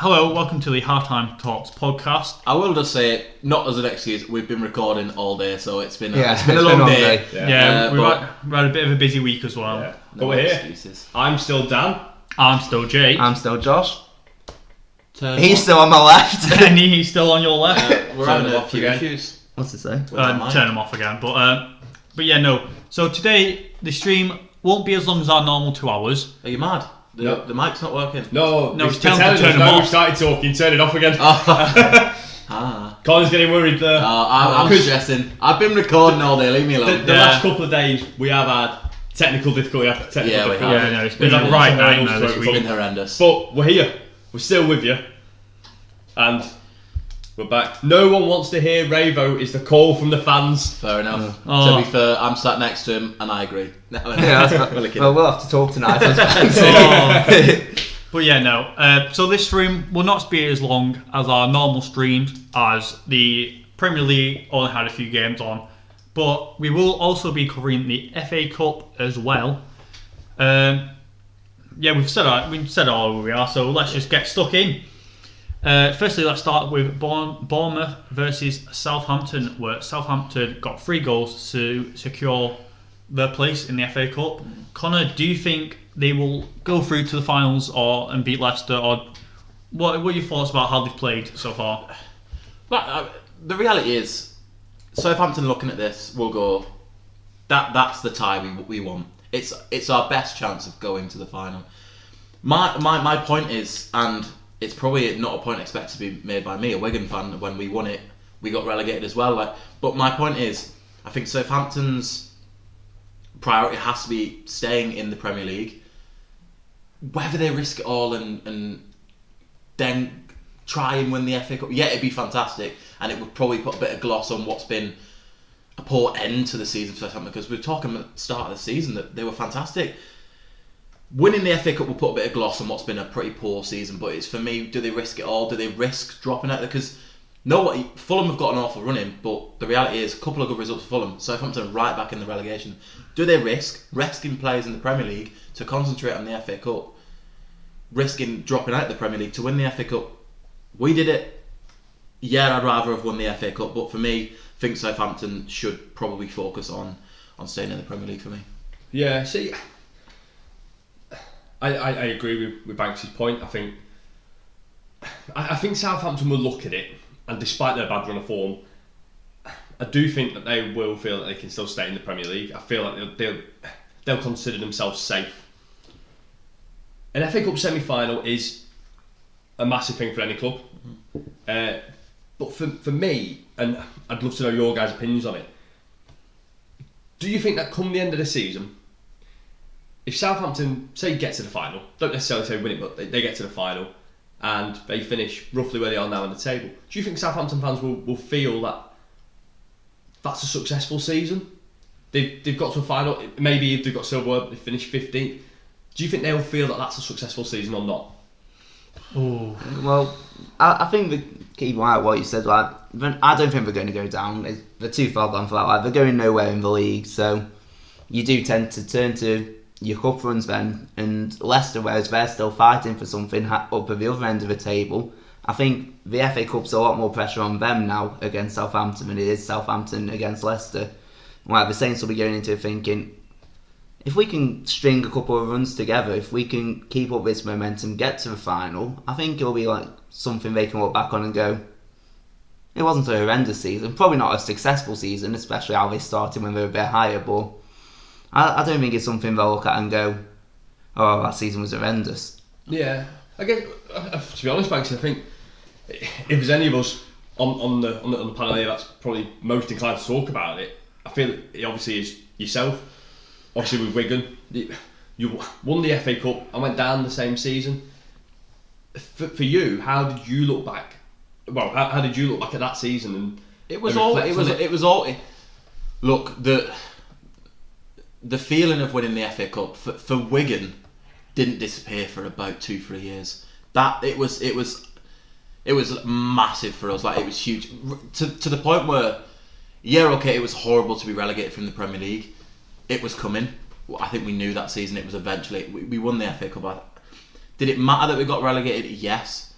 Hello, welcome to the Halftime Talks podcast. I will just say, not as an excuse, we've been recording all day, so it's been a long long day. We've had a bit of a busy week as well. Yeah. No But we're excuses. here. I'm still Dan. I'm still Jake. I'm still Josh. Turn He's off. still on my left. And he's still on your left. We're Turn having them a off few again. issues. What's it say? Turn him off again. But yeah, no. So today, the stream won't be as long as our normal 2 hours. Are you mad? No. The mic's not working. No, it's they're telling telling to turn us them now off. we've started talking, turn it off again. Ah. Colin's getting worried there. I'm stressing. I've been recording all day, leave me The alone. last couple of days we have had technical difficulty after technical Yeah, we difficulty. have. Yeah, no, it's We've been had a right lots of nightmare hurdles this through it. week. It's been horrendous. But we're here. We're still with you. And we're back. No one wants to hear Ravo is the call from the fans. Fair enough. Oh. To be fair, I'm sat next to him and I agree. Well, we'll have to talk tonight. But yeah, no. So this stream will not be as long as our normal streams, as the Premier League only had a few games on. But we will also be covering the FA Cup as well. Yeah, we've said all where we are, so let's just get stuck in. Firstly, let's start with Bournemouth versus Southampton, where Southampton got 3 goals to secure their place in the FA Cup. Connor, do you think they will go through to the finals and beat Leicester, or what are your thoughts about how they've played so far? But the reality is, Southampton looking at this will go, that's the tie we want. It's our best chance of going to the final. My point is, and it's probably not a point expected to be made by me, a Wigan fan. When we won it, we got relegated as well. But my point is, I think Southampton's priority has to be staying in the Premier League. Whether they risk it all and then try and win the FA Cup, yeah, it'd be fantastic, and it would probably put a bit of gloss on what's been a poor end to the season for Southampton, because we were talking at the start of the season that they were fantastic. Winning the FA Cup will put a bit of gloss on what's been a pretty poor season, but it's, for me, do they risk it all? Do they risk dropping out there? Because Fulham have got an awful run in, but the reality is a couple of good results for Fulham. Southampton are right back in the relegation. Do they risk resting players in the Premier League to concentrate on the FA Cup, risking dropping out the Premier League to win the FA Cup? We did it. Yeah, I'd rather have won the FA Cup, but for me, I think Southampton should probably focus on staying in the Premier League for me. Yeah, see, I agree with Banks' point. I think Southampton will look at it, and despite their bad run of form, I do think that they will feel that they can still stay in the Premier League. I feel like they'll consider themselves safe. An FA Cup semi-final is a massive thing for any club. But for me, and I'd love to know your guys' opinions on it, do you think that come the end of the season, if Southampton, say, get to the final, don't necessarily say win it, but they get to the final and they finish roughly where they are now on the table, do you think Southampton fans will feel that that's a successful season? They've got to a final, maybe if they've got silverware, they finish 15th. Do you think they'll feel that that's a successful season or not? Oh, Well, I think the key point, what you said, I don't think they're going to go down. They're too far gone for that. They're going nowhere in the league, so you do tend to turn to your cup runs then. And Leicester, whereas they're still fighting for something up at the other end of the table, I think the FA Cup's a lot more pressure on them now against Southampton than it is Southampton against Leicester. Like the Saints will be going into it thinking, if we can string a couple of runs together, if we can keep up this momentum, get to the final, I think it'll be like something they can look back on and go, it wasn't a horrendous season, probably not a successful season, especially how they started when they were a bit higher, but I don't think it's something they'll look at and go, oh, that season was horrendous. Yeah, I guess, to be honest, Banks, I think if there's any of us on the panel here that's probably most inclined to talk about it, I feel it obviously is yourself. Obviously with Wigan, you won the FA Cup and went down the same season. For you, how did you look back? Well, how did you look back at that season? And It was all. Look, the feeling of winning the FA Cup for Wigan didn't disappear for about 2-3 years. That it was massive for us. Like, it was huge to the point where, yeah, okay, it was horrible to be relegated from the Premier League. It was coming. I think we knew that season it was eventually. We won the FA Cup. Did it matter that we got relegated? Yes.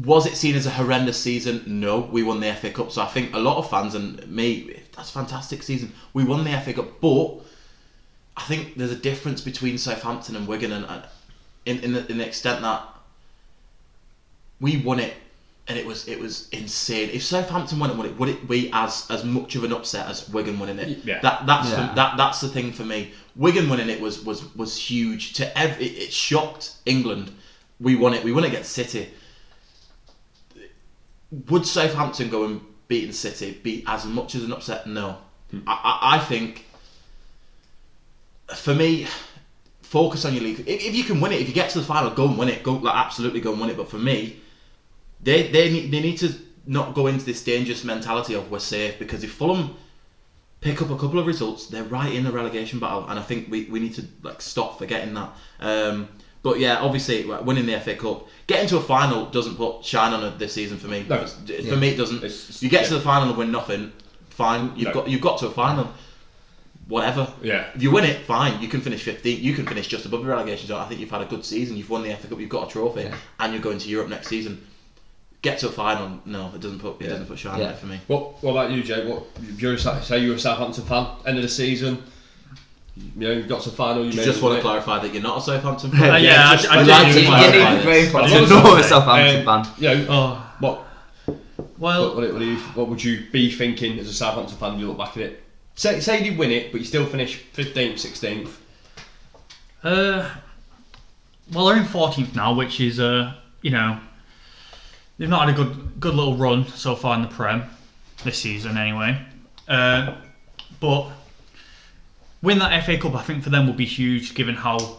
Was it seen as a horrendous season? No, we won the FA Cup. So I think a lot of fans and me, that's a fantastic season. We won the FA Cup, but I think there's a difference between Southampton and Wigan, and in the extent that we won it, and it was insane. If Southampton won it, would it be as much of an upset as Wigan winning it? Yeah. That's the thing for me. Wigan winning it was huge. It shocked England. We won it. We won it against City. Would Southampton go and beating City be as much as an upset? No. I think, for me, focus on your league. If you can win it, if you get to the final, go and win it. Absolutely go and win it. But for me, they need to not go into this dangerous mentality of we're safe, because if Fulham pick up a couple of results, they're right in the relegation battle, and I think we need to stop forgetting that. But yeah, obviously winning the FA Cup, getting to a final doesn't put shine on it this season for me. No. For me, it doesn't. You get to the final and win nothing, fine. You've got to a final. Whatever. Yeah. If you win it, fine. You can finish 15th. You can finish just above the relegation zone. I think you've had a good season. You've won the FA Cup. You've got a trophy, and you're going to Europe next season. Get to a final. No, it doesn't put shine on it for me. What about you, Jay? Say you're a Southampton fan. End of the season. You got to the final. You just want to clarify that you're not a Southampton fan. Yeah, I like to clarify this. I'm not a Southampton fan. What would you be thinking as a Southampton fan when you look back at it? Say you win it, but you still finish 15th, 16th. Well, they're in 14th now, which is they've not had a good little run so far in the Prem this season, anyway. But win that FA Cup, I think for them will be huge, given how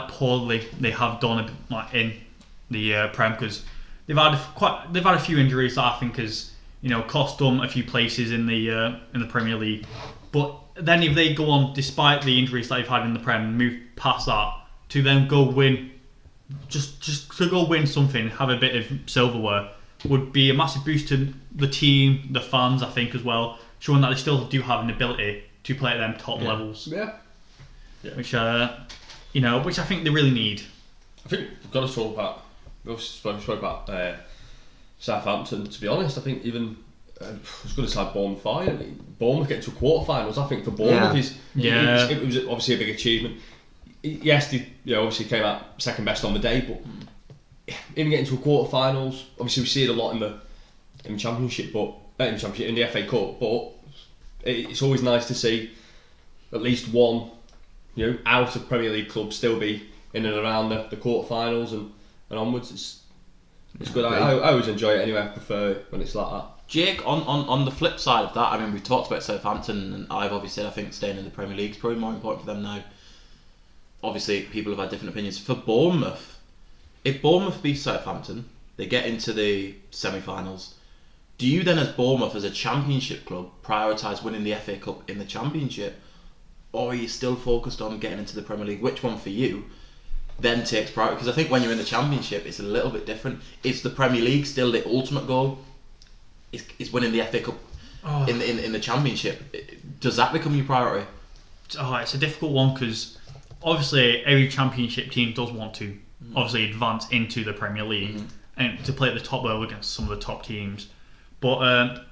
poorly they have done in the Prem, because they've had a few injuries that I think has cost them a few places in the Premier League. But then if they go on, despite the injuries that they've had in the Prem, move past that to then go win, just to go win something, have a bit of silverware, would be a massive boost to the team, the fans, I think, as well, showing that they still do have an ability to play at them top levels. Yeah. Which which I think they really need. I think we've got to talk about. We spoke about Southampton. To be honest, I think even I was going to say Bournemouth getting to quarterfinals. I think for Bournemouth it was obviously a big achievement. Yes, they obviously came out second best on the day, but even getting to a quarterfinals, obviously we see it a lot in the Championship, but in the FA Cup. But it's always nice to see at least one, out of Premier League club still be in and around the quarterfinals and onwards. It's good. I always enjoy it anyway. I prefer it when it's like that. Jake, on the flip side of that, I mean, we've talked about Southampton, and I've obviously said I think staying in the Premier League is probably more important for them now. Obviously, people have had different opinions. For Bournemouth, if Bournemouth beat Southampton, they get into the semi-finals. Do you then, as Bournemouth, as a Championship club, prioritise winning the FA Cup in the Championship, or are you still focused on getting into the Premier League? Which one for you then takes priority? Because I think when you're in the Championship, it's a little bit different. Is the Premier League still the ultimate goal? Is winning the FA Cup in the Championship? Does that become your priority? It's a difficult one, because obviously every Championship team does want to obviously advance into the Premier League and to play at the top level against some of the top teams. But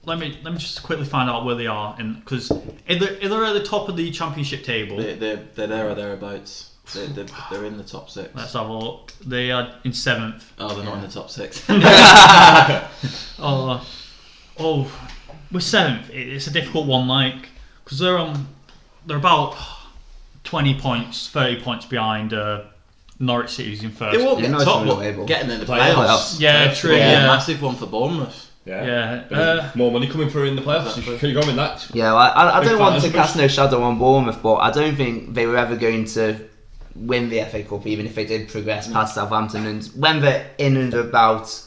let me just quickly find out where they are, because if they're at the top of the Championship table, they're there or thereabouts. They're in the top 6. Let's have a look. They are in 7th. Oh, they're not in the top 6. With 7th, it's a difficult one, because they're about 20 points, 30 points behind Norwich City, who's in first. They won't get top, but getting in the playoffs. Yeah, true. Yeah, massive one for Bournemouth. More money coming through in the playoffs. Can you go in that? Yeah, I don't want to cast no shadow on Bournemouth, but I don't think they were ever going to win the FA Cup, even if they did progress past Southampton. And when they're in and about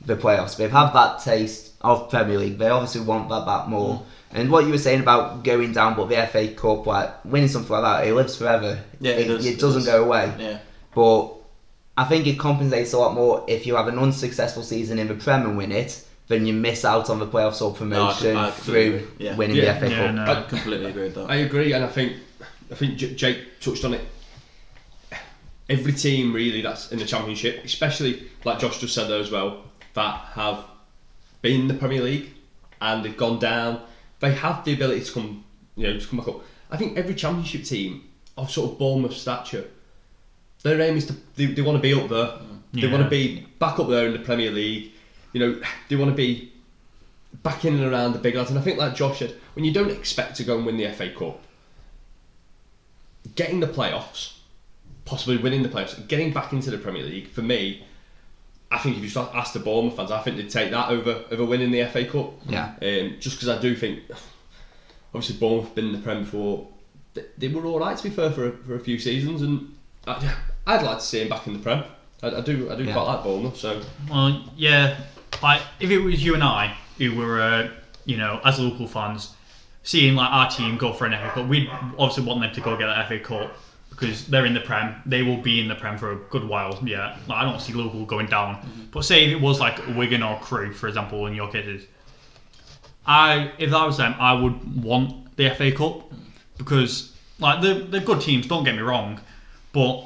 the playoffs, they've had that taste of Premier League. They obviously want that back more. And what you were saying about going down, but the FA Cup, winning something like that, it lives forever. Yeah, it doesn't go away. Yeah. But I think it compensates a lot more if you have an unsuccessful season in the Prem and win it, than you miss out on the playoffs or promotion through winning the FA Cup. No, I completely agree with that. I agree, and I think Jake touched on it. every team really that's in the Championship, especially like Josh just said there as well, that have been in the Premier League and they've gone down, they have the ability to come back up. I think every Championship team of sort of Bournemouth stature, their aim is they want to be up there. They want to be back up there in the Premier League. They want to be back in and around the big lads. And I think, like Josh said, when you don't expect to go and win the FA Cup, getting the playoffs, possibly winning the playoffs, getting back into the Premier League, for me, I think if you start ask the Bournemouth fans, I think they'd take that over winning the FA Cup. Yeah. Just because I do think, obviously Bournemouth have been in the Prem before, they were all right to be fair for a few seasons, and I'd like to see them back in the Prem. I do quite like Bournemouth. So. Well, yeah, like if it was you and I who were, as local fans, seeing like our team go for an FA Cup, we'd obviously want them to go get that FA Cup because they're in the Prem. They will be in the Prem for a good while. Yeah, like, I don't see Liverpool going down. But say if it was like Wigan or Crewe, for example, in your cases, if that was them, I would want the FA Cup because like they're good teams. Don't get me wrong, but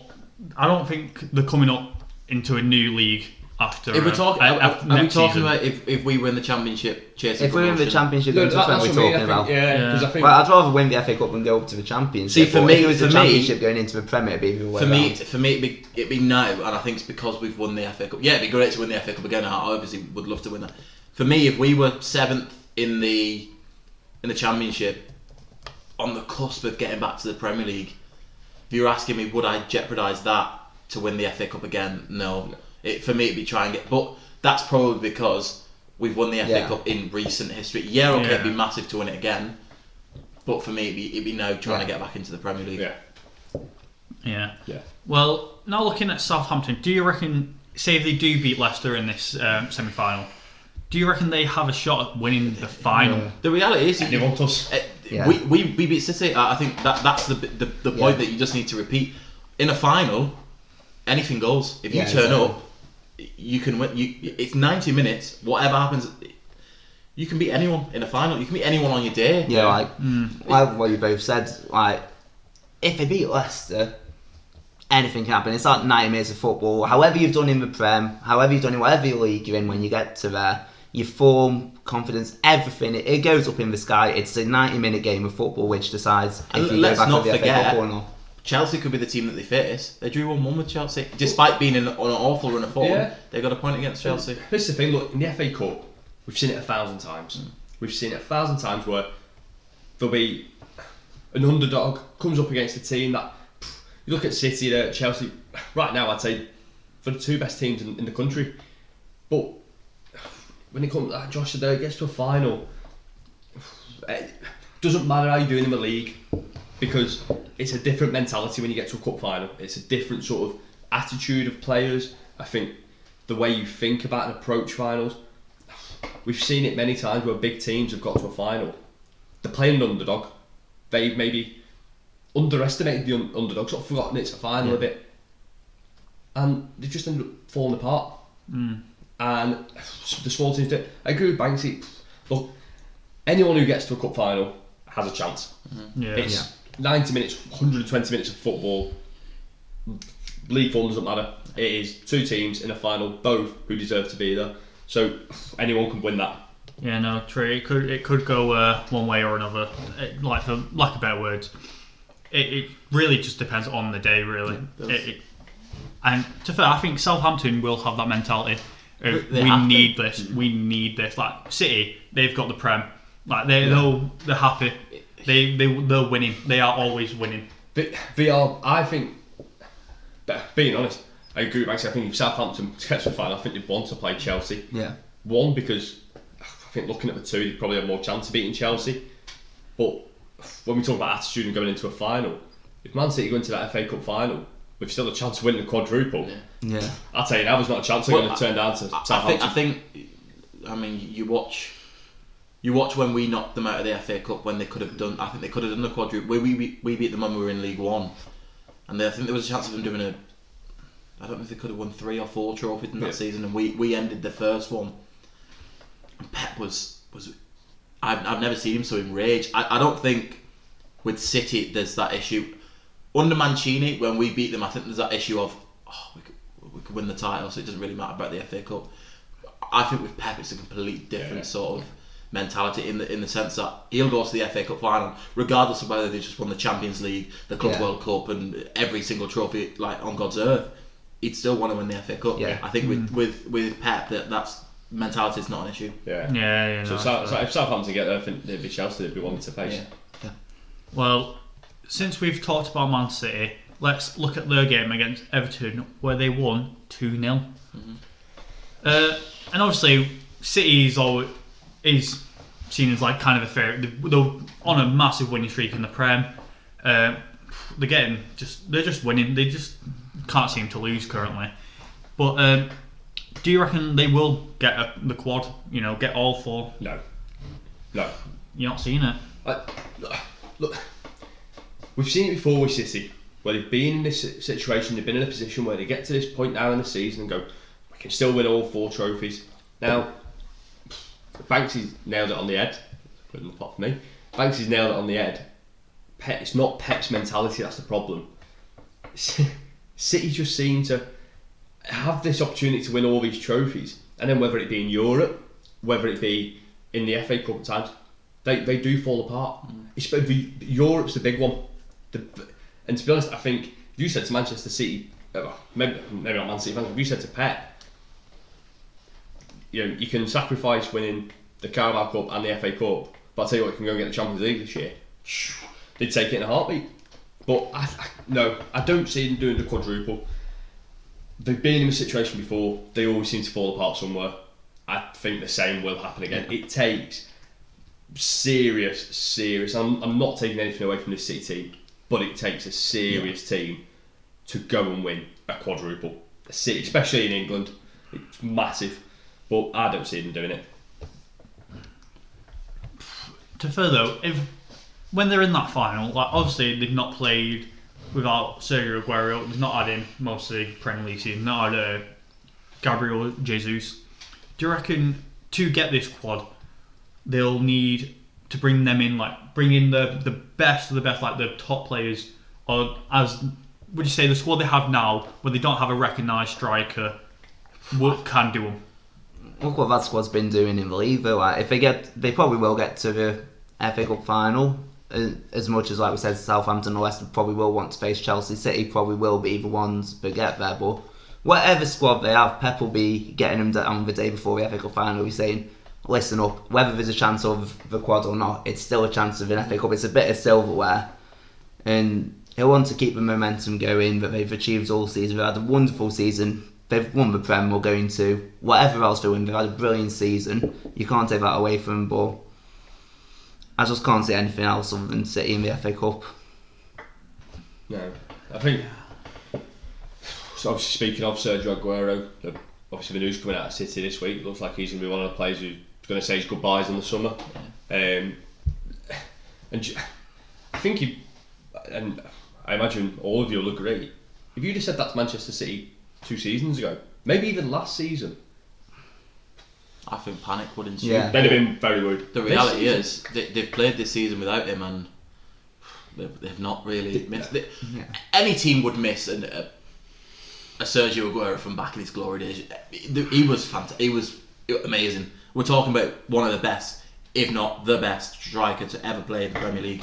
I don't think they're coming up into a new league after. If we're talking, after are we next talking season. about if we win the Championship, chasing If we win the promotion? Championship, No, that's what that's we're what I mean, talking about. Yeah, because I think. Well, I'd rather win the FA Cup than go up to the Championship. See, for But me- if it was the for me- Championship going into the Premier, it'd be the way around. For me, it'd be no, and I think it's because we've won the FA Cup. Yeah, it'd be great to win the FA Cup again. I obviously would love to win that. For me, if we were 7th in the Championship, on the cusp of getting back to the Premier League, if you were asking me, would I jeopardise that to win the FA Cup again? No. For me, it'd be trying to get, but that's probably because we've won the FA Cup in recent history. Yeah, okay, it'd be massive to win it again, but for me, it'd be no trying to get back into the Premier League. Yeah. Yeah. Well, now looking at Southampton, do you reckon, say if they do beat Leicester in this semi-final, do you reckon they have a shot at winning the final? The reality is, They want us. we beat City. I think that's the point that you just need to repeat. In a final, anything goes. If you turn up, you can win. It's 90 minutes. Whatever happens, you can beat anyone in a final. You can beat anyone on your day. Yeah, like what you both said, like if they beat Leicester, anything can happen. It's like 90 minutes of football. However you've done in the Prem, however you've done in whatever league you're in, when you get to there, your form, confidence, everything, it goes up in the sky. It's a 90-minute game of football which decides if you go Let's back not to the FA Cup forget, or not. Chelsea could be the team that they face. They drew 1-1 with Chelsea, despite being on an awful run of form. Yeah. They got a point against Chelsea. This is the thing. Look, in the FA Cup, we've seen it 1,000 times. We've seen it 1,000 times where there'll be an underdog comes up against a team that you look at City, Chelsea. Right now, I'd say for the two best teams in the country. But when it comes, like Josh said, it gets to a final. It doesn't matter how you're doing in the league because it's a different mentality when you get to a cup final. It's a different sort of attitude of players. I think the way you think about and approach finals. We've seen it many times where big teams have got to a final. They're playing an underdog. They've maybe underestimated the underdog, sort of forgotten it's a final a bit, and they just ended up falling apart. And the small teams do. I agree with Banksy. Look, anyone who gets to a cup final has a chance. It's 90 minutes, 120 minutes of football. League form doesn't matter. It is two teams in a final, both who deserve to be there. So anyone can win that. Yeah, no, true. It could go one way or another. Like for lack of better words, it really just depends on the day, really. And to be fair, I think Southampton will have that mentality. We need this. We need this. Like City, they've got the Prem. Like they're happy. They're winning. They are always winning. They are. I think. Being honest, I agree with Maxi. I think if Southampton gets to the final, I think they'd want to play Chelsea. Yeah. One, because I think looking at the two, they'd probably have more chance of beating Chelsea. But when we talk about attitude and going into a final, if Man City go into that FA Cup final, we've still a chance of winning the quadruple. Yeah. I'll tell you now, there's not a chance they're going to turn down to Southampton. I mean, you watch when we knocked them out of the FA Cup when they could have done. I think they could have done the quadruple. We beat them when we were in League One, and I think there was a chance of them doing a. I don't know if they could have won 3 or 4 trophies in that season, and we ended the first one. And Pep was. I've never seen him so enraged. I don't think with City there's that issue. under Mancini, when we beat them, I think there's that issue of we could win the title, so it doesn't really matter about the FA Cup. I think with Pep, it's a completely different sort of mentality in the sense that he'll go to the FA Cup final regardless of whether they just won the Champions League, the Club World Cup, and every single trophy like on God's earth. He'd still want to win the FA Cup. Yeah. I think with Pep, that's mentality is not an issue. Yeah. So if Southampton get there, I think it'd be Chelsea they'd be wanting to face. Yeah. Well, since we've talked about Man City, let's look at their game against Everton, where they won 2-0. Mm-hmm. And obviously, City is seen as like kind of a fair. They're on a massive winning streak in the Prem. They're just winning. They just can't seem to lose currently. But do you reckon they will get the quad? You know, get all 4? No. You're not seeing it. Look, we've seen it before with City, where they've been in this situation, they've been in a position where they get to this point now in the season and go, we can still win all 4 trophies. Now, Banksy's nailed it on the head. Put in the pot for me. Banksy's nailed it on the head. It's not Pep's mentality that's the problem. City just seem to have this opportunity to win all these trophies, and then whether it be in Europe, whether it be in the FA Cup at times, they do fall apart. Europe's the big one. And to be honest, I think if you said to Manchester City, maybe not Man City fans, if you said to Pep, you can sacrifice winning the Carabao Cup and the FA Cup, but I'll tell you what, you can go and get the Champions League this year. They'd take it in a heartbeat. But I don't see them doing the quadruple. They've been in a situation before. They always seem to fall apart somewhere. I think the same will happen again. It takes serious. I'm not taking anything away from this City team, but it takes a serious team to go and win a quadruple. A City, especially in England, it's massive. But I don't see them doing it. To further, when they're in that final, like obviously they've not played without Sergio Aguero, they've not had him most of the Premier League season, not had Gabriel Jesus. Do you reckon to get this quad, they'll need to bring them in, like bring in the best of the best, like the top players, or as would you say the squad they have now, where they don't have a recognised striker, what can do them? Look what that squad's been doing in the league though. Like, if they probably will get to the FA Cup final. As much as, like we said, Southampton or Leicester probably will want to face Chelsea. City probably will be the ones that get there. But whatever squad they have, Pep will be getting them down the day before the FA Cup final. He's saying, listen up, whether there's a chance of the quad or not, it's still a chance of an FA Cup. It's a bit of silverware. And he'll want to keep the momentum going that they've achieved all season. They've had a wonderful season. They've won the Prem, we're going to. Whatever else they're doing, they've had a brilliant season. You can't take that away from them, but I just can't see anything else other than City in the FA Cup. No, I think. So obviously, speaking of Sergio Aguero, obviously the news coming out of City this week, it looks like he's going to be one of the players who's going to say his goodbyes in the summer. And I think and I imagine all of you will agree, if you just said that to Manchester City 2 seasons ago, maybe even last season, I think panic would ensue. Yeah. they'd have been very worried. The reality is they've played this season without him, and they've not really missed. Any team would miss a Sergio Aguero from back in his glory days. He was fantastic. He was amazing. We're talking about one of the best, if not the best, striker to ever play in the Premier League.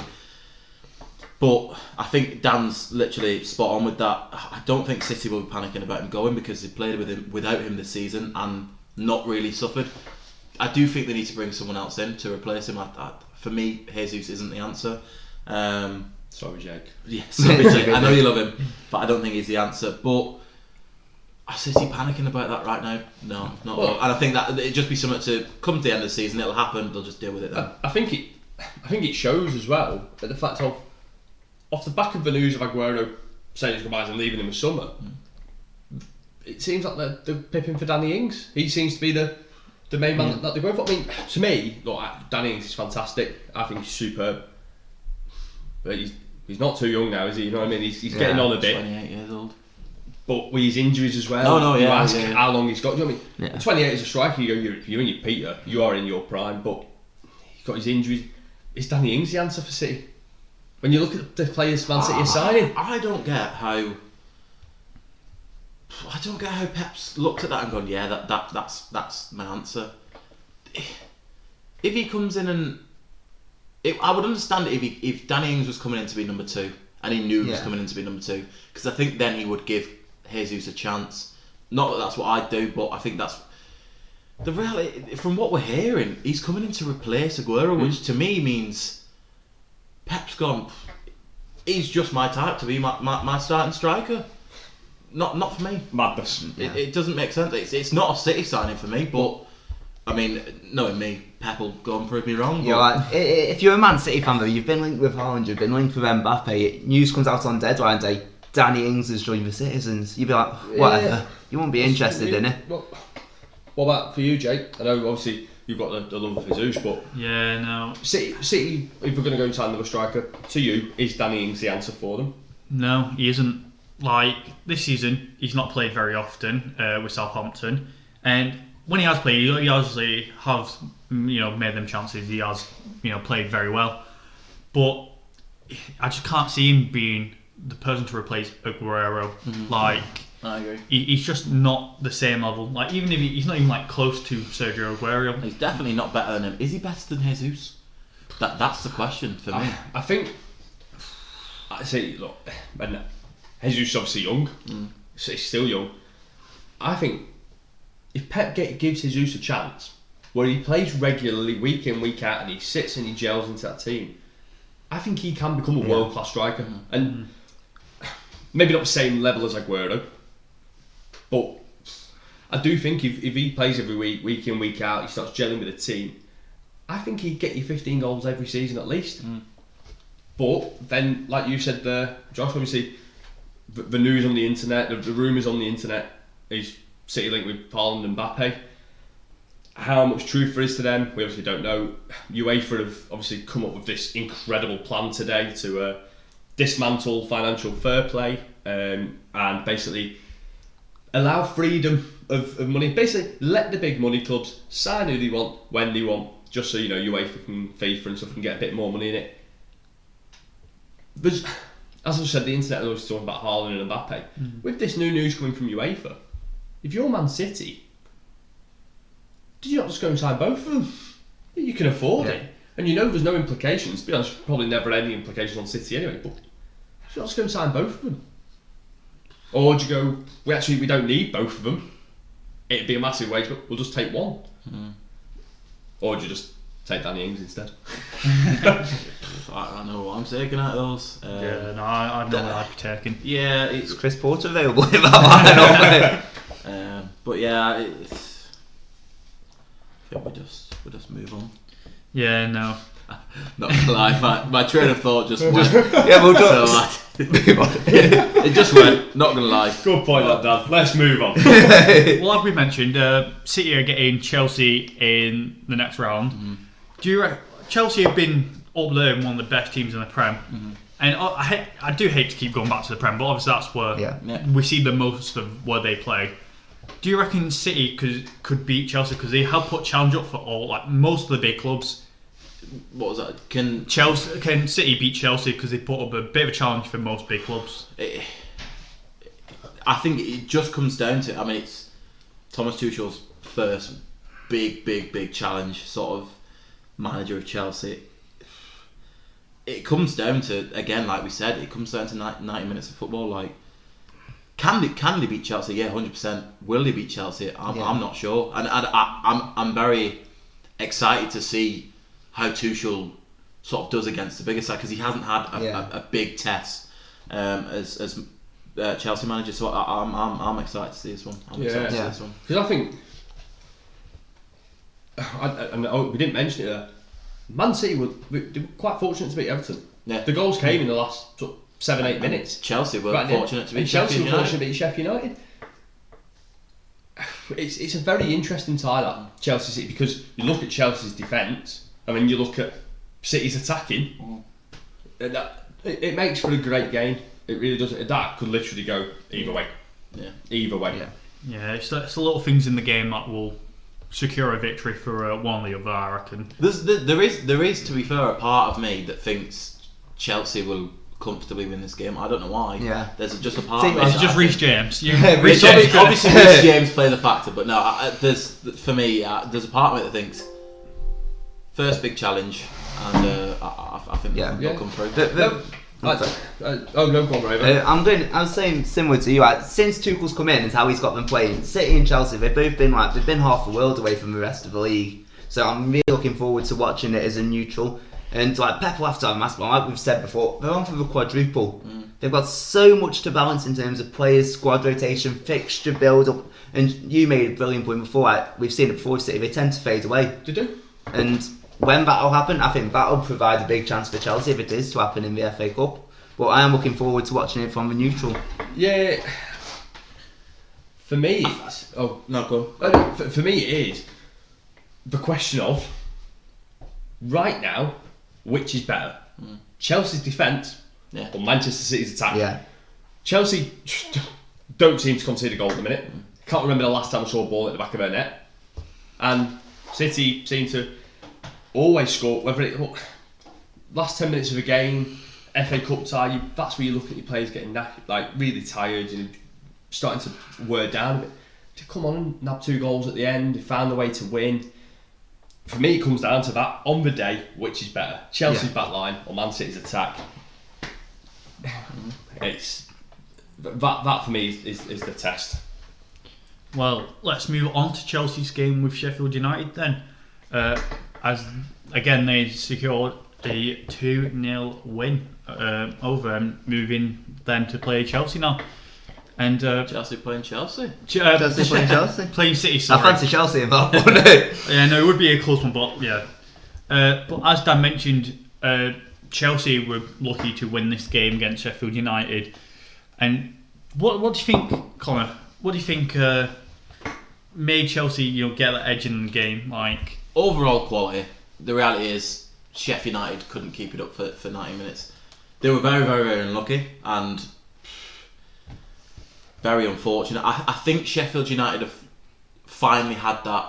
But I think Dan's literally spot on with that. I don't think City will be panicking about him going, because they played without him this season and not really suffered. I do think they need to bring someone else in to replace him. For me, Jesus isn't the answer. Sorry, Jake. Yeah, sorry, Jake. I know you love him, but I don't think he's the answer. But is City panicking about that right now? No, not well. And I think that it'd just be something to come to the end of the season. It'll happen. They'll just deal with it then. I think it shows as well that the fact of off the back of the news of Aguero saying his goodbyes and leaving in the summer, it seems like they're pipping for Danny Ings. He seems to be the main man that they're going for. I mean, to me, look, Danny Ings is fantastic. I think he's superb. But he's not too young now, is he? You know what I mean? He's getting on a bit. 28 years old. But with his injuries as well, you ask how long he's got. Do you know what I mean? Yeah. 28 as a striker, you're in your Peter, you are in your prime, but he's got his injuries. Is Danny Ings the answer for City? When you look at the players Man City are signing, I don't get how Pep's looked at that and gone, yeah, that's my answer. If he comes in and I would understand it if Danny Ings was coming in to be number 2 and he knew he was coming in to be number 2, because I think then he would give Jesus a chance. Not that that's what I'd do, but I think that's the reality. From what we're hearing, he's coming in to replace Aguero, which to me means Pep's gone, he's just my type to be my starting striker. Not for me. madness. It doesn't make sense. It's not a City signing for me, but I mean, knowing me, Pep will go and prove me wrong. You're like, if you're a Man City fan though, you've been linked with Haaland, you've been linked with Mbappe, news comes out on deadline day, Danny Ings has joined the Citizens, you'd be like, whatever, you won't be interested in it. What about for you, Jake? I know obviously you've got the love of Jesus, but Yeah, no. City, if we're going to go and sign another striker, to you, is Danny Ings the answer for them? No, he isn't. Like, this season, he's not played very often with Southampton. And when he has played, he obviously has, made them chances. He has, played very well. But I just can't see him being the person to replace Aguero. Like, I agree. He's just not the same level. Like, even if he's not even like close to Sergio Aguero. He's definitely not better than him. Is he better than Jesus? That's the question for me. I think, I say, look, and Jesus is obviously young, so he's still young. I think if Pep gives Jesus a chance, where he plays regularly, week in, week out, and he sits and he gels into that team, I think he can become a world-class striker. And maybe not the same level as Aguero, but I do think if he plays every week in, week out, he starts gelling with the team, I think he'd get you 15 goals every season at least. But then, like you said there, Josh, obviously, the news on the internet, the rumours on the internet is City linked with Haaland and Mbappe. How much truth there is to them, we obviously don't know. UEFA have obviously come up with this incredible plan today to dismantle financial fair play and basically allow freedom of money. Basically, let the big money clubs sign who they want, when they want, just so UEFA and FIFA and stuff can get a bit more money in it. There's, as I said, the internet is always talking about Haaland and Mbappe. With this new news coming from UEFA, if you're Man City, did you not just go and sign both of them? You can afford it. And there's no implications. To be honest, probably never any implications on City anyway, but did you not just go and sign both of them? Or do you go, we don't need both of them, it'd be a massive wage, but we'll just take one? Or do you just take Danny Ings instead? I don't know what I'm taking out of those. I know what I'd be taking. Yeah, Is Chris Porter available in that one? but yeah, I think we'll just move on. Yeah, no. Not gonna lie, my train of thought just went. We'll do Move on. It just went. Not gonna lie. Good point, Dan. Let's move on. Well, like we mentioned, City are getting Chelsea in the next round. Do you reckon Chelsea have been up there and one of the best teams in the Prem? And I do hate to keep going back to the Prem, but obviously that's where we see the most of where they play. Do you reckon City could beat Chelsea, because they have put challenge up for most of the big clubs? What was that? Can City beat Chelsea because they put up a bit of a challenge for most big clubs? I think it just comes down to, it's Thomas Tuchel's first big challenge, sort of manager of Chelsea. It comes down to, again, like we said, it comes down to 90 minutes of football. Like, can they beat Chelsea? Yeah, 100%. Will they beat Chelsea? I'm not sure, and I'm very excited to see how Tuchel sort of does against the biggest side, because he hasn't had a big test as Chelsea manager. So I'm excited to see this one. Because I think, and we didn't mention it there, Man City were quite fortunate to beat Everton. Yeah. The goals came in the last 7-8 minutes. Chelsea were fortunate to beat Chelsea Sheffield were fortunate to beat Sheffield United. It's a very interesting tie, that Chelsea City, because you look at Chelsea's defence, and then you look at City's attacking. It makes for a great game. It really does. That could literally go either way. Yeah. Either way. Yeah, it's the little things in the game that will secure a victory for one or the other, I reckon. There is, to be fair, a part of me that thinks Chelsea will comfortably win this game. I don't know why. Yeah. There's just a part of It's it. just Reece James. Reece James. Obviously, Reece James plays a factor, but no, there's for me, there's a part of me that thinks first big challenge, and I think they'll come through. No, go on, Raven. I was saying similar to you. Since Tuchel's come in and how he's got them playing, City and Chelsea, they've both been half the world away from the rest of the league. So I'm really looking forward to watching it as a neutral. And Pep will have to have a massive one. Like we've said before, they're on for the quadruple. They've got so much to balance in terms of players, squad rotation, fixture build up. And you made a brilliant point before. We've seen it before with City. They tend to fade away. They do. And when that'll happen, I think that'll provide a big chance for Chelsea if it is to happen in the FA Cup. But I am looking forward to watching it from the neutral. Yeah. For me, Oh no, go on. for me it is the question of right now, which is better, Chelsea's defence or Manchester City's attack. Yeah. Chelsea don't seem to concede a goal at the minute. Can't remember the last time I saw a ball at the back of their net. And City seem to always score. Whether it last 10 minutes of a game, FA Cup tie, that's where you look at your players getting really tired and starting to wear down a bit. To come on and nab 2 goals at the end, found a way to win. For me, it comes down to that on the day, which is better, Chelsea's back line or Man City's attack. It's that for me is the test. Well, let's move on to Chelsea's game with Sheffield United then. As again, they secured a 2-0 win over them, moving them to play Chelsea now. And Chelsea playing Chelsea. Chelsea playing Chelsea? Playing City, sorry. I fancy Chelsea in that, wouldn't it? Yeah, no, it would be a close one, but yeah. But as Dan mentioned, Chelsea were lucky to win this game against Sheffield United. And what do you think, Connor? What do you think made Chelsea get that edge in the game? Like Overall quality. The reality is Sheffield United couldn't keep it up for 90 minutes. They were very, very, very unlucky and very unfortunate. I think Sheffield United have finally had that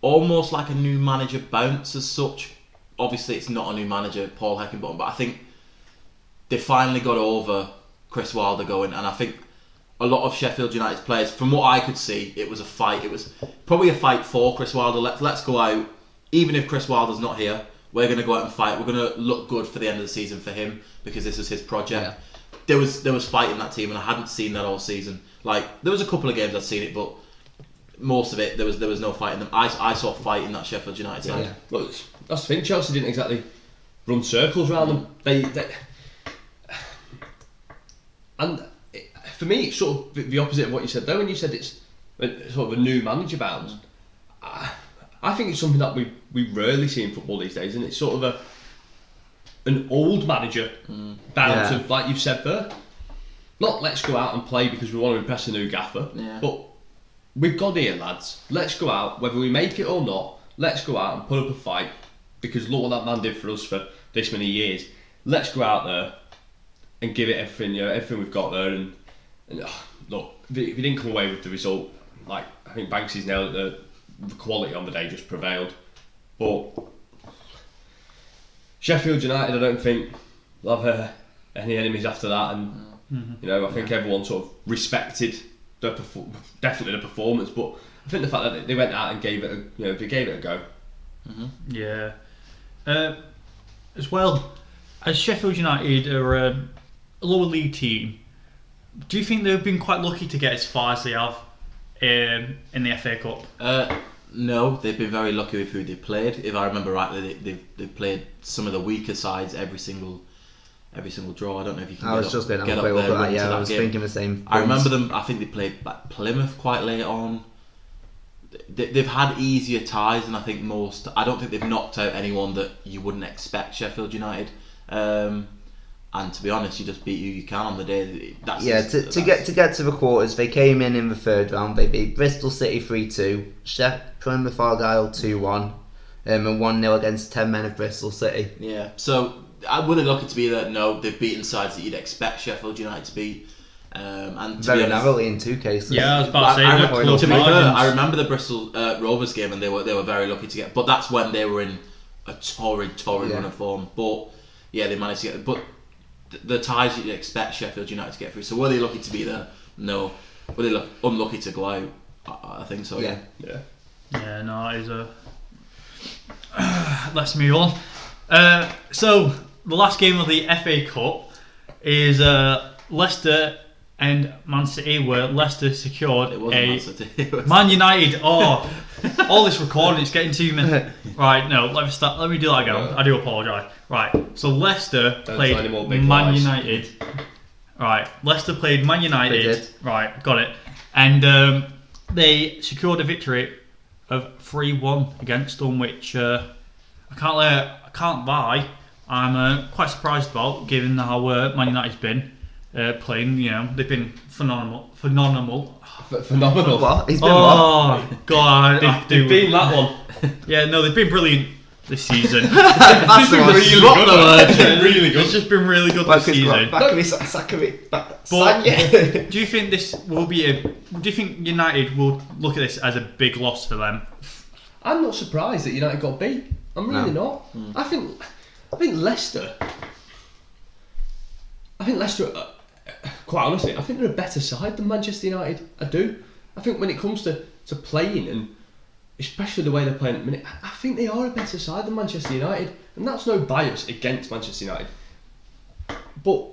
almost like a new manager bounce as such. Obviously it's not a new manager, Paul Heckingbottom, but I think they finally got over Chris Wilder going, and I think a lot of Sheffield United's players, from what I could see, it was a fight. It was probably a fight for Chris Wilder. Let's go out, even if Chris Wilder's not here, we're going to go out and fight. We're going to look good for the end of the season for him because this was his project. Yeah. There was fight in that team, and I hadn't seen that all season. There was a couple of games I'd seen it, but most of it there was no fight in them. I saw fight in that Sheffield United side. Yeah. Look, that's the thing. Chelsea didn't exactly run circles around them. They and for me, it's sort of the opposite of what you said. Though when you said it's sort of a new manager bounce, I think it's something that we rarely see in football these days, and it's sort of an old manager bounce of, like you've said there. Not let's go out and play because we want to impress a new gaffer, but we've got here, lads. Let's go out, whether we make it or not. Let's go out and put up a fight because look what that man did for us for this many years. Let's go out there and give it everything, everything we've got there. And look, if we didn't come away with the result, I think Banksy's nailed it. The quality on the day just prevailed. But Sheffield United, I don't think they'll have any enemies after that. And I think everyone sort of respected definitely the performance. But I think the fact that they went out and gave it a go. Yeah. As well, as Sheffield United are a lower league team, do you think they've been quite lucky to get as far as they have in the FA Cup? No, they've been very lucky with who they played. If I remember rightly, they've played some of the weaker sides every single draw. I don't know if you can. I was just going to have a quick look at that. Yeah, I was thinking the same. I remember them. I think they played Plymouth quite late on. They've had easier ties than I think most. I don't think they've knocked out anyone that you wouldn't expect Sheffield United. And to be honest, you just beat who you can on the day. To get to the quarters, they came in the third round. They beat Bristol City 3-2, Plymouth Argyle 2-1, and 1-0 against 10 men of Bristol City. Yeah, so I wouldn't look it to be that they've beaten sides that you'd expect Sheffield United to beat. And very narrowly in 2 cases. Yeah, I was about to say. I remember the Bristol Rovers game, and they were very lucky to get. But that's when they were in a torrid run of form. But yeah, they managed to get. But the ties that you expect Sheffield United to get through. So were they lucky to be there? No. Were they unlucky to go out? I think so. Yeah. Yeah, no, it is a. Let's move on. So the last game of the FA Cup is Leicester and Man City, where Leicester secured It wasn't Man City. It was Man United. Oh, all this recording, it's getting to me. Right, no, let me start. Let me do that again. I do apologise. Right, so Leicester Don't played say any more big Man lies. United. Right, Leicester played Man United. They did. Right, got it. And they secured a victory of 3-1 against them, which I can't lie. I'm quite surprised about, given how Man United's been playing. You know, they've been phenomenal. Phenomenal. What? He's been what? Oh God, They've been that one. Yeah, no, they've been brilliant this season. That's the one. really Drop good. the word. They've been really It's good. just been really good this season. But Do you think this will be do you think United will look at this as a big loss for them? I'm not surprised that United got beat. I'm really not. I think Leicester. Quite honestly, I think they're a better side than Manchester United. I do. I think when it comes to playing, and especially the way they're playing at the minute, I think they are a better side than Manchester United. And that's no bias against Manchester United. But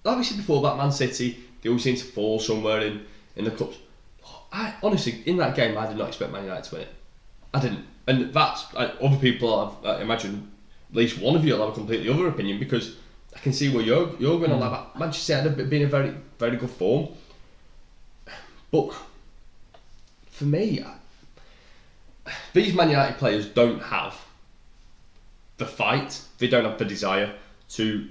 like we said before about Man City, they always seem to fall somewhere in the cups. I honestly, in that game, I did not expect Man United to win it. I didn't. And that's other people. I imagine at least one of you will have a completely other opinion, because I can see where you're going on that. Manchester United have been in very, very good form. But for me, these Man United players don't have the fight. They don't have the desire to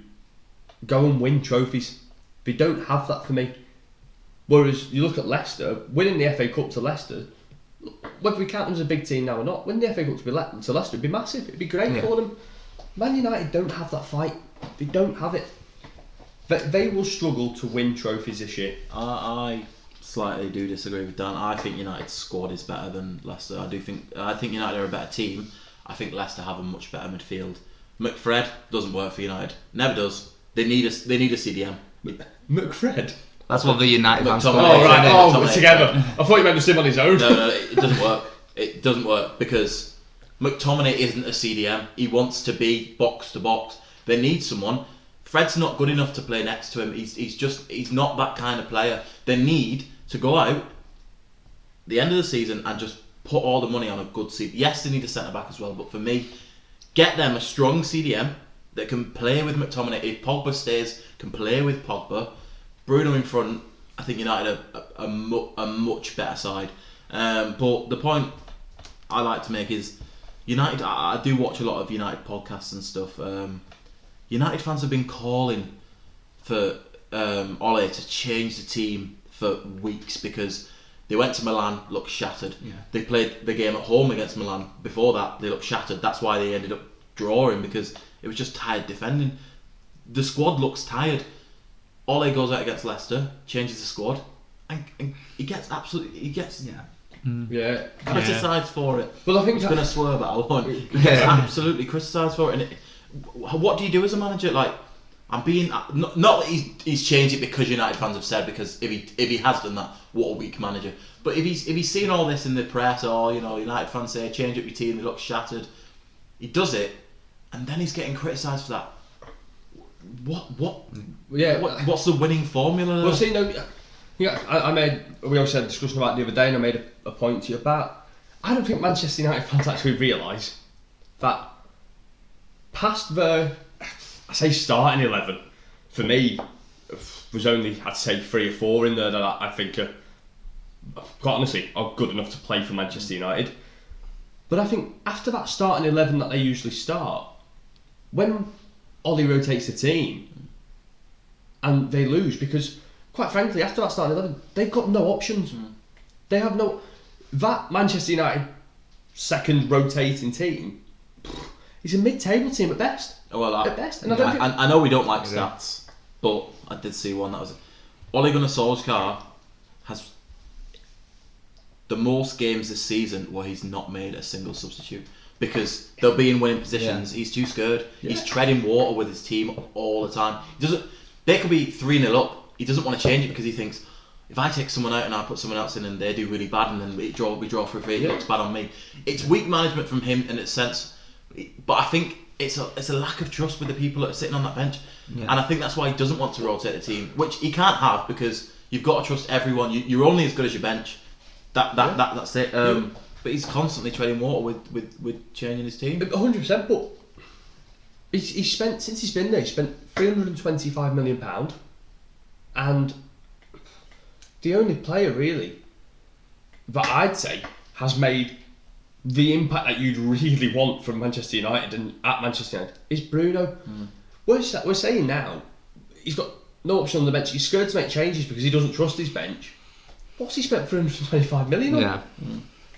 go and win trophies. They don't have that for me. Whereas you look at Leicester, winning the FA Cup to Leicester, whether we count them as a big team now or not, winning the FA Cup to Leicester would be massive. It'd be great for them. Man United don't have that fight. They don't have it. They will struggle to win trophies this year. I slightly do disagree with Dan. I think United's squad is better than Leicester. I think United are a better team. I think Leicester have a much better midfield. McFred doesn't work for United. Never does. They need a CDM. McFred? That's what the United fans McTominay. call Oh, it. right. McTominay. Oh, together. I thought you meant just him on his own. No, it doesn't work. It doesn't work because McTominay isn't a CDM. He wants to be box to box. They need someone. Fred's not good enough to play next to him. He's not that kind of player. They need to go out the end of the season and just put all the money on a good CDM. Yes, they need a centre back as well, but for me, get them a strong CDM that can play with McTominay. If Pogba stays, can play with Pogba. Bruno in front. I think United are a much better side. But the point I like to make is United. I do watch a lot of United podcasts and stuff. United fans have been calling for Ole to change the team for weeks because they went to Milan, looked shattered. Yeah. They played the game at home against Milan. Before that, they looked shattered. That's why they ended up drawing, because it was just tired defending. The squad looks tired. Ole goes out against Leicester, changes the squad, and he gets Yeah. criticised for it. Well, I think He's going to swear about it. I won't. He gets absolutely criticised for it. And what do you do as a manager? Like, I'm being not that he's changed it because United fans have said, because if he has done that, what a weak manager. But if he's seen all this in the press, or United fans say change up your team, they look shattered. He does it, and then he's getting criticised for that. What's the winning formula? Well, see, no, yeah, we also had a discussion about it the other day, and I made a point to you about. I don't think Manchester United fans actually realise that past the, I say starting 11, for me, was only, I'd say 3 or 4 in there that I think are, quite honestly, are good enough to play for Manchester United. But I think after that starting 11 that they usually start, when Ollie rotates the team and they lose, because quite frankly after that starting 11 they've got no options. They have no, that Manchester United second rotating team is a mid-table team at best. At best. And I know we don't like stats, but I did see one that was Ole Gunnar Solskjaer has the most games this season where he's not made a single substitute. because they'll be in winning positions. He's too scared. He's treading water with his team all the time. He doesn't. They could be 3-0 up. He doesn't want to change it because he thinks, if I take someone out and I put someone else in and they do really bad and then we draw for a free, it looks bad on me. It's weak management from him in its sense, but I think it's a lack of trust with the people that are sitting on that bench, and I think that's why he doesn't want to rotate the team, which he can't have because you've got to trust everyone. You're only as good as your bench. That's it. But he's constantly treading water with changing his team. 100%. But he's spent, since he's been there, he's spent £325 million, and the only player really that I'd say has made the impact that you'd really want from Manchester United and at Manchester United is Bruno. We're saying now he's got no option on the bench. He's scared to make changes because he doesn't trust his bench. What's he spent 325 million on? Yeah.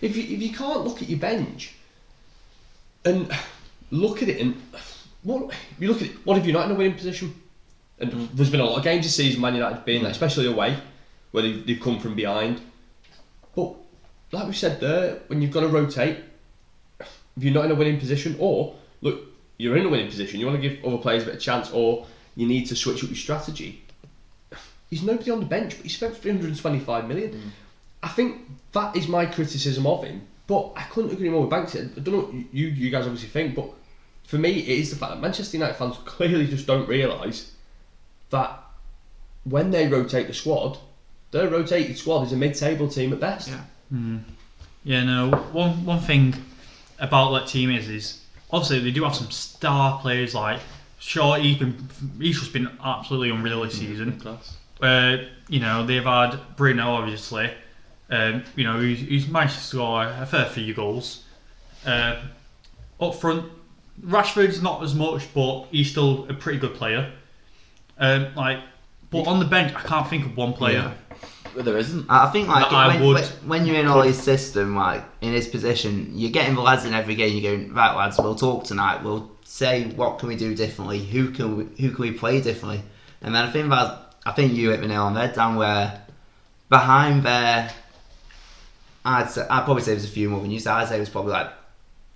If you can't look at your bench and look at it, and what have United in a winning position? And there's been a lot of games this season Man United being there, especially away, where they've come from behind. But like we said there, when you've got to rotate, if you're not in a winning position, or look, you're in a winning position, you want to give other players a bit of chance, or you need to switch up your strategy. He's nobody on the bench, but he spent 325 million. I think that is my criticism of him, but I couldn't agree more with Banks. I don't know what you guys obviously think, but for me it is the fact that Manchester United fans clearly just don't realise that when they rotate the squad, their rotated squad is a mid-table team at best. Yeah, no. One thing about that team is obviously they do have some star players. Like, sure, he's just been absolutely unreal this season. They've had Bruno, obviously. He's managed to score a fair few goals. Up front, Rashford's not as much, but he's still a pretty good player. But on the bench, I can't think of one player. But there isn't. I think when you're in Could. Ollie's system, like in his position, you're getting the lads in every game. You're going, right, lads, we'll talk tonight. We'll say what can we do differently. Who can we play differently? And then I think you hit the nail on the head, Dan. Where behind there, I'd probably say there's a few more than you said. I'd say it was probably like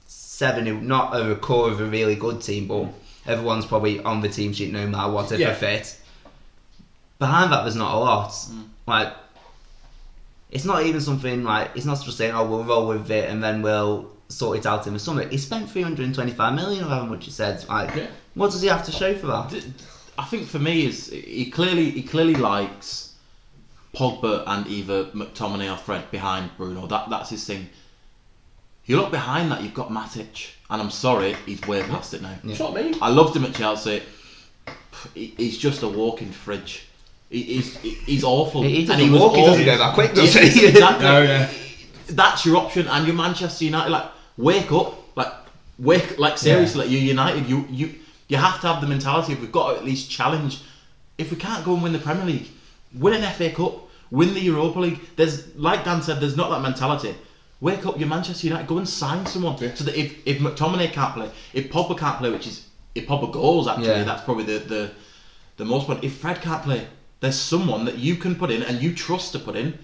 7 who not a core of a really good team, but everyone's probably on the team sheet no matter what if they're fit. Behind that, there's not a lot. Like, it's not even something like, it's not just saying, oh, we'll roll with it and then we'll sort it out in the summer. He spent 325 million or however much he said. What does he have to show for that? I think for me is he clearly likes Pogba and either McTominay or Fred behind Bruno. That's his thing. You look behind that, you've got Matic, and I'm sorry, he's way past it now. It's not me. I loved him at Chelsea. He's just a walking fridge. He's awful. He doesn't walk, he doesn't go that quick, does he? Exactly. Oh, yeah. That's your option, and you're Manchester United. Like, wake up, seriously. You're United. You have to have the mentality of, we've got to at least challenge. If we can't go and win the Premier League, win an FA Cup, win the Europa League. There's, like Dan said, there's not that mentality. Wake up, you're Manchester United. Go and sign someone so that if McTominay can't play, if Pogba can't play, which is if Pogba goes actually, that's probably the most one. If Fred can't play, there's someone that you can put in and you trust to put in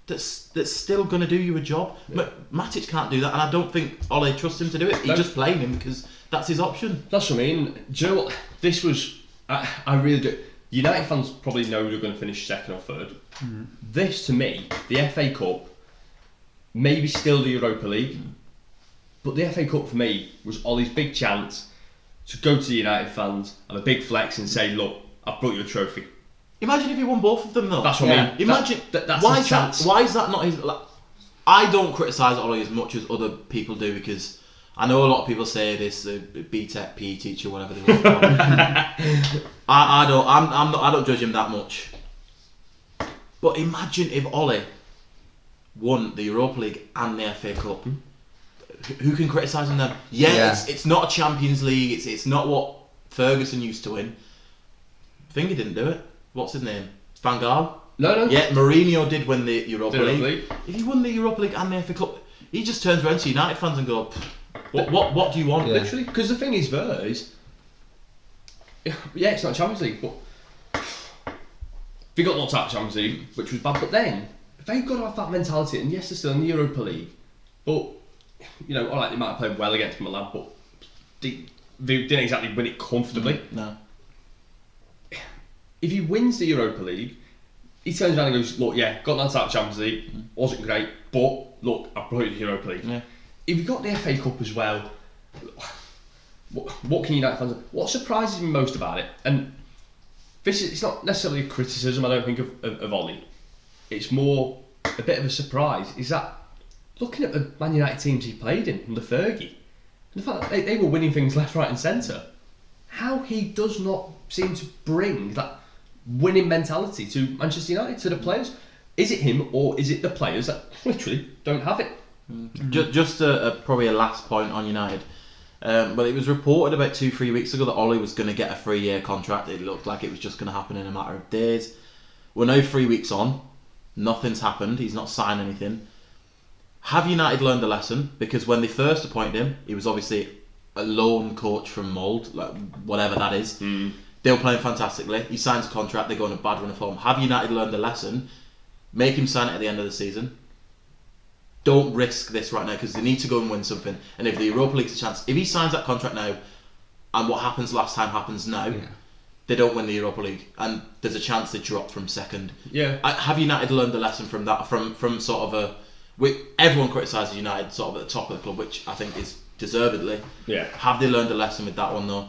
that's still going to do you a job. Matic can't do that, and I don't think Ole trusts him to do it. He's just playing him because that's his option. That's what I mean. Do you know what? This was... I really do... United fans probably know they're going to finish second or third. This, to me, the FA Cup, maybe still the Europa League, but the FA Cup for me was Ollie's big chance to go to the United fans, have a big flex and say, look, I've brought you a trophy. Imagine if he won both of them, though. That's what I mean. Imagine that's why his is chance. Why is that not his? Like, I don't criticise Ollie as much as other people do, because I know a lot of people say this, BTEC PE teacher, whatever they want to call him. I don't. I'm not. I don't judge him that much. But imagine if Ollie won the Europa League and the FA Cup. Who can criticise him then? It's not a Champions League. It's not what Ferguson used to win. Finger didn't do it. What's his name? Van Gaal? No. Yeah, Mourinho did win the Europa League. If he won the Europa League and the FA Cup, he just turns around to United fans and goes, what do you want? Literally, because the thing is, it's not Champions League, but they got knocked out of Champions League, which was bad. But then they've got to have that mentality, and yes, they're still in the Europa League, but all right, they might have played well against Milan, but they didn't exactly win it comfortably. No. If he wins the Europa League, he turns around and goes, look, yeah, got knocked out of the Champions League, wasn't great, but look, I brought you the Europa League. Yeah. If you got the FA Cup as well, what can United fans? What surprises me most about it, and it's not necessarily a criticism, I don't think, of Ollie. It's more a bit of a surprise. Is that looking at the Man United teams he played in under Fergie, and the fact that they were winning things left, right, and centre, how he does not seem to bring that winning mentality to Manchester United, to the players. Is it him or is it the players that literally don't have it? Just probably a last point on United. Well, it was reported about 2-3 weeks ago that Ollie was going to get a 3-year contract. It looked like it was just going to happen in a matter of days. We're now 3 weeks on. Nothing's happened. He's not signed anything. Have United learned a lesson? Because when they first appointed him, he was obviously a lone coach from Mould, like whatever that is. They were playing fantastically. He signs a contract. They go on a bad run of form. Have United learned a lesson? Make him sign it at the end of the season. Don't risk this right now because they need to go and win something. And if the Europa League's a chance, if he signs that contract now, and what happens last time happens now, they don't win the Europa League, and there's a chance they drop from second. Yeah. Have United learned a lesson from that? From sort of everyone criticises United sort of at the top of the club, which I think is deservedly. Yeah. Have they learned a lesson with that one though?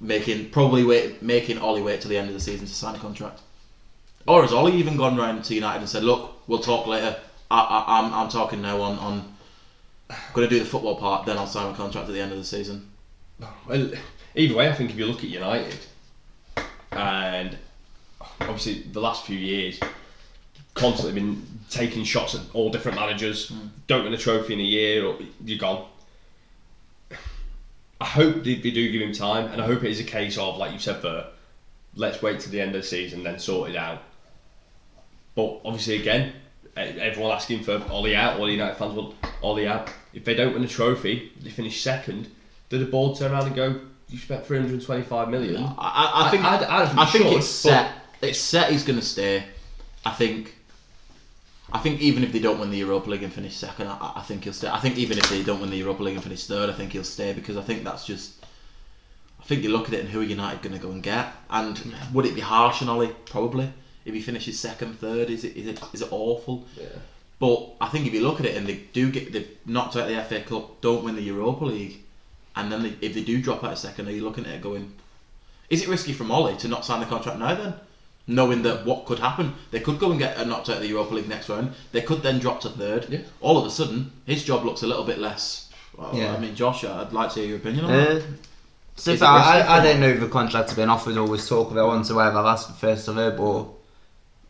Making Ollie wait till the end of the season to sign a contract, or has Ollie even gone round to United and said, "Look, we'll talk later. I'm talking now on going to do the football part, then I'll sign a contract at the end of the season." Well, either way, I think if you look at United, and obviously the last few years, constantly been taking shots at all different managers. Don't win a trophy in a year, or you're gone. I hope they do give him time, and I hope it is a case of, like you said, let's wait till the end of the season, then sort it out. But obviously, again, everyone asking for Ollie out. All the United fans want Ollie out. If they don't win a trophy, they finish second. Do the board turn around and go, "You spent 325 million"? I think it's set. It's set. He's going to stay. I think even if they don't win the Europa League and finish second, I think he'll stay. I think even if they don't win the Europa League and finish third, I think he'll stay because I think that's just. I think you look at it and who are United going to go and get? And would it be harsh on Ollie? Probably. If he finishes second, third, is it awful? Yeah. But I think if you look at it and they've knocked out the FA Cup, don't win the Europa League, and then if they do drop out a second, are you looking at it going, is it risky from Ollie to not sign the contract now then? Knowing that what could happen, they could go and get knocked out of the Europa League next round. They could then drop to third. Yeah. All of a sudden, his job looks a little bit less. Well, Yeah. I mean, Josh, I'd like to hear your opinion on that. So Is far, it risky I for don't know if the contract has been offered or was talk about one, so whatever. That's the first I've heard. But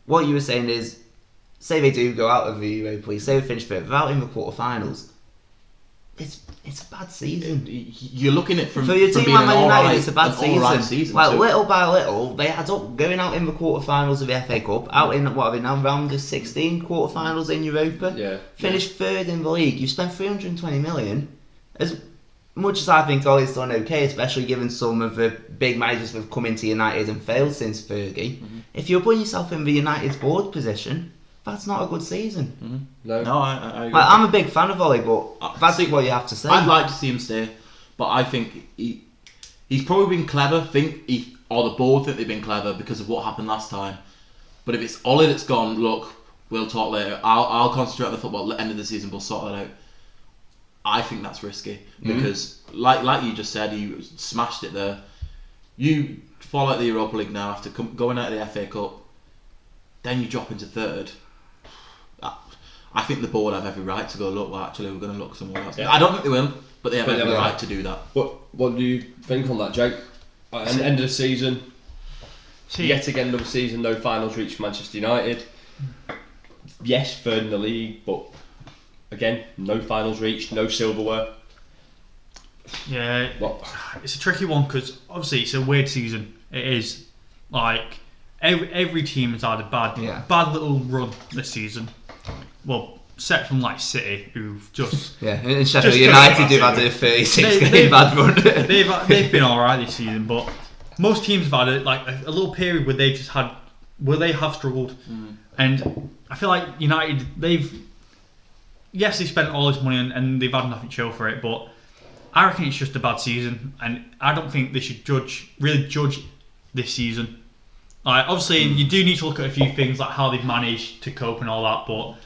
what you were saying is, say they do go out of the Europa League, say they finish fifth, without in the quarterfinals. It's a bad season. You're looking at from For your from team being like an Man United, it's a bad all-right season. Like too. little by little, they had up going out in the quarterfinals of the FA Cup, out in what are they now, round of 16 quarterfinals in Europa. Yeah. Finished third in the league. You spent 320 million. As much as I think Ollie's done okay, especially given some of the big managers that have come into United and failed since Fergie. If you're putting yourself in the United's board position, that's not a good season. No. No, I agree. Like, I'm a big fan of Ollie, but that's what you have to say. I'd like to see him stay, but I think he's probably been clever. Or the board think they've been clever because of what happened last time. But if it's Ollie that's gone, look, we'll talk later. I'll concentrate on the football. At the end of the season, we'll sort that out. I think that's risky because, like you just said, you smashed it there. You fall out of the Europa League now after going out of the FA Cup. Then you drop into third. I think the board have every right to go, look, well, actually, we're going to look somewhere else. Yeah. I don't think they will, but they have every right right to do that. What do you think on that, Jake? End of the season, yet again another season, no finals reached for Manchester United. Yes, third in the league, but again, no finals reached, no silverware. Yeah, it's a tricky one because obviously it's a weird season. It is like every team has had a bad little run this season. Well, except from like City, who've just and Sheffield United do had a 36 game bad run. they've been alright this season, but most teams have had a little period where they have struggled, and I feel like United yes, they spent all this money and they've had nothing to show for it, but I reckon it's just a bad season, and I don't think they should really judge this season. Like, obviously, you do need to look at a few things like how they've managed to cope and all that, but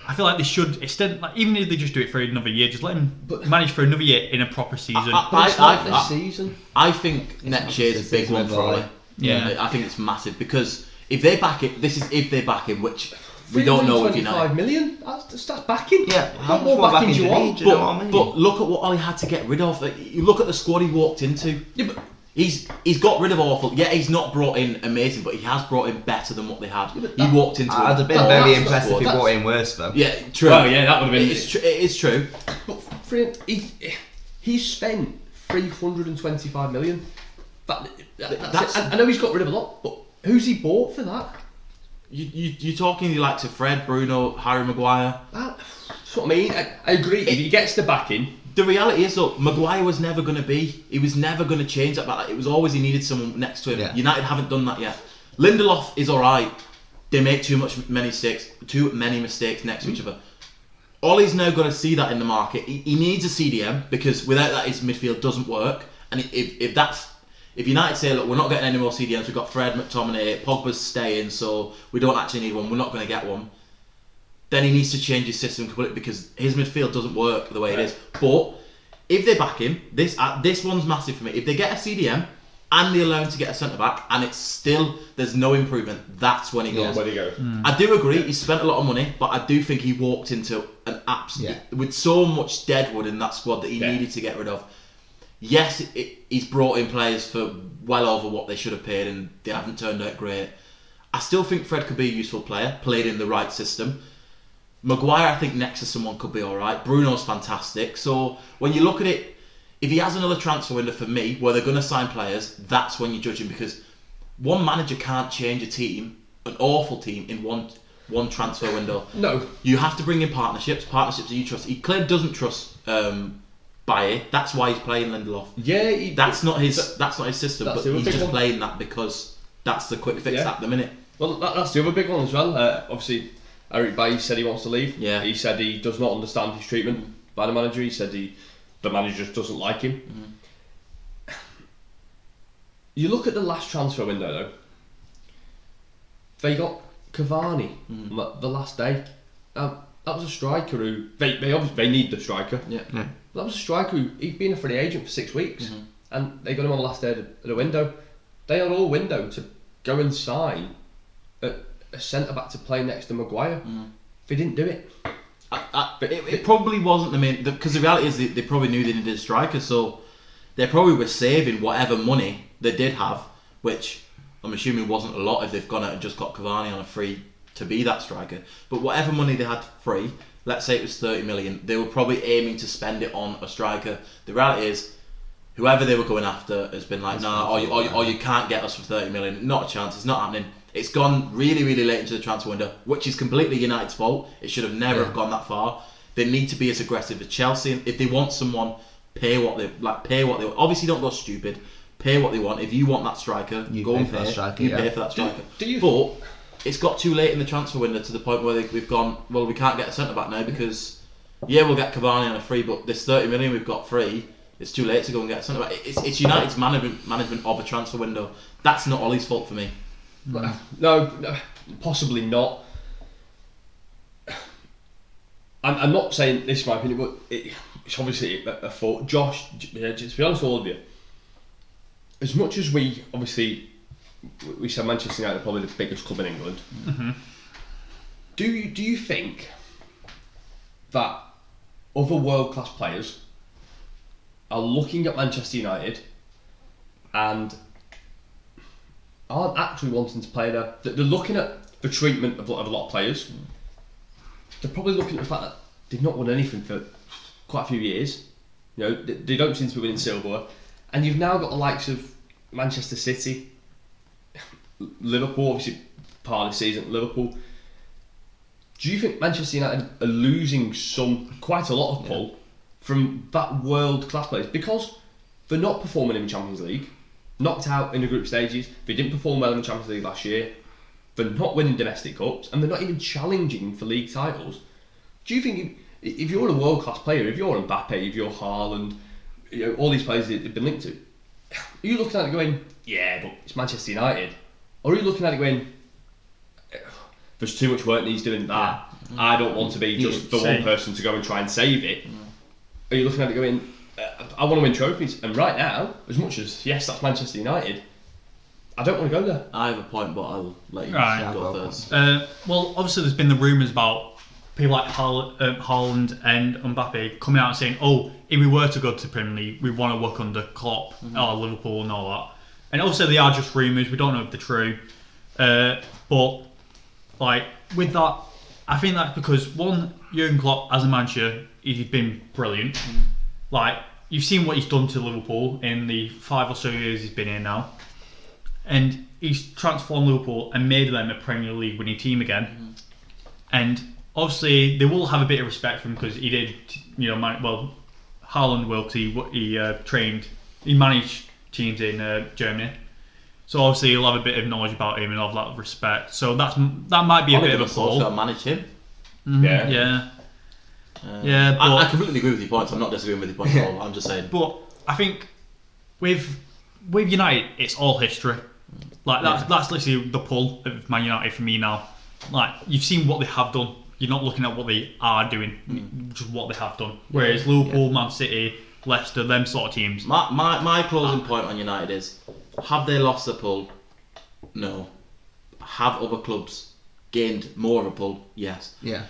I feel like they should extend, like, even if they just do it for another year, just let them manage for another year in a proper season. But it's not this season. I think next year's a big one for Ollie. Yeah. I think it's massive because if they back it, this is if they back him, which we don't know with United. 5 million? That's backing. Yeah, What more backing do you want? Do you know what I mean? But look at what Ollie had to get rid of. Like, you look at the squad he walked into. Yeah, but He's got rid of awful. Yeah, he's not brought in amazing, but he has brought in better than what they had. He walked into. I'd have been a very fantastic impressed if he squad. brought in worse though. Yeah, true. Well, yeah, that would have been. It is true. But for him, he's spent 325 million. That's it. I know he's got rid of a lot, but who's he bought for that? You're talking the likes of Fred, Bruno, Harry Maguire. That's what I mean. I agree. If he gets the backing. The reality is, though, Maguire was never going to be. He was never going to change that. But it was always he needed someone next to him. Yeah. United haven't done that yet. Lindelof is all right. They make too many mistakes next to each other. Ollie's now got to see that in the market. He needs a CDM because without that, his midfield doesn't work. And if United say, look, we're not getting any more CDMs, we've got Fred, McTominay, Pogba's staying, so we don't actually need one. We're not going to get one. Then he needs to change his system completely because his midfield doesn't work the way it is. But if they back him, this one's massive for me. If they get a CDM and they allow him to get a centre back, and it's still there's no improvement, that's when he goes. Where he goes. I do agree he spent a lot of money, but I do think he walked into an absolute with so much deadwood in that squad that he needed to get rid of. Yes, he's brought in players for well over what they should have paid, and they haven't turned out great. I still think Fred could be a useful player, played in the right system. Maguire, I think next to someone could be alright. Bruno's fantastic. So when you look at it, if he has another transfer window for me, where they're going to sign players, that's when you judge him because one manager can't change a team, an awful team, in one transfer window. No. You have to bring in partnerships that you trust. He clearly doesn't trust Baye. That's why he's playing Lindelof. Yeah, that's not his system, but he's just one. playing that because that's the quick fix at the minute. Well, that's the other big one as well. Obviously, Eric Bailly said he wants to leave. Yeah. He said he does not understand his treatment by the manager. He said the manager just doesn't like him. Mm-hmm. You look at the last transfer window though. They got Cavani the last day. That was a striker who they need the striker. Yeah. That was a striker who he'd been a free agent for 6 weeks, and they got him on the last day of the window. They had all window to go and sign a centre back to play next to Maguire. They didn't do it. It probably wasn't the main because the reality is they probably knew they needed a striker, so they probably were saving whatever money they did have, which I'm assuming wasn't a lot if they've gone out and just got Cavani on a free to be that striker. But whatever money they had free, let's say it was 30 million, they were probably aiming to spend it on a striker. The reality is, whoever they were going after has been like, or you can't get us for 30 million. Not a chance. It's not happening. It's gone really, really late into the transfer window, which is completely United's fault. It should have never have gone that far. They need to be as aggressive as Chelsea. And if they want someone, pay what they obviously don't go stupid. Pay what they want. If you want that striker, go and pay. Pay for that striker. But it's got too late in the transfer window to the point where we've gone, well, we can't get a centre back now because we'll get Cavani on a free, but this 30 million we've got free. It's too late to go and get a centre back. It's United's management of a transfer window. That's not Ollie's fault for me. No, possibly not. I'm not saying this is my opinion, but it's obviously a fault. Josh, to be honest with all of you, as much as we said Manchester United are probably the biggest club in England, do you think that other world class players are looking at Manchester United and aren't actually wanting to play there? They're looking at the treatment of a lot of players. They're probably looking at the fact that they've not won anything for quite a few years. You know, they don't seem to be winning silverware. And you've now got the likes of Manchester City, Liverpool, obviously part of the season, Liverpool. Do you think Manchester United are losing quite a lot of pull from that world class players because they're not performing in the Champions League, knocked out in the group stages, they didn't perform well in the Champions League last year, they're not winning domestic cups, and they're not even challenging for league titles? Do you think if you're a world class player, if you're Mbappe, if you're Haaland, all these players they've been linked to, are you looking at it going, yeah, but it's Manchester United, or are you looking at it going, there's too much work needs doing that. I don't want to be just the one person to go and try and save it. Are you looking at it going, I want to win trophies, and right now, as much as yes, that's Manchester United, I don't want to go there. I have a point, but I'll let you go first. Well, obviously, there's been the rumours about people like Haaland and Mbappe coming out and saying, "Oh, if we were to go to the Premier League, we want to work under Klopp or Liverpool and all that." And obviously, they are just rumours. We don't know if they're true, but like with that, I think that's because one, Jurgen Klopp as a manager, he's been brilliant. Like you've seen what he's done to Liverpool in the 5 or so years he's been here now, and he's transformed Liverpool and made them a Premier League winning team again. And obviously, they will have a bit of respect for him because he did, Haaland will, because he managed teams in Germany. So obviously, he'll have a bit of knowledge about him and have that respect. So that might be a bit of a pull. Manage him. Yeah. But I completely agree with your points. I'm not disagreeing with your points at all. I'm just saying. But I think with United, it's all history. Like that's literally the pull of Man United for me now. Like you've seen what they have done. You're not looking at what they are doing, just what they have done. Whereas Liverpool, Man City, Leicester, them sort of teams. My closing point on United is: have they lost the pull? No. Have other clubs gained more of a pull? Yes. Yeah.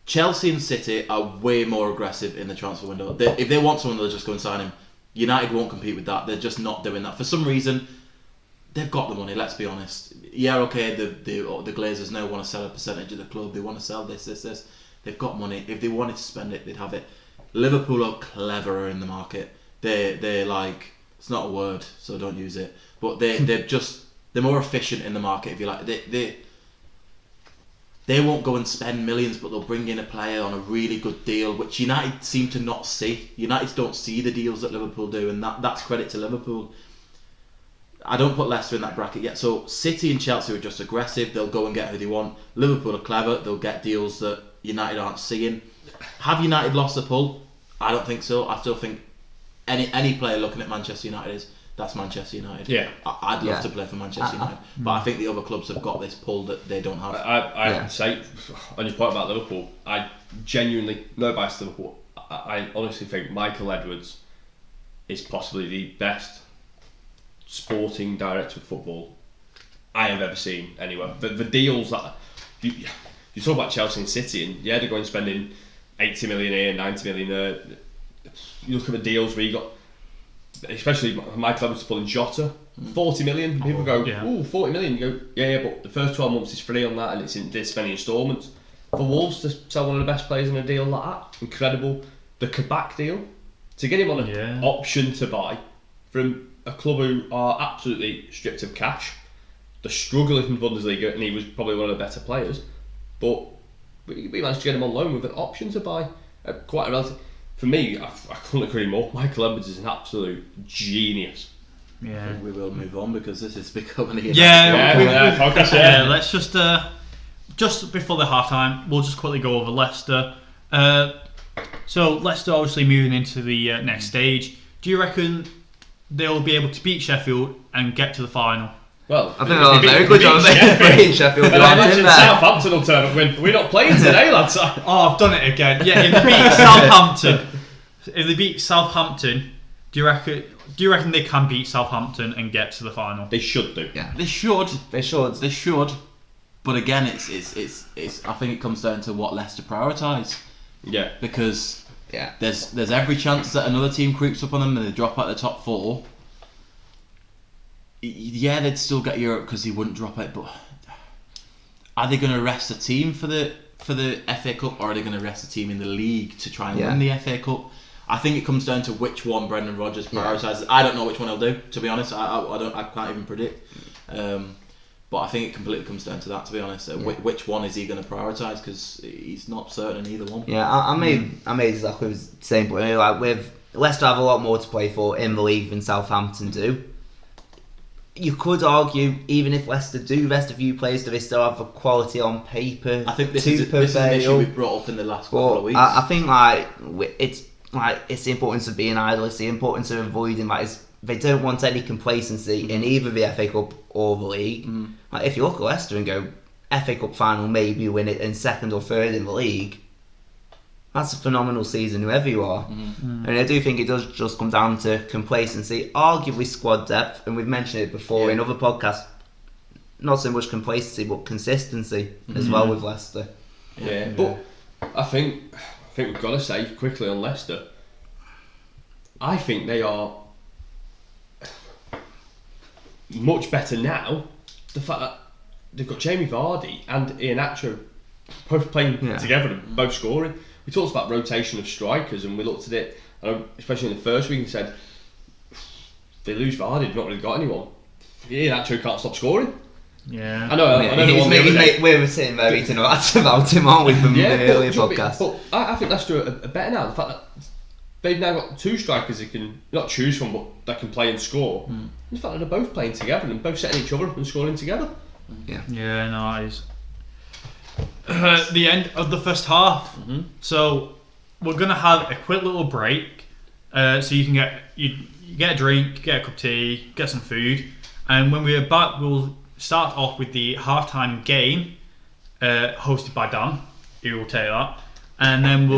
Chelsea and City are way more aggressive in the transfer window. If they want someone, they'll just go and sign him. United won't compete with that. They're just not doing that. For some reason, they've got the money, let's be honest. Yeah, okay, the Glazers now want to sell a percentage of the club. They want to sell this. They've got money. If they wanted to spend it, they'd have it. Liverpool are cleverer in the market. They're like, it's not a word, so don't use it. But they're more efficient in the market, if you like. They won't go and spend millions, but they'll bring in a player on a really good deal, which United seem to not see. United don't see the deals that Liverpool do, and that's credit to Liverpool. I don't put Leicester in that bracket yet. So City and Chelsea are just aggressive. They'll go and get who they want. Liverpool are clever. They'll get deals that United aren't seeing. Have United lost the pull? I don't think so. I still think any player looking at Manchester United that's Manchester United. Yeah. I'd love to play for Manchester United. But I think the other clubs have got this pull that they don't have. I have to say, on your point about Liverpool, I genuinely, no bias to Liverpool, I honestly think Michael Edwards is possibly the best sporting director of football I have ever seen anywhere. The deals that you talk about Chelsea and City, and they're going spending 80 million here, 90 million there. You look at the deals where you got, especially Michael Edwards pulling Jota, 40 million. People go, ooh, 40 million. You go, yeah, but the first 12 months is free on that, and it's in this many instalments. For Wolves to sell one of the best players in a deal like that, incredible. The Kabak deal, to get him on an option to buy from a club who are absolutely stripped of cash. They're struggling in Bundesliga, and he was probably one of the better players. But we managed to get him on loan with an option to buy. Quite a relative. For me, I couldn't agree more. Michael Edwards is an absolute genius. Yeah, we will move on because this is becoming a let's just before the half time, we'll just quickly go over Leicester. So Leicester obviously moving into the next stage. Do you reckon they'll be able to beat Sheffield and get to the final? Well, I think they'll have a very good job of beating Sheffield. I imagine Southampton will turn up and win. We're not playing today, lads. Oh, I've done it again. Yeah, if they beat Southampton, do you reckon they can beat Southampton and get to the final? They should do. Yeah, they should. But again, it's. I think it comes down to what Leicester prioritise. Yeah. Because there's every chance that another team creeps up on them and they drop out the top 4. Yeah, they'd still get Europe because he wouldn't drop it. But are they going to rest a team for the FA Cup, or are they going to rest a team in the league to try and win the FA Cup? I think it comes down to which one Brendan Rodgers prioritises. I don't know which one he'll do, to be honest. I can't even predict. But I think it completely comes down to that, to be honest. Which one is he going to prioritise? Because he's not certain in either one. Yeah, I made exactly the same point. Like with Leicester have a lot more to play for in the league than Southampton do. you could argue, even if Leicester do rest a few players, do they still have the quality on paper? I think this to is an issue prevail? we've brought up in the last couple of weeks. I think it's the importance of being idle. It's the importance of avoiding they don't want any complacency in either the FA Cup or the league. Like, if you look at Leicester and go FA Cup final, maybe win it in second or third in the league, that's a phenomenal season, whoever you are. And I do think it does just come down to complacency, arguably squad depth, and we've mentioned it before in other podcasts. Not so much complacency, but consistency as well with Leicester. Yeah, but I think we've got to say quickly on Leicester. I think they are much better now. The fact that they've got Jamie Vardy and Iheanacho both playing together and both scoring. We talked about rotation of strikers, and we looked at it, especially in the first week, and said, if they lose Vardy, they've not really got anyone. Iheanacho can't stop scoring. Yeah. I know We were saying there eating rats about him, aren't we, from the earlier podcast? But I think Leicester are better now. The fact that they've now got two strikers they can not choose from, but that can play and score. And the fact that they're both playing together and both setting each other up and scoring together. Yeah, nice. The end of the first half. So we're gonna have a quick little break, so you can get a drink, get a cup of tea, get some food, and when we're back, we'll start off with the halftime game, hosted by Dan, who will take that, and then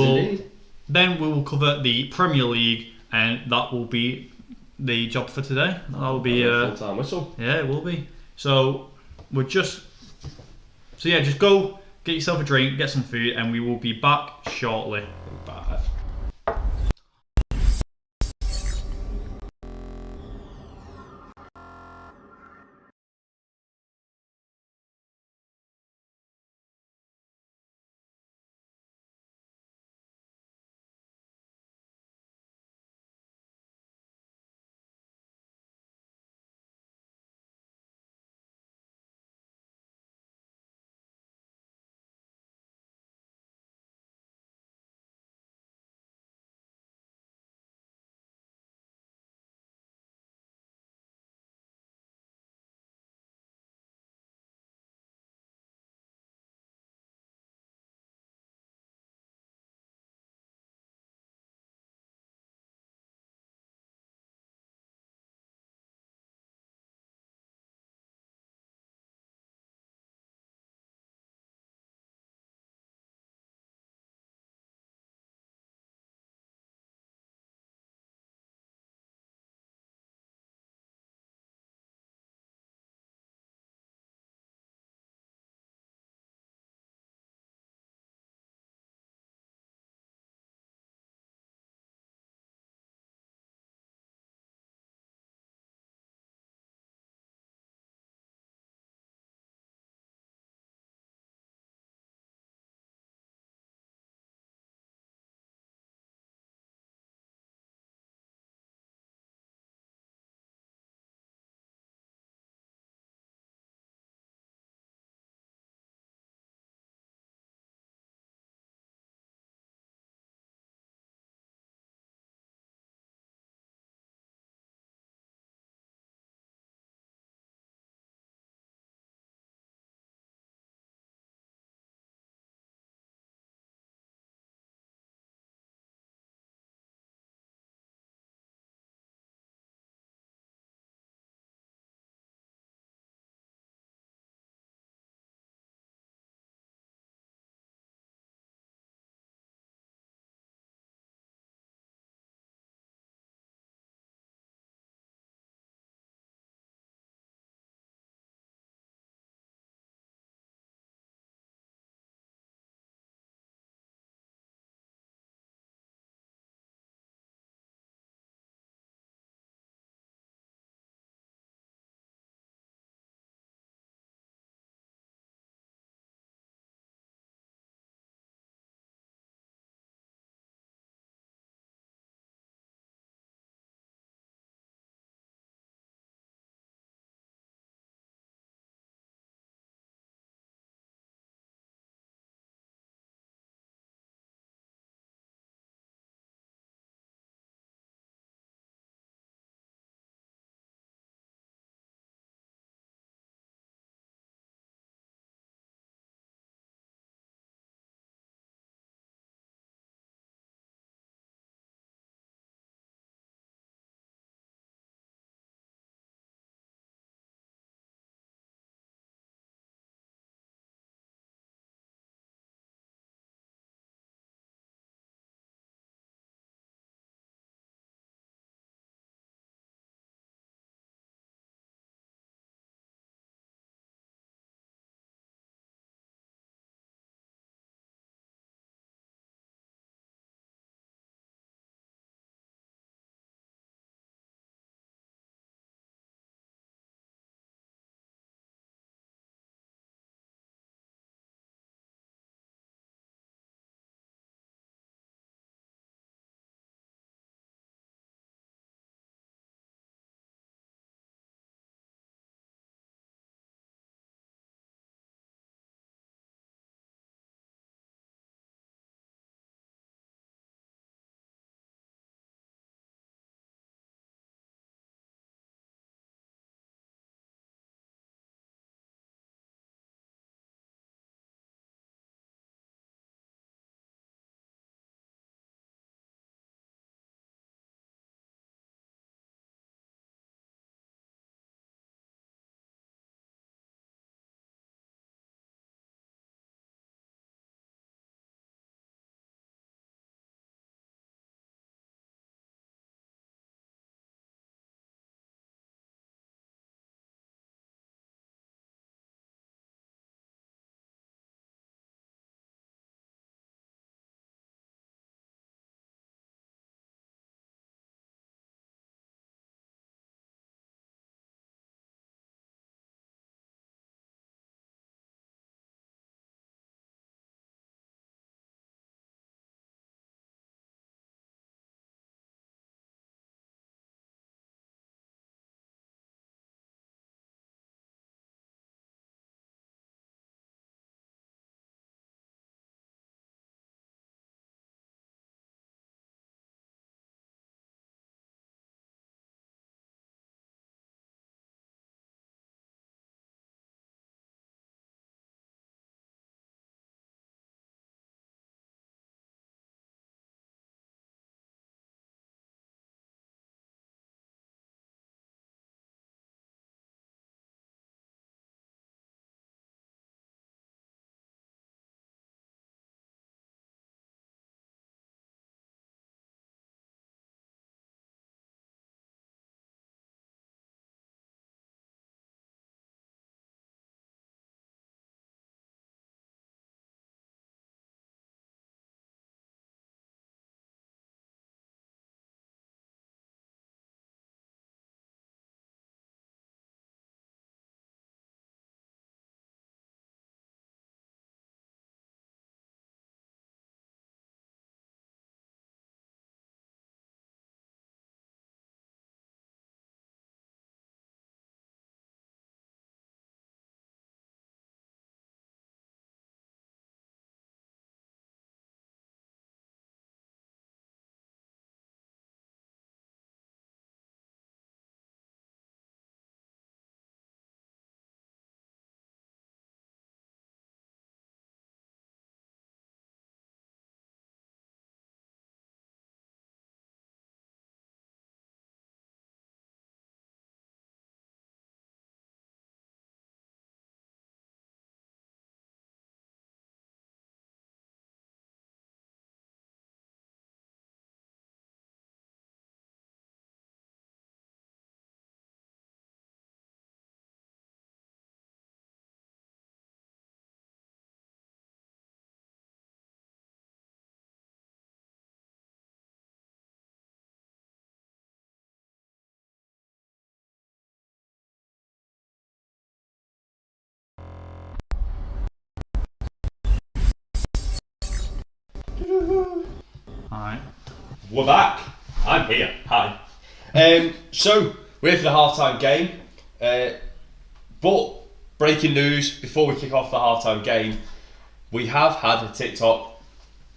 we will cover the Premier League, and that will be the job for today. That will be full-time whistle. Yeah, it will be. So just go get yourself a drink, get some food, and we will be back shortly. Bye. Alright. We're back. I'm here. Hi. So we're here for the halftime game. But breaking news before we kick off the halftime game, we have had a TikTok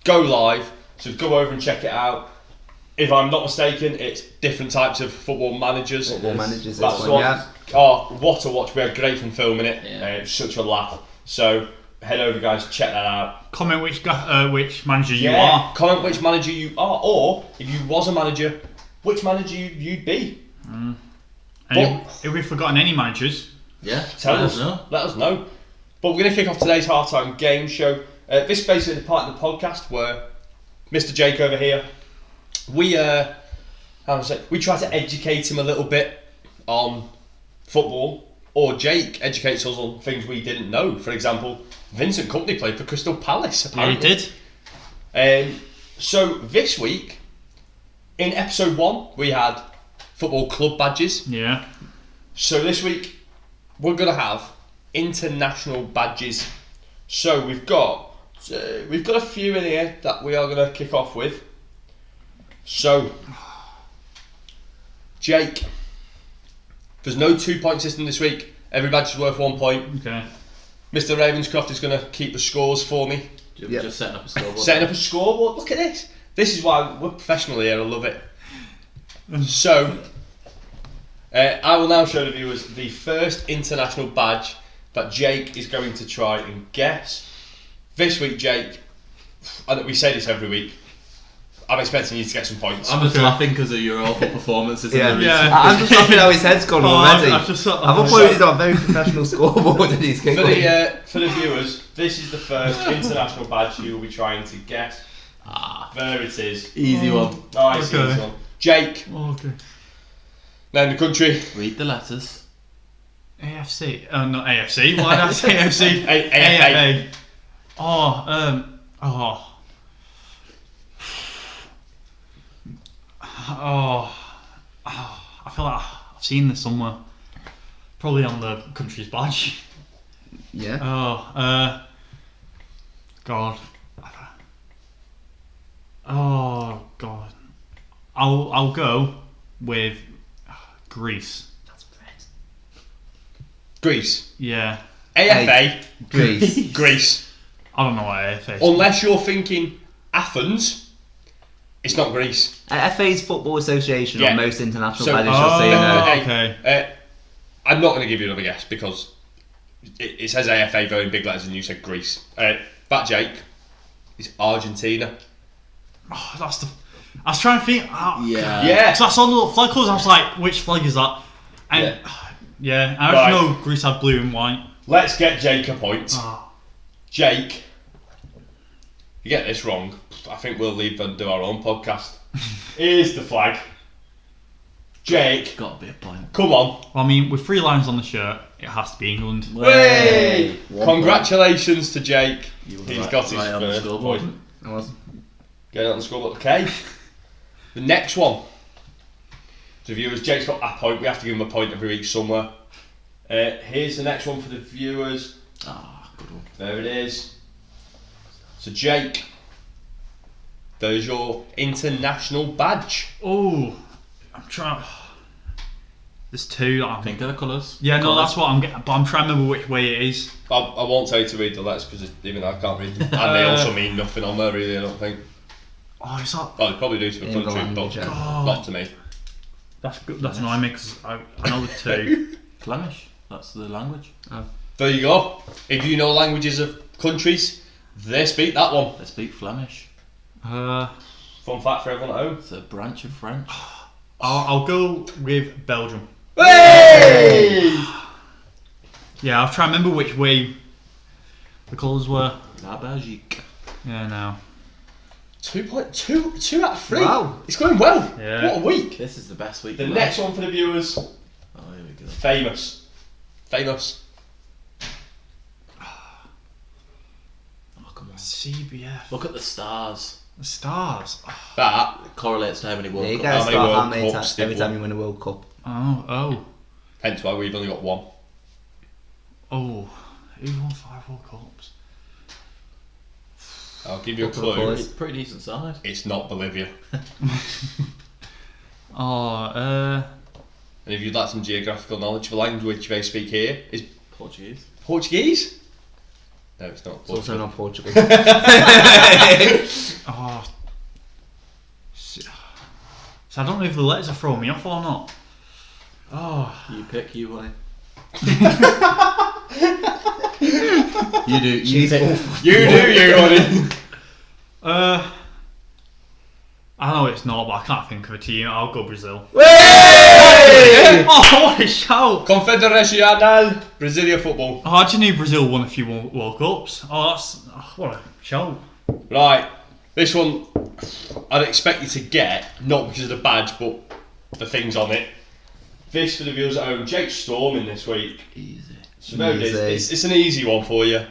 go live. So go over and check it out. If I'm not mistaken, it's different types of football managers. Football managers. That's This the one, one. yeah. Oh, what a watch! We had great fun filming it. Yeah. It was such a laugh. So head over, guys. Check that out. Comment which manager you are. Comment which manager you are, or if you was a manager, which manager you'd be. And But- if we've forgotten any managers, Yeah, Tell let us. know. Let us know. But we're going to kick off today's halftime game show. This is basically the part of the podcast where Mr. Jake over here, we try to educate him a little bit on football, or Jake educates us on things we didn't know. For example, Vincent Kompany played for Crystal Palace. yeah, you Apparently. did. So this week, in episode 1, we had football club badges. Yeah. So this week, we're going to have international badges. So we've got a few in here that we are going to kick off with. So, Jake, there's no 2-point system this week. Every badge is worth 1 point. Okay. Mr. Ravenscroft is going to keep the scores for me. Yep. Just setting up a scoreboard. Setting up a scoreboard. Look at this. This is why we're professional here. I love it. So, I will now show the viewers the first international badge that Jake is going to try and guess. This week, Jake, and we say this every week, I'm expecting you to get some points. I'm just Okay. laughing because of your awful performances. Yeah. in the Yeah. I'm just laughing how his head's gone already. I've just sort of- I've uploaded our very professional scoreboard and he's For giggling. the viewers, this is the first international badge you will be trying to guess. There it is. Easy one. Nice, Okay. easy one. Jake, Oh, okay. name the country. Read the letters. AFC. Not AFC. Why did I say AFC? AFA. Oh, I feel like I've seen this somewhere. Probably on the country's badge. Yeah. God. Oh God. I'll go with Greece. Greece. Yeah. AFA. Greece. Greece. I don't know what AFA is. Unless you're thinking Athens, it's not Greece. FA's Football Association Yeah. on most international So- badges, just so you know. Okay. I'm not going to give you another guess because it says AFA very big letters and you said Greece. But Jake, it's Argentina. Oh, that's the. I was trying to think. Oh, Yeah. Yeah. So I saw the little flag colours. I was like, which flag is that? And yeah, I Right. actually know Greece had blue and white. Let's get Jake a point. Oh, Jake, if you get this wrong, I think we'll leave and do our own podcast. Here's the flag. Jake, Got to be a point. come on. well, I mean, with 3 lines on the shirt, it has to be England. Way! One Congratulations to Jake. You were He's right- got his right on the first scoreboard. point. I was. Get it on the scoreboard. Okay. The next one. So viewers, Jake's got a point. We have to give him a point every week somewhere. Here's the next one for the viewers. Good one. There it is. So Jake, there's your international badge. Oh, I'm trying. There's 2 that I'm. Think of the colours. Yeah, no, Colours. that's what I'm getting. But I'm trying to remember which way it is. I won't tell you to read the letters because even I can't read them. And they also mean nothing on there really, I don't think. Oh, is that? Well, they probably do to the In the country, but language, yeah. not to me. That's good. That's annoying me because I know the 2. Flemish. That's the language. There you go. If you know languages of countries, they speak that one. They speak Flemish. I'll Fun fact for everyone at home. It's a branch of French. I'll go with Belgium. Hey! Yeah, I'll try and remember which way the colours were. La Belgique. Yeah, now. 2 out of 3. Wow. It's going well. Yeah. What a week. This is the best week. The of next one for the viewers, life. Oh, here we go. famous. Famous. Oh, come on. CBF. Look at the stars. The stars. That, It correlates to how many There World you Cups. go. How many Start how World many Cups times they've every time won. you win a World Cup. Oh. hence why we've only got 1. Who won 5 World Cups? I'll give you a Couple of clue. clues. It's a pretty decent side. It's not Bolivia. Oh, And if you'd like some geographical knowledge, the language they speak here is Portuguese. Portuguese. No, it's not. It's also not Portugal. oh. So I don't know if the letters are throwing me off or not. Oh. You pick, you win. You do. You pick. You buddy. I know it's not, but I can't think of a team. I'll go Brazil. Hey! Oh, what a shout! Confederacional Brasilia football. Oh, I just knew Brazil won a few World Cups. Oh, what a shout. Right, this one I'd expect you to get, not because of the badge, but the things on it. This for the viewers at home, Jake Storming this week. Easy. So there it is. Easy. It's an easy one for you.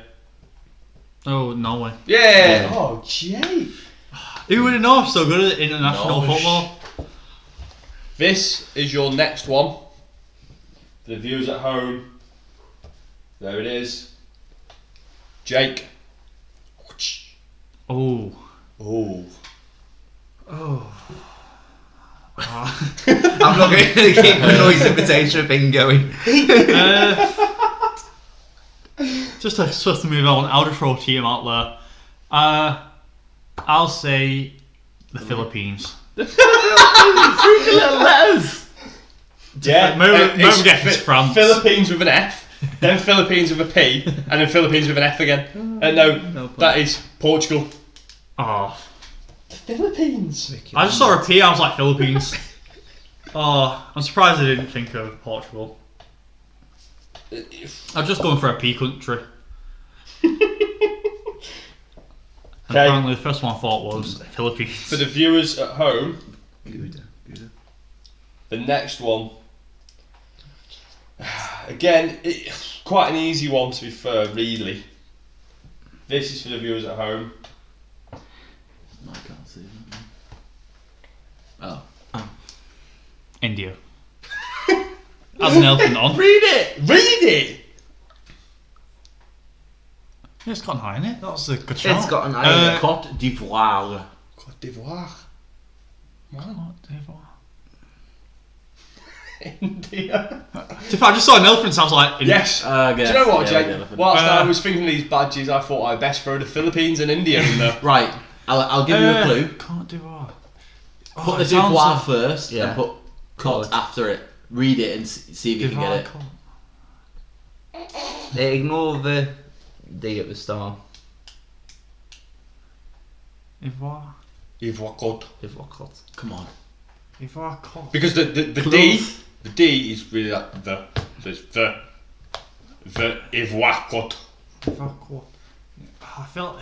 Oh, Norway. Yeah. Yeah. Oh, Jake. Who would have known I'm so good at international Norwich. football? This is your next one. For the viewers at home, there it is. Jake. Oh. Oh. Oh. I'm not going to keep the noise imitation thing going. Just to move on, I'll just throw a team out there. I'll say the Philippines. Letters. Yeah. Maybe it's get it's France. Philippines with an F, then Philippines with a P, and then Philippines with an F again. No, that is Portugal. Oh. The Philippines. I just saw a P, I was like, Philippines. Oh, I'm surprised I didn't think of Portugal. I'm just going for a P country. And Okay. apparently the first one I thought was Philippines. For the viewers at home, Good. the next one. Again, quite an easy one to be fair, really. This is for the viewers at home. I can't see that. Oh. India. Has an elephant on. Read it! Read it! Yeah, it's got an eye in it. That's a good shout. It's got an eye in it. Côte d'Ivoire. Côte d'Ivoire. Cote d'Ivoire. India. If I just saw an elephant, sounds like Yes. Yeah, Do you know what, yeah, Jake? yeah, Whilst I Uh, was thinking of these badges, I thought I'd best throw the Philippines and India in there. Right, I'll give you a clue. Côte d'Ivoire. Put the it sounds d'Ivoire like- first, Yeah. and put Côte after it. Read it and see if you can get it. Ignore the D at the start. Ivoire. Ivoire Côte. Ivoire Côte. Come on. Ivoire Côte. Because the D, Close. the D is really like the. So it's the Ivoire Côte. Ivoire Côte. I felt.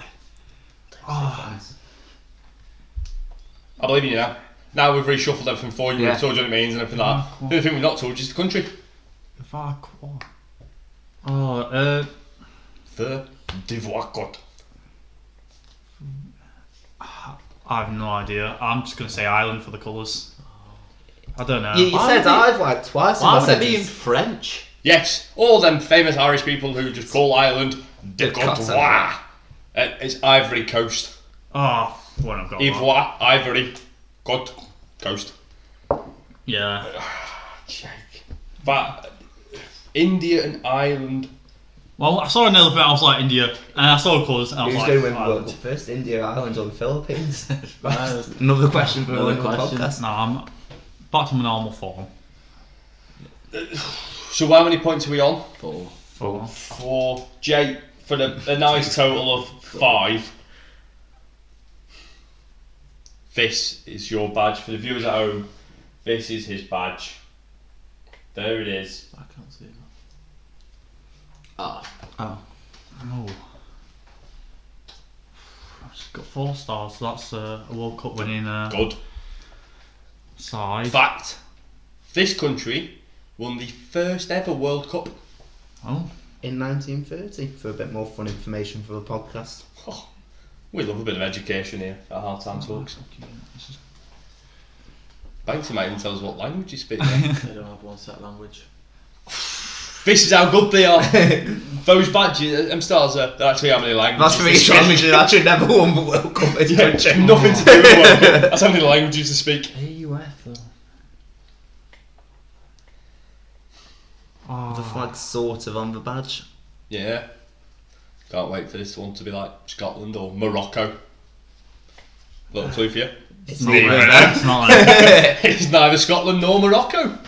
Oh, I believe in you now. Now we've reshuffled everything for you, Yeah. we've told you what it means and everything like that. Cool. The only thing we've not told you is the country. Ivoire Côte. Oh, The d'Ivoire Côte. I have no idea. I'm just gonna say Ireland for the colours. I don't know. You Why said would it- I've like twice in Why my would it be in sentence. French? Yes, all them famous Irish people who just call Ireland de De Côte Côte d'Ivoire. It's Ivory Coast. Oh, well, I've got that. Ivoire, Ivory, Côte, Coast. Yeah. Jake. But India and Ireland. Well, I saw an elephant. I was like India, and I saw colours, and I was Who's like going to win the World Ireland. Cup first? India, Ireland, or the Philippines? Right. Another question for Another another question. podcast. No, I'm back to my normal form. So how many points are we on? 4. For Jake, for a nice total of 5. This is your badge. For the viewers at home, this is his badge. There it is. I can't see that. Ah. Oh. Oh. I've got 4 stars. So that's a World Cup winning Good. side. Fact, this country won the first ever World Cup. Oh. In 1930, for a bit more fun information for the podcast. Oh, we love a bit of education here at Hard Time Talks. Banksy might even tell us what language he speaks. They don't have one set language. This is how good they are. Those badges, stars, they're actually how many languages. That's for each actually never won the World Cup. Yeah, nothing to do with the World Cup. That's how many languages to speak. The flag's sort of on the badge. Yeah. Can't wait for this one to be like Scotland or Morocco. Little clue for you. It's Not neither there. of them. It's not there. It's neither Scotland nor Morocco.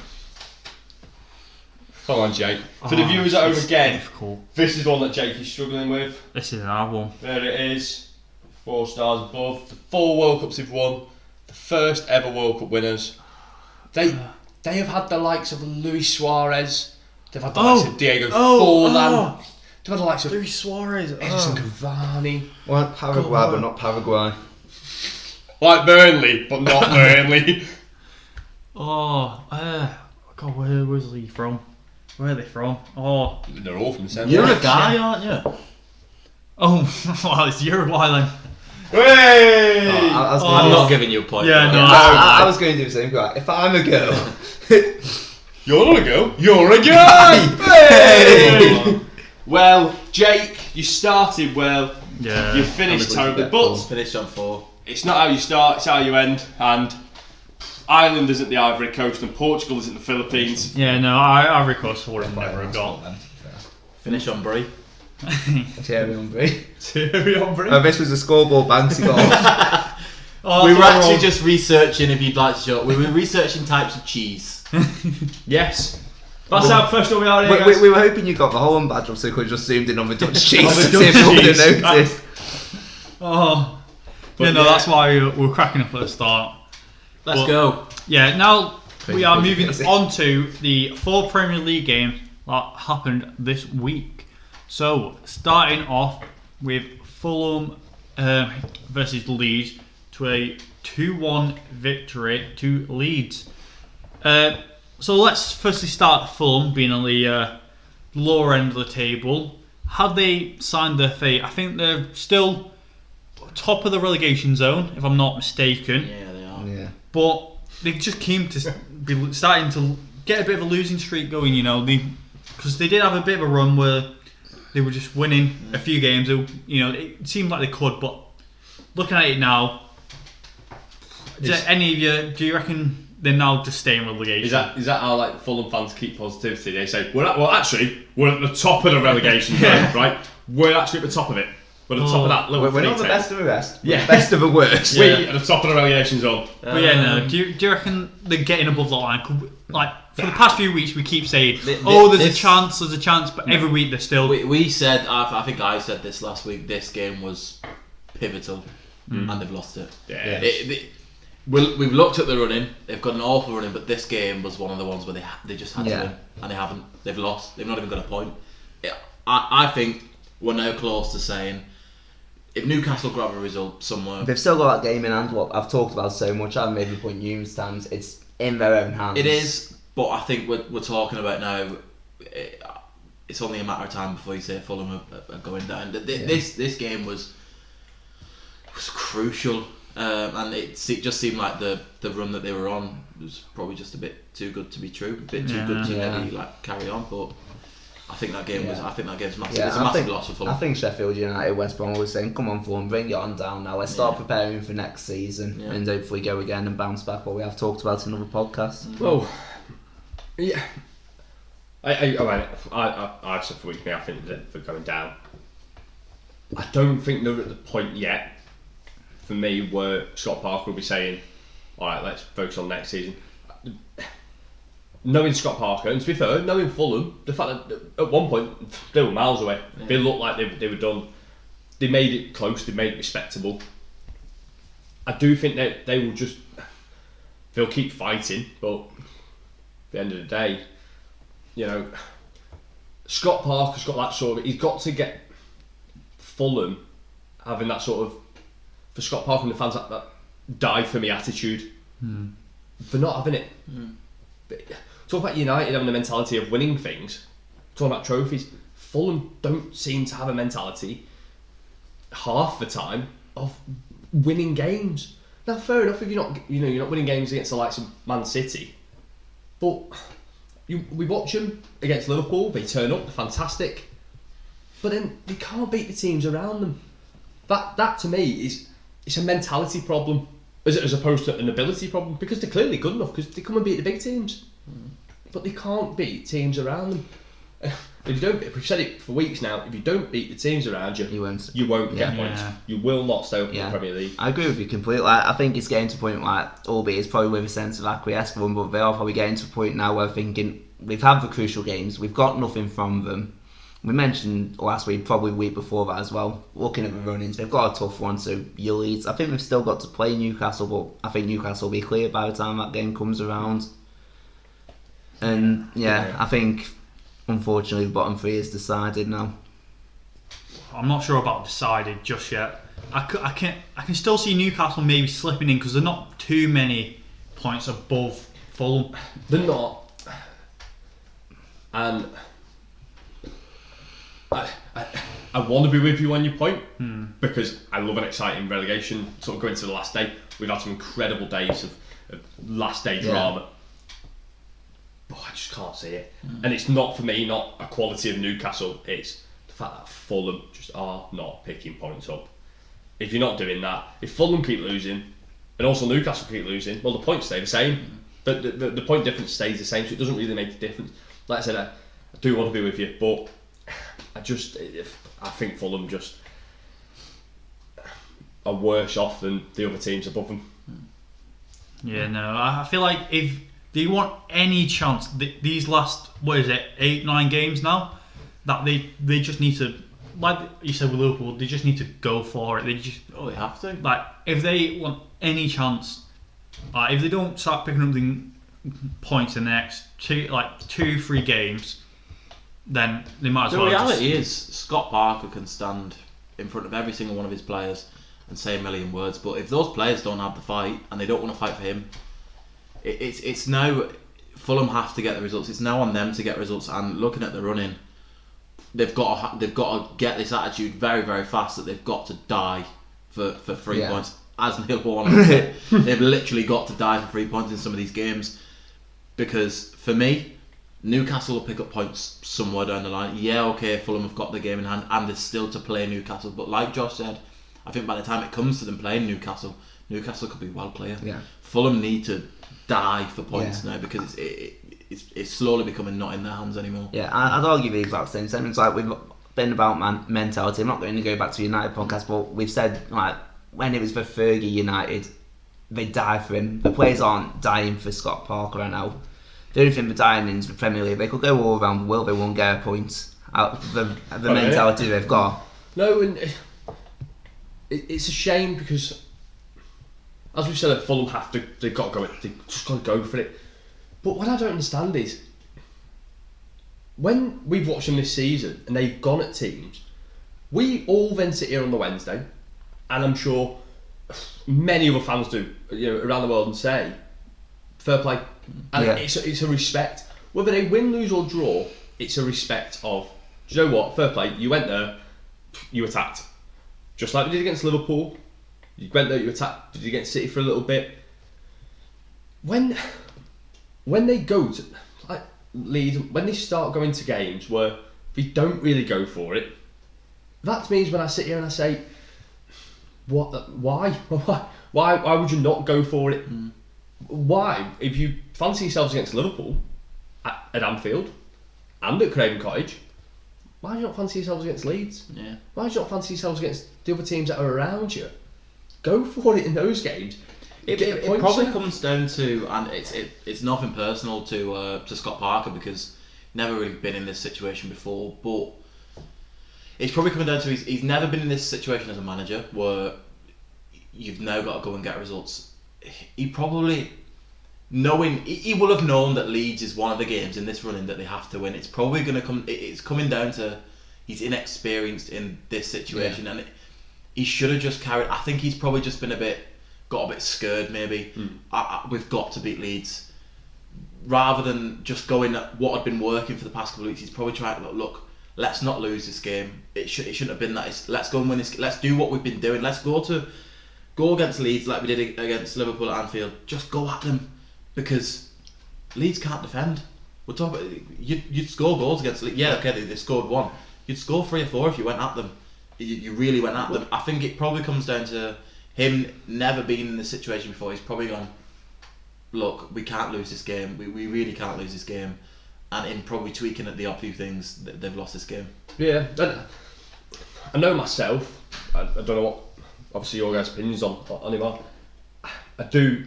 Come on, Jake. For the viewers at home It's again, difficult. this is one that Jake is struggling with. This is an hard one. There it is. 4 stars above. The 4 World Cups they've won. The first ever World Cup winners. They have had the likes of Luis Suarez. They've had the likes of Diego Forlan. They've had the likes of Luis Suarez. Edison Cavani. Well, Paraguay, but not Paraguay. Like Burnley, but not Burnley. God, where's he from? Where are they from? Oh, They're all from the same You're place. a guy, aren't you? well, it's Uruguay then. Hey! I'm not giving you a point. Yeah, no. I was going to do the same. Right, if I'm a girl, You're not a girl. You're a guy. Hey! Well, Jake, you started well. Yeah. You finished I'm a terribly, bit but Finished on 4. it's not how you start, it's how you end. And Ireland isn't the Ivory Coast, and Portugal isn't the Philippines. Yeah, no, Ivory Coast would have never have got. Finish on Brie. Cherry on Brie. Thierry Henry. Oh, this was a scoreboard Banksy goal. We were actually just researching, if you'd like to show, we were researching types of cheese. Yes. That's how professional we are here, we, guys. we were hoping you got the Holland badge up so we could have just zoomed in on the Dutch cheese On the to see if Dutch we would have cheese. noticed. Oh, But yeah, no, yeah. that's why we're cracking up at the start. Let's But- go. Yeah, now we are Crazy, moving crazy. on to the 4 Premier League games that happened this week. So, starting off with Fulham versus Leeds to a 2-1 victory to Leeds. So let's firstly start Fulham being on the lower end of the table. Had they signed their fate? I think they're still top of the relegation zone, if I'm not mistaken. Yeah, they are. Yeah. But they just came to be starting to get a bit of a losing streak going, you know, because they did have a bit of a run where they were just winning a few games. You know, it seemed like they could, but looking at it now, do you reckon they're now just staying relegation? Is that how like Fulham fans keep positivity? They say we're at the top of the relegation zone, right? We're actually at the top of it. We're at the top of that little. We're not the three best of the rest. We're Yeah. the best of the worst. We at the top of the relegation zone. But yeah, no. Do you reckon they're getting above the line? Like for the past few weeks, we keep saying, there's a chance," but every week they're still. We said, I think I said this last week, this game was pivotal and they've lost it. Yeah. We've looked at the running, they've got an awful running, but this game was one of the ones where they just had to win, and they haven't. They've lost, they've not even got a point. I think we're now close to saying, if Newcastle grab a result somewhere, They've still got that game in hand. What I've talked about so much, I've made the point numerous times. It's in their own hands. it is, but I think we're talking about now, it's only a matter of time before you say Fulham are going down. This game was crucial, and it just seemed like the run that they were on was probably just a bit too good to be true, a bit too good to maybe like carry on. But I think that game was. I think that game's massive. It's a massive loss for Fulham. I think Sheffield United, West Brom was saying, "Come on, Fulham, bring it on down now. Let's start preparing for next season and hopefully go again and bounce back." What we have talked about in other podcasts. Well, yeah. I've said for weeks now. I think that they're going down. I don't think they're at the point yet. For me, where Scott Parker will be saying, "All right, let's focus on next season." Knowing Scott Parker, and to be fair, knowing Fulham, the fact that at one point they were miles away, they looked like they were done. They made it close, they made it respectable. I do think that they will just, they'll keep fighting, but at the end of the day, you know, Scott Parker's got that sort of, he's got to get Fulham having that sort of, for Scott Parker and the fans, that die for me attitude. For not having it. Talk about United having the mentality of winning things. Talking about trophies. Fulham don't seem to have a mentality half the time of winning games. Now, fair enough if you're not winning games against the likes of Man City, but we watch them against Liverpool. They turn up, they're fantastic, but then they can't beat the teams around them. That to me it's a mentality problem as opposed to an ability problem, because they're clearly good enough because they come and beat the big teams, but they can't beat teams around them. We've said it for weeks now. If you don't beat the teams around you, you won't get points. Yeah. You will not stay up in the Premier League. I agree with you completely. I think it's getting to a point like, albeit it's probably with a sense of acquiescence, but they are probably getting to a point now where thinking we've had the crucial games, we've got nothing from them. We mentioned last week, probably the week before that as well, looking at the run-ins, they've got a tough one, so your Leeds, I think we've still got to play Newcastle, but I think Newcastle will be clear by the time that game comes around. And I think unfortunately the bottom three is decided now. I'm not sure about decided just yet. I can still see Newcastle maybe slipping in because they're not too many points above Fulham. They're not. And I want to be with you on your point because I love an exciting relegation sort of going to the last day. We've had some incredible days of last day drama. But I just can't see it. And it's not, for me, not a quality of Newcastle. It's the fact that Fulham just are not picking points up. If you're not doing that, if Fulham keep losing and also Newcastle keep losing, well, the points stay the same. The point difference stays the same, so it doesn't really make a difference. Like I said, I do want to be with you, but I think Fulham just are worse off than the other teams above them. Yeah, no, I feel like if they want any chance, these last, 8-9 games now, that they just need to, like you said with Liverpool, they just need to go for it. They have to. Like, if they want any chance, if they don't start picking up the points in the next 2-3 games, then they might as well. The reality is, Scott Parker can stand in front of every single one of his players and say a million words, but if those players don't have the fight and they don't want to fight for him, it's now Fulham have to get the results. It's now on them to get results. And looking at the running, they've got to get this attitude very, very fast that they've got to die for 3 points. As Neil Warnock said, they've literally got to die for 3 points in some of these games, because for me, Newcastle will pick up points somewhere down the line. Yeah, okay, Fulham have got the game in hand and they're still to play Newcastle, but like Josh said, I think by the time it comes to them playing Newcastle could be well clear. Fulham need to die for points now, because it's slowly becoming not in their hands anymore. I'd argue the exact same sentence. Like, we've been about mentality. I'm not going to go back to United podcast, but we've said, like, when it was for Fergie United, they die for him. The players aren't dying for Scott Parker right now. The only thing they're dying in is the Premier League. They could go all around the world, they won't get a point out of the mentality they've got. No, and it's a shame because, as we said, Fulham they've got to go. They just got to go for it. But what I don't understand is, when we've watched them this season and they've gone at teams, we all then sit here on the Wednesday, and I'm sure many other fans do, around the world, and say, fair play. And it's a respect. Whether they win, lose or draw, it's a respect of, do you know what, fair play, you went there, you attacked. Just like we did against Liverpool. You went there, you attacked, did you against City for a little bit. When they go to, like, Leeds, when they start going to games where they don't really go for it, that means when I sit here and I say, why would you not go for it? Why, if you fancy yourselves against Liverpool at Anfield and at Craven Cottage, why do you not fancy yourselves against Leeds? Why do you not fancy yourselves against the other teams that are around you? Go for it in those games. It probably comes down to, and it's nothing personal to Scott Parker, because never really been in this situation before, but it's probably coming down to he's never been in this situation as a manager where you've now got to go and get results. He probably, he will have known that Leeds is one of the games in this running that they have to win. It's probably going to come. It's coming down to he's inexperienced in this situation, and he should have just carried. I think he's probably just got a bit scared. Maybe we've got to beat Leeds, rather than just going at what had been working for the past couple of weeks. He's probably trying to look. Let's not lose this game. It shouldn't have been that. Let's go and win this. Let's do what we've been doing. Let's go against Leeds like we did against Liverpool at Anfield. Just go at them, because Leeds can't defend. We're talking about, you'd score goals against Leeds. Yeah, okay, they scored one. You'd score 3 or 4 if you went at them. You really went at them. I think it probably comes down to him never being in this situation before. He's probably gone, look, we can't lose this game. We really can't lose this game. And in probably tweaking at the odd few things, they've lost this game. Yeah, I know myself. I don't know what, obviously, your guys' opinions on him are. I do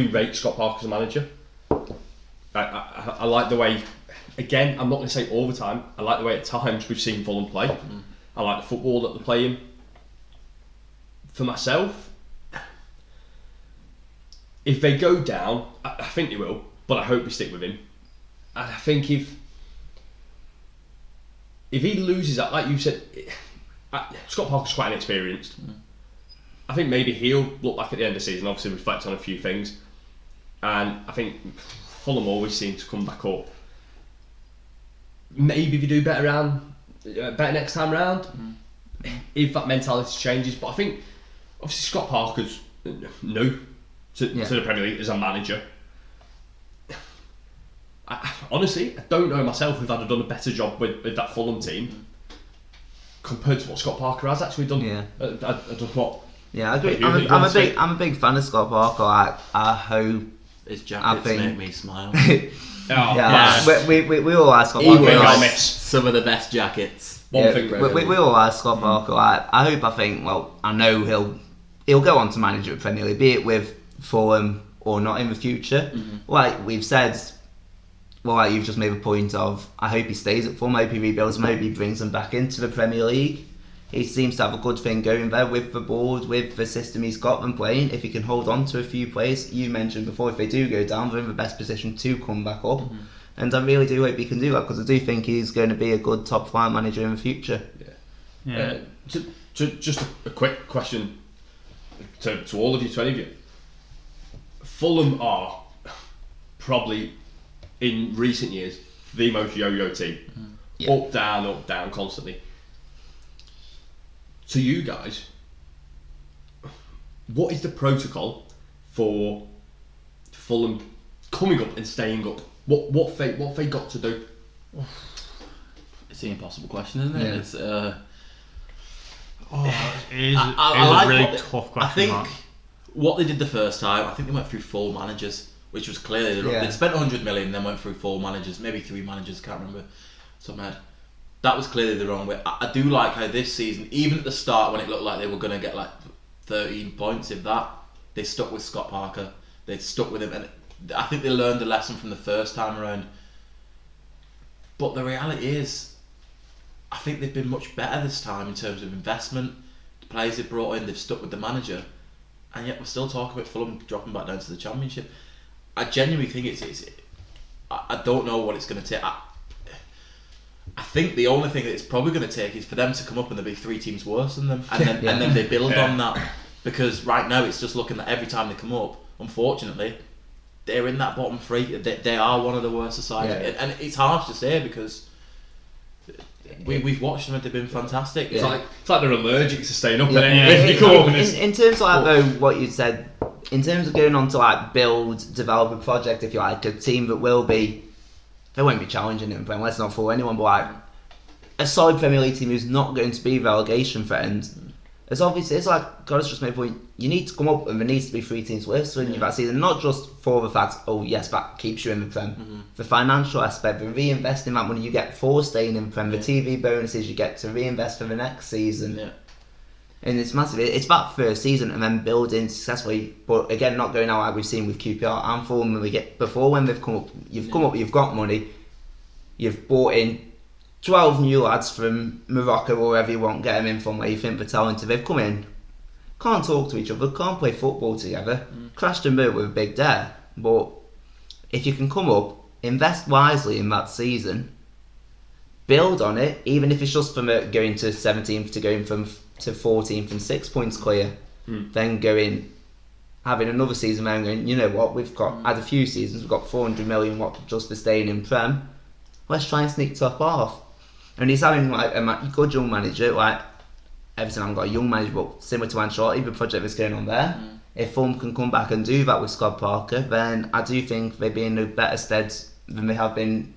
rate Scott Parker as a manager. I like the way, again, I'm not going to say all the time, I like the way at times we've seen Fulham play. I like the football that they're playing. For myself, if they go down, I think they will, but I hope we stick with him. And I think if he loses that, like you said, Scott Parker's quite inexperienced. I think maybe he'll look back at the end of the season, obviously reflect on a few things, and I think Fulham always seem to come back up. Maybe if you do better next time round, if that mentality changes. But I think obviously Scott Parker's new to the Premier League as a manager. Honestly, I don't know myself if I'd have done a better job with that Fulham team compared to what Scott Parker has actually done. Yeah. I don't know what. Yeah, I agree. I'm a big fan of Scott Parker. I hope His jackets make me smile. we all like Scott One Parker. thing I'll Like, miss. Some of the best jackets. One thing. we all like Scott Parker. Like, I know he'll go on to manage at Premier League, be it with Fulham or not in the future. Like we've said, like you've just made the point of, I hope he stays at Fulham. I hope he rebuilds them. I hope he brings them back into the Premier League. He seems to have a good thing going there with the board, with the system he's got them playing. If he can hold on to a few players, you mentioned before, if they do go down, they're in the best position to come back up. And I really do hope he can do that, because I do think he's going to be a good top flight manager in the future. Just a quick question to all of you, to any of you. Fulham are probably, in recent years, the most yo-yo team. Up, down, constantly. To you guys, what is the protocol for Fulham coming up and staying up? What have they got to do? It's the impossible question, isn't it? Yeah. It's it is I a really like tough question. I think that. what they did the first time, I think they went through 4 managers, which was clearly they'd spent 100 million, then went through 4 managers, maybe 3 managers, can't remember. Some head. That was clearly the wrong way. I do like how this season, even at the start when it looked like they were going to get like 13 points, if that, they stuck with Scott Parker. They stuck with him, and I think they learned the lesson from the first time around. But the reality is, I think they've been much better this time in terms of investment. The players they've brought in, they've stuck with the manager, and yet we're still talking about Fulham dropping back down to the Championship. I genuinely think it's I don't know what it's going to take. I think the only thing that it's probably going to take is for them to come up and there be 3 teams worse than them, and then they build on that. Because right now it's just looking that every time they come up, unfortunately, they're in that bottom 3. They are one of the worst societies, and it's harsh to say because we've watched them and they've been fantastic. It's like they're allergic to staying up. In terms of like, though, what you said, in terms of going on to like build, develop a project, if you like, a team that will be. They won't be challenging him, let's not fool anyone, but like a solid Premier League team who's not going to be relegation threatened. It's obviously, it's like God has just made a point, you need to come up and there needs to be 3 teams worse than you that season, not just for the fact, that keeps you in the Prem. The financial aspect, the reinvesting that money you get for staying in Prem, the TV bonuses you get to reinvest for the next season. And it's massive. It's that first season and then building successfully, but again, not going out like we've seen with QPR and Fulham. When they've come up, you've got money, you've bought in 12 new lads from Morocco or wherever you want, get them in from where you think they're talented. They've come in, can't talk to each other, can't play football together, crashed and burned with a big dare. But if you can come up, invest wisely in that season, build on it, even if it's just from going to 17th to going to 14th and 6 points clear, then going, having another season where I'm going, you know what, we've got had a few seasons, we've got 400 million just for staying in Prem, let's try and sneak top half. And he's having like a good young manager, like Everton haven't got a young manager, but similar to Ancelotti, the project that's going on there. If Fulham can come back and do that with Scott Parker, then I do think they'd be in a better stead than they have been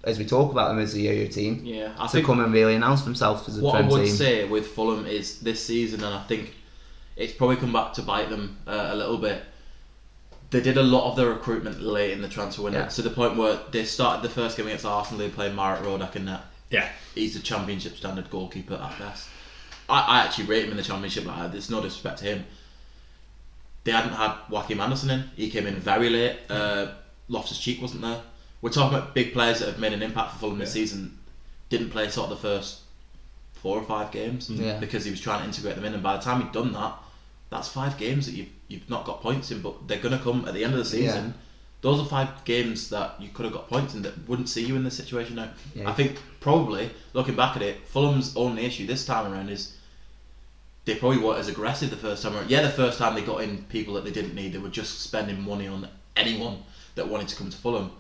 as we talk about them as a yo-yo team. Yeah, I To think come and really announce themselves as a what I Prem would team. say with Fulham is this season, and I think it's probably come back to bite them a little bit. They did a lot of their recruitment late in the transfer window, to the point where they started the first game against Arsenal. They played Marat Rodak in net. Yeah. He's a championship standard goalkeeper at best. I actually rate him in the championship. There's no disrespect to him. They hadn't had Joachim Andersen in. He came in very late. Loftus-Cheek wasn't there. We're talking about big players that have made an impact for Fulham this season. Didn't play sort of the first 4 or 5 games because he was trying to integrate them in. And by the time he'd done that, that's 5 games that you've not got points in. But they're going to come at the end of the season. Yeah. Those are 5 games that you could have got points in that wouldn't see you in this situation now. Yeah. I think probably, looking back at it, Fulham's only issue this time around is they probably weren't as aggressive the first time around. Yeah, the first time they got in people that they didn't need, they were just spending money on anyone that wanted to come to Fulham.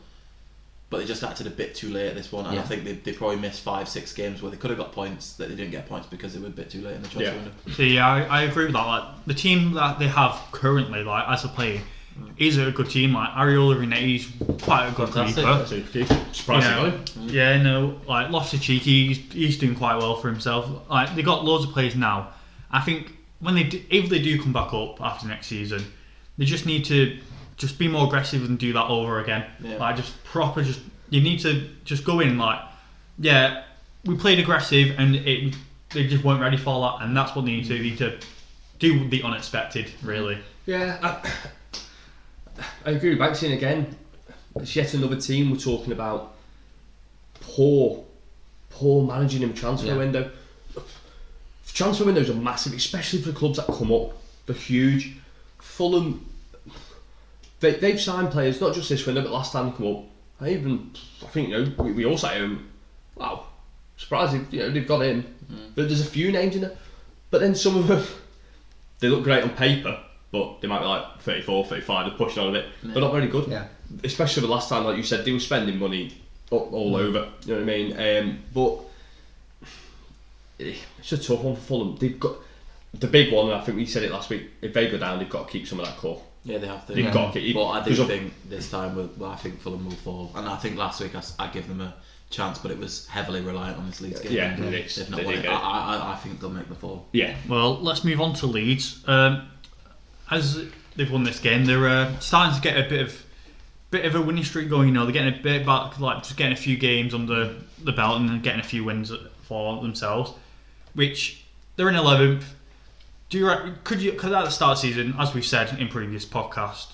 But they just acted a bit too late at this one, and I think they probably missed 5-6 games where they could have got points that they didn't get points because they were a bit too late in the transfer window. So I agree with that. Like the team that they have currently, like as a player, is a good team. Like Ariola Renetti's quite a good keeper. Surprisingly. Yeah, no, like Loftus-Cheek, he's doing quite well for himself. Like they got loads of players now. I think when if they do come back up after next season, they just need to just be more aggressive and do that over again. Yeah. Like you need to just go in like, we played aggressive and they just weren't ready for that, and that's what they need to do. They need to do the unexpected, really. Yeah, I agree with Banksy, and again, it's yet another team we're talking about poor managing in transfer window. Transfer windows are massive, especially for the clubs that come up. They're huge. Fulham, they've signed players not just this window, but last time they come up. I think we all sat here, wow, surprised they've got in. But there's a few names in there. But then some of them, they look great on paper, but they might be like 34, 35, they're pushing on a bit. They're not very good. Yeah. Especially the last time, like you said, they were spending money all over. You know what I mean? But it's a tough one for Fulham. They've got the big one, and I think we said it last week. If they go down, they've got to keep some of that core. Yeah, they have to. They've got to keep. But I do think this time, I think Fulham will fall. And I think last week I give them a chance, but it was heavily reliant on this Leeds game. Yeah, They've not won it. I think they'll make the fall. Yeah. Well, let's move on to Leeds. As they've won this game, they're starting to get a bit of a winning streak going. They're getting a bit back, like just getting a few games under the belt and getting a few wins for themselves. Which they're in 11th. Could at the start of the season, as we've said in previous podcasts,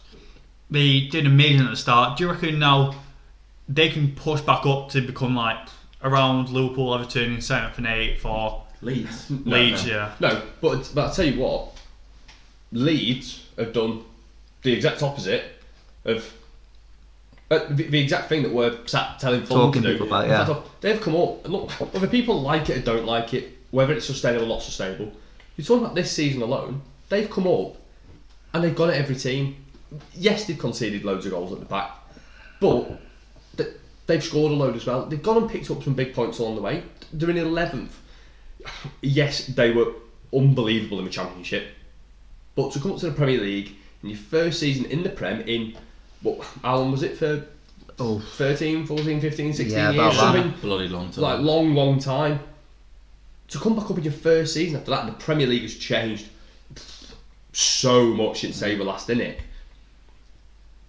they did amazing at the start. Do you reckon now they can push back up to become like around Liverpool, Everton in 7th and 8th for Leeds? Leeds? No, but I'll tell you what, Leeds have done the exact opposite of the exact thing that we're sat telling Fulham to do. About, They've come up, and look, whether people like it or don't like it, whether it's sustainable or not sustainable, you're talking about this season alone, they've come up and they've got it every team. Yes, they've conceded loads of goals at the back, but they've scored a load as well. They've gone and picked up some big points along the way. They're in 11th. Yes, they were unbelievable in the Championship, but to come up to the Premier League in your first season in the Prem in, how long was it for? 13, 14, 15, 16 years? Something bloody long time. Like long time. To come back up in your first season after that, and the Premier League has changed so much since they were last in it.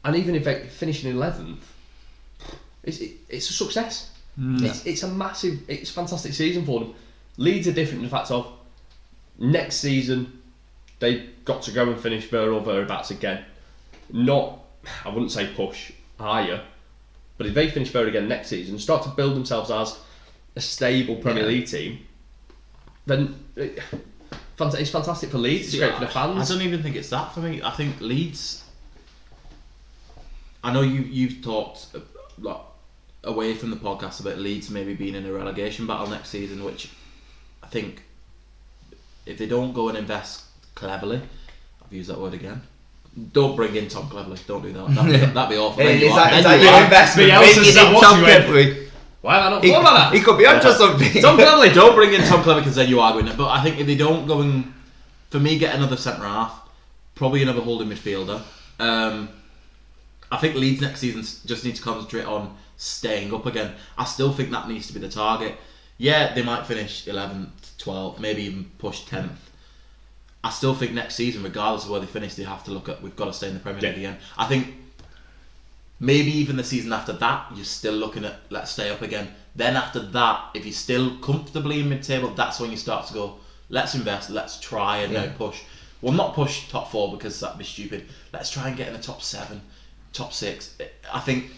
And even if they finish in 11th, it's a success. It's a massive, it's a fantastic season for them. Leeds are different in the fact of next season they've got to go and finish there or thereabouts again. Not, I wouldn't say push higher, but if they finish there again next season, start to build themselves as a stable Premier League team, then it's fantastic for Leeds. It's great for the fans. I don't even think it's that for me. I think Leeds. I know you've talked away from the podcast about Leeds maybe being in a relegation battle next season, which I think if they don't go and invest cleverly, I've used that word again. Don't bring in Tom Cleverley. Don't do that. That'd be awful. Is that your investment? Bringing in Tom Cleverley. Why have I not thought about that? He could be onto something. Tom Cleverley. Don't bring in Tom Cleverley because then you are going it. But I think if they don't go and, for me, get another centre half, probably another holding midfielder. I think Leeds next season just need to concentrate on staying up again. I still think that needs to be the target. Yeah, they might finish 11th, 12th, maybe even push 10th. I still think next season, regardless of where they finish, they have to look at, we've got to stay in the Premier League again. I think maybe even the season after that, you're still looking at, let's stay up again. Then after that, if you're still comfortably in mid-table, that's when you start to go, let's invest, let's try and now push. Well, not push top 4 because that'd be stupid. Let's try and get in the top 7, top 6. I think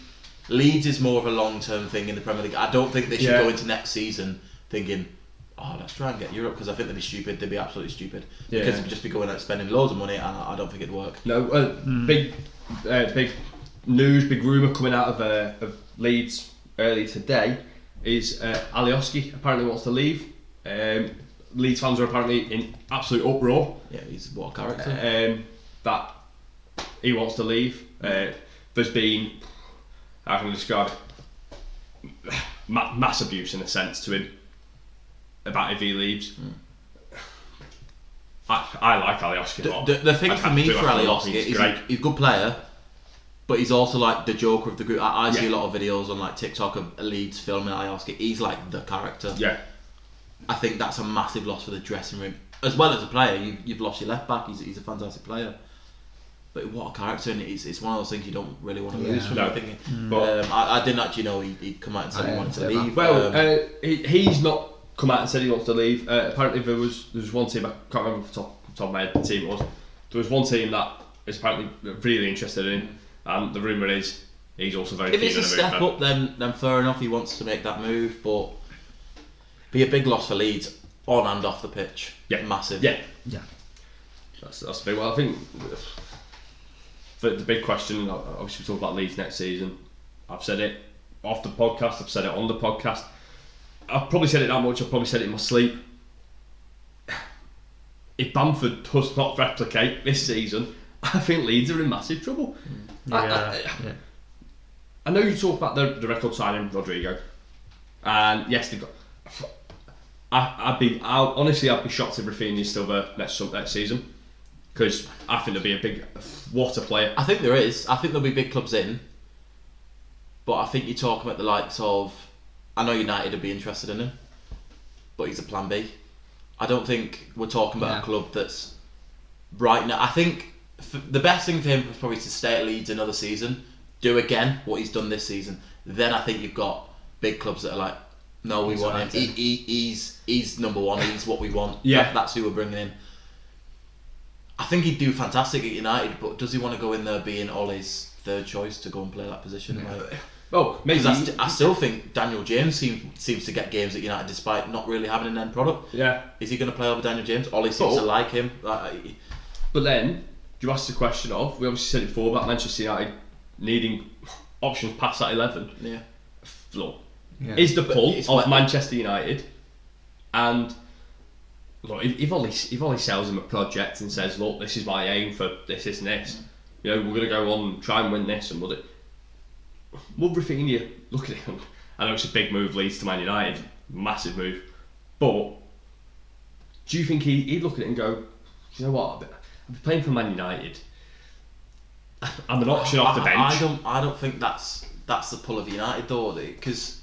Leeds is more of a long-term thing in the Premier League. I don't think they should go into next season thinking, oh, let's try and get Europe, because I think they'd be stupid. They'd be absolutely stupid because they'd just be going out spending loads of money, and I don't think it'd work. No, big news, big rumour coming out of Leeds early today is Alioski apparently wants to leave. Leeds fans are apparently in absolute uproar. Yeah, he's what a character. That he wants to leave. There's been, how can I describe it? Mass abuse in a sense to him about if he leaves. I like Alioski a lot. The thing for me for Alioski is he's a good player, but he's also like the joker of the group. I see a lot of videos on like TikTok of Leeds filming Alioski. He's like the character. Yeah. I think that's a massive loss for the dressing room. As well as a player, you've lost your left back. He's a fantastic player. But what a character, and it's one of those things you don't really want to lose from. I think. But I didn't actually know he'd come out and said he wanted to leave. Well, he's not come out and said he wants to leave. Apparently there was one team, I can't remember off the top of my head the team it was. There was one team that is apparently really interested in him, and the rumour is he's also very keen on a move. If it's a step up, then fair enough. He wants to make that move, but be a big loss for Leeds on and off the pitch. Yeah, massive. Yeah. That's the big one. I think the big question. Obviously, we talk about Leeds next season. I've said it off the podcast. I've said it on the podcast. I've probably said it that much. I've probably said it in my sleep. If Bamford does not replicate this season, I think Leeds are in massive trouble. I know you talk about the record signing Rodrigo, and yes, they've got. I'd be shocked if Rafinha's still there next season, because I think there'll be a big what a player. I think there is. I think there'll be big clubs in, but I think you're talking about the likes of. I know United would be interested in him, but he's a plan B. I don't think we're talking about a club that's right now. I think the best thing for him was probably to stay at Leeds another season, do again what he's done this season. Then I think you've got big clubs that are like, no, we want him. He's number one. He's what we want. Yeah, that's who we're bringing in. I think he'd do fantastic at United, but does he want to go in there being Ole's third choice to go and play that position? Well, maybe I still think Daniel James seems to get games at United despite not really having an end product. Yeah. Is he going to play over Daniel James? Ole seems to like him. But then, you ask the question of, we obviously said it before about Manchester United needing options past that 11. Yeah. Look, is the pull of Manchester United, and look, if Ole sells him a project and says, look, this is my aim for this and this, you know, we're going to go on and try and win this, and would Rafinha look at him? I know it's a big move, Leeds to Man United, massive move, but do you think he'd look at it and go, you know what, I've been playing for Man United, I'm an option off the bench. I don't think that's the pull of United though, because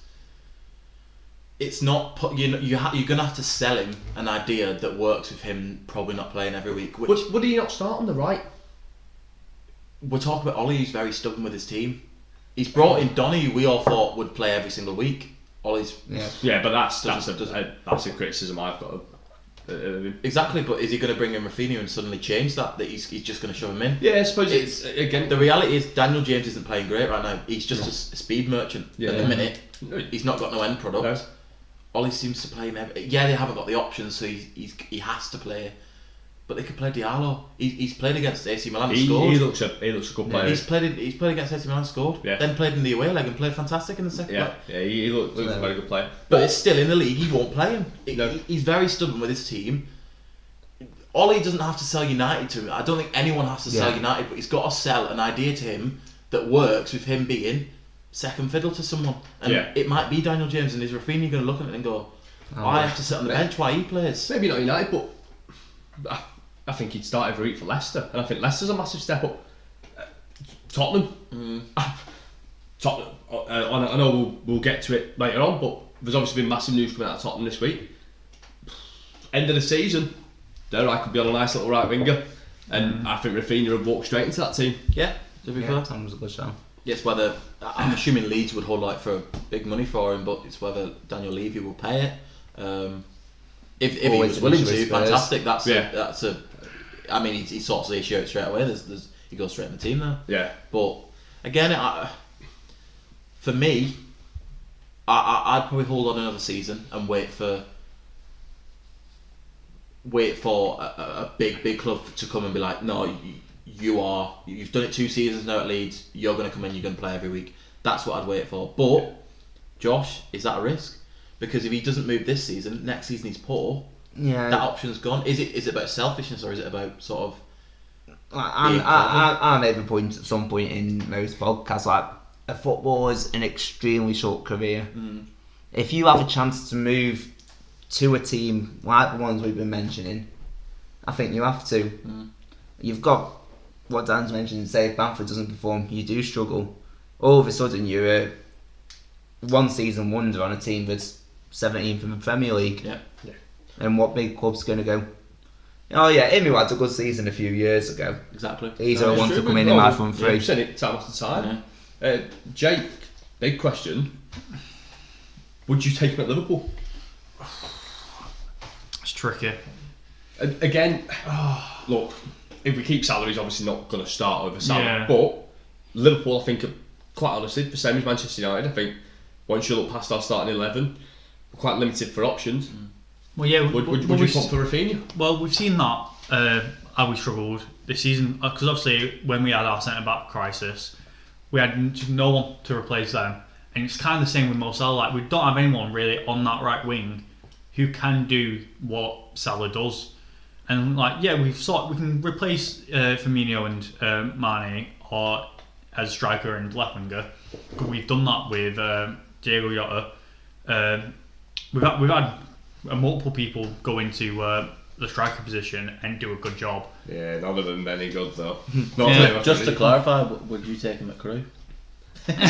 it's not you're going to have to sell him an idea that works with him probably not playing every week. Would he not start on the right? We're talking about Ole, who's very stubborn with his team. He's brought in Donny, who we all thought would play every single week. Ole's but that's a criticism I've got. Exactly, but is he going to bring in Rafinha and suddenly change that he's just going to shove him in? Yeah, I suppose it's again. The reality is Daniel James isn't playing great right now. He's just a speed merchant at the minute. He's not got no end product. No. Ole seems to play him. They haven't got the options, so he has to play. But they could play Diallo. He's played against AC Milan and scored. He looks a good player. He's played against AC Milan and scored. Yeah. Then played in the away leg and played fantastic in the second leg. Yeah, he looks a very good player. But it's still in the league. He won't play him. He's very stubborn with his team. Ole doesn't have to sell United to him. I don't think anyone has to sell United, but he's got to sell an idea to him that works with him being second fiddle to someone. And it might be Daniel James, and is Rafinha going to look at it and go, I have to sit on the bench while he plays? Maybe not United, but I think he'd start every week for Leicester, and I think Leicester's a massive step up. Tottenham Tottenham. I know we'll get to it later on, but there's obviously been massive news coming out of Tottenham this week. End of the season, I could be on a nice little right winger, and I think Rafinha would walk straight into that team. Yeah, to be fair. Sounds a good show. Yes, whether I'm assuming Leeds would hold like for big money for him, but it's whether Daniel Levy will pay it. If he was willing to, fantastic. That's a. I mean, he sorts the issue out straight away. He goes straight in the team there. Yeah. But again, for me, I'd probably hold on another season and wait for a big club to come and be like, no, you've done it 2 seasons now at Leeds, you're going to come in, you're going to play every week. That's what I'd wait for. But Josh, is that a risk? Because if he doesn't move this season, next season he's poor. Yeah. That option's gone. Is it about selfishness, or is it about sort of? I made the point at some point in most podcasts, like, a footballer is an extremely short career. If you have a chance to move to a team like the ones we've been mentioning, I think you have to. You've got what Dan's mentioned, say if Bamford doesn't perform, you do struggle. All of a sudden you're a one season wonder on a team that's 17th in the Premier League. Yeah. And what big club's going to go, oh yeah, Amy had a good season a few years ago. Exactly. He's the one to come in my front three. We've seen it time after time. Jake, big question. Would you take him at Liverpool? It's tricky. Again, look, if we keep Salah, he's obviously not going to start over Salah. Yeah. But Liverpool, I think, quite honestly, the same as Manchester United, I think once you look past our starting 11, we're quite limited for options. Well, yeah. Would you put for Rafinha? Well, we've seen that how we struggled this season, because obviously when we had our centre back crisis, we had no one to replace them, and it's kind of the same with Mo Salah. Like, we don't have anyone really on that right wing who can do what Salah does, and like, yeah, we can replace Firmino and Mane or as striker and left winger. But we've done that with Diego Jota. We've had multiple people go into the striker position and do a good job. Yeah, none of them any good though. Just to clarify, would you take him at Crewe? I'll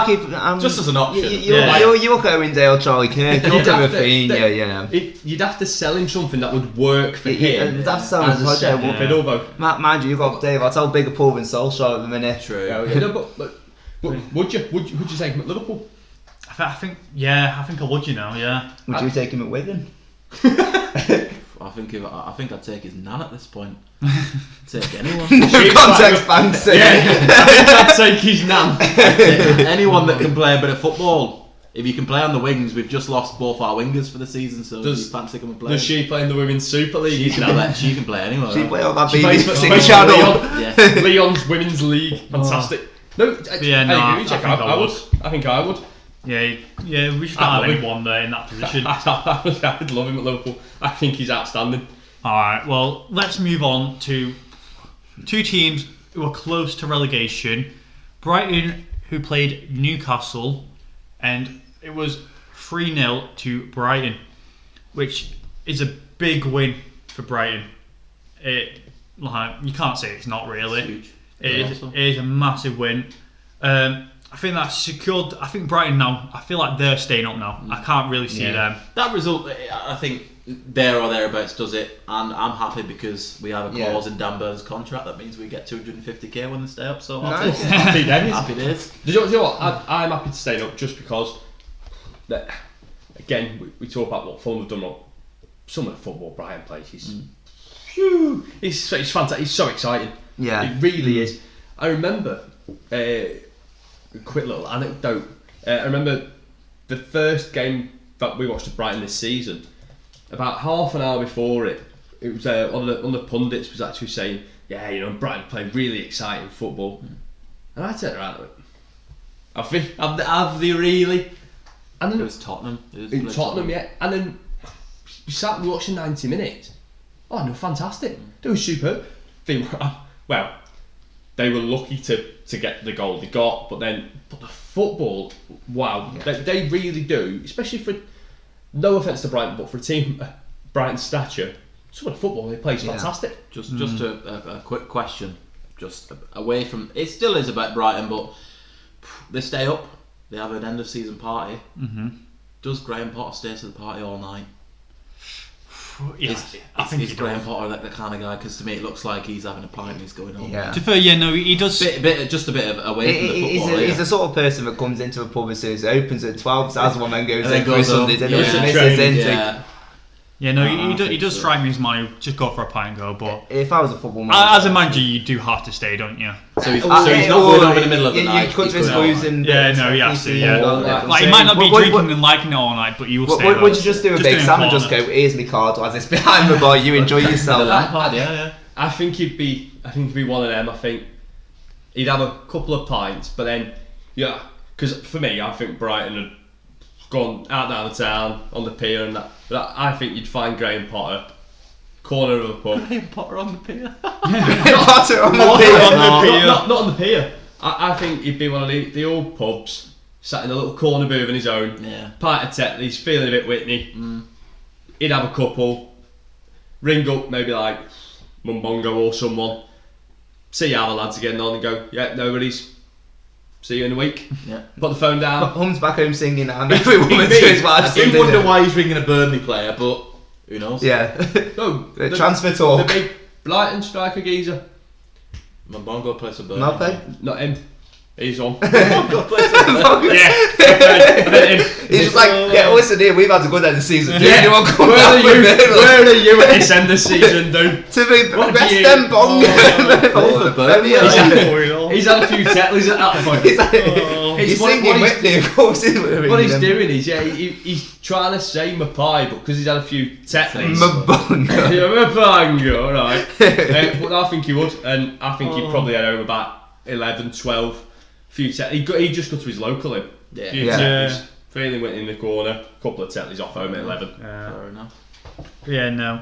keep. Just as an option. You look at Owen Charlie Kirk, you look at Rafinha, you know. You'd have to sell him something that would work for him. You'd have to sell him as a second bid. Mind you, you've got Dave. I'll tell bigger pull than Solskjaer at the minute. True. But would you take him at Liverpool? I think I would. You know, yeah. Would you take him at Wigan? I think I'd take his nan at this point. Take anyone. Context fancy. I'd take his nan. Anyone that can play a bit of football. If you can play on the wings, we've just lost both our wingers for the season, so you fancy come and play. Does she play in the Women's Super League? She can play anywhere. She play on that BBC channel. Leon's Women's League. Fantastic. No, I think I would. Yeah, we should not have anyone there in that position. I'd love him at Liverpool. I think he's outstanding. Alright, well, let's move on to two teams who are close to relegation. Brighton, who played Newcastle, and it was 3-0 to Brighton, which is a big win for Brighton. You can't say it's not really. It's huge. It is a massive win. I think that's secured. I think Brighton now, I feel like they're staying up now. I can't really see them. That result, I think, there or thereabouts does it, and I'm happy because we have a clause in Dan Burn's contract that means we get 250k when they stay up, so I'll take it. Happy days. Do you know what? I'm happy to stay up just because, again, we talk about what Fulham have done wrong. Some of the football Brighton plays, it's fantastic. It's so exciting. Yeah. It really is. I remember... A quick little anecdote. I remember the first game that we watched of Brighton this season. About half an hour before it was one of the pundits was actually saying, Brighton playing really exciting football. And I turned around and went, have they really? And then it was Tottenham. Tottenham, yeah. And then we sat watching 90 minutes. Oh no, fantastic! They were superb. They were lucky to get the goal they got, but the football, wow, they really do, especially for, no offence to Brighton, but for a team Brighton's stature, some of the football they play is fantastic. Just a quick question. just away from. It still is about Brighton, but they stay up. They have an end of season party. Mm-hmm. Does Graham Potter stay to the party all night? Yeah, I think is he Graham does. Potter the kind of guy? Because to me, it looks like he's having a pint and he's going on. Yeah. To be fair, yeah, no, he does. Just a bit of away from the football. He's the sort of person that comes into a pub as soon as it opens at 12, has one, then goes And then in for goes Sunday, home. then Yeah. misses in. Yeah. Yeah, no, I he think does so. strike me as man who just go for a pint and go. But If I was a football man, as a manager, you do have to stay, don't you? So he's not going over in the middle of the night. You could he's risk going out. losing. Yeah, no, he has to. Yeah, Like, like he might not be What- drinking and liking it all night, but he will stay. Would you just do a big in Sam and corner. just go, here's my card, as it's behind the bar, you enjoy yourself. Yeah. I think he'd be one of them. I think he'd have a couple of pints, but then because for me, I think Brighton had gone out down the town on the pier and that. But I think you'd find Graham Potter, corner of a pub. Graham Potter on the pier. Potter on the Not pier. on the pier. Not on the pier. I think he'd be one of the old pubs, sat in a little corner booth on his own, Yeah. pint of Tetley's, feeling a bit Whitney. He'd have a couple, ring up maybe like Mumbongo or someone, see how the lads are getting on and go, yeah, no worries, see you in a week. Yeah. Put the phone down. Hum's back home singing and every woman to Me. his wife I singing. do wonder why he's ringing a Burnley player, but who knows? Yeah. No, Transfer the talk. big Brighton striker geezer. Mbongo plays for Burnley. Nothing. Not him. He's on. Mbongo plays for Burnley. He's just like, yeah, listen here, we've had a good end of the season. Do Yeah. anyone come Where down are with you? me? Where are you at this end of season, dude? To be What West do you- End Bongo. Oh, the Burnley, He's had a few Tetleys at that point. He's like, He's he's what singing he's- Whitney, of course. He's What he's doing is, he's trying to say Mapai, but because he's had a few Tetleys. Mbongo. Yeah, Mapai, alright. But I think he would, and I think he'd probably head home about 11, 12. Few Tetleys. He just got to his local him. Yeah. Few Yeah. Tetleys. Feeling went in the corner, couple of Tetleys off home at 11. Fair enough. Yeah, no.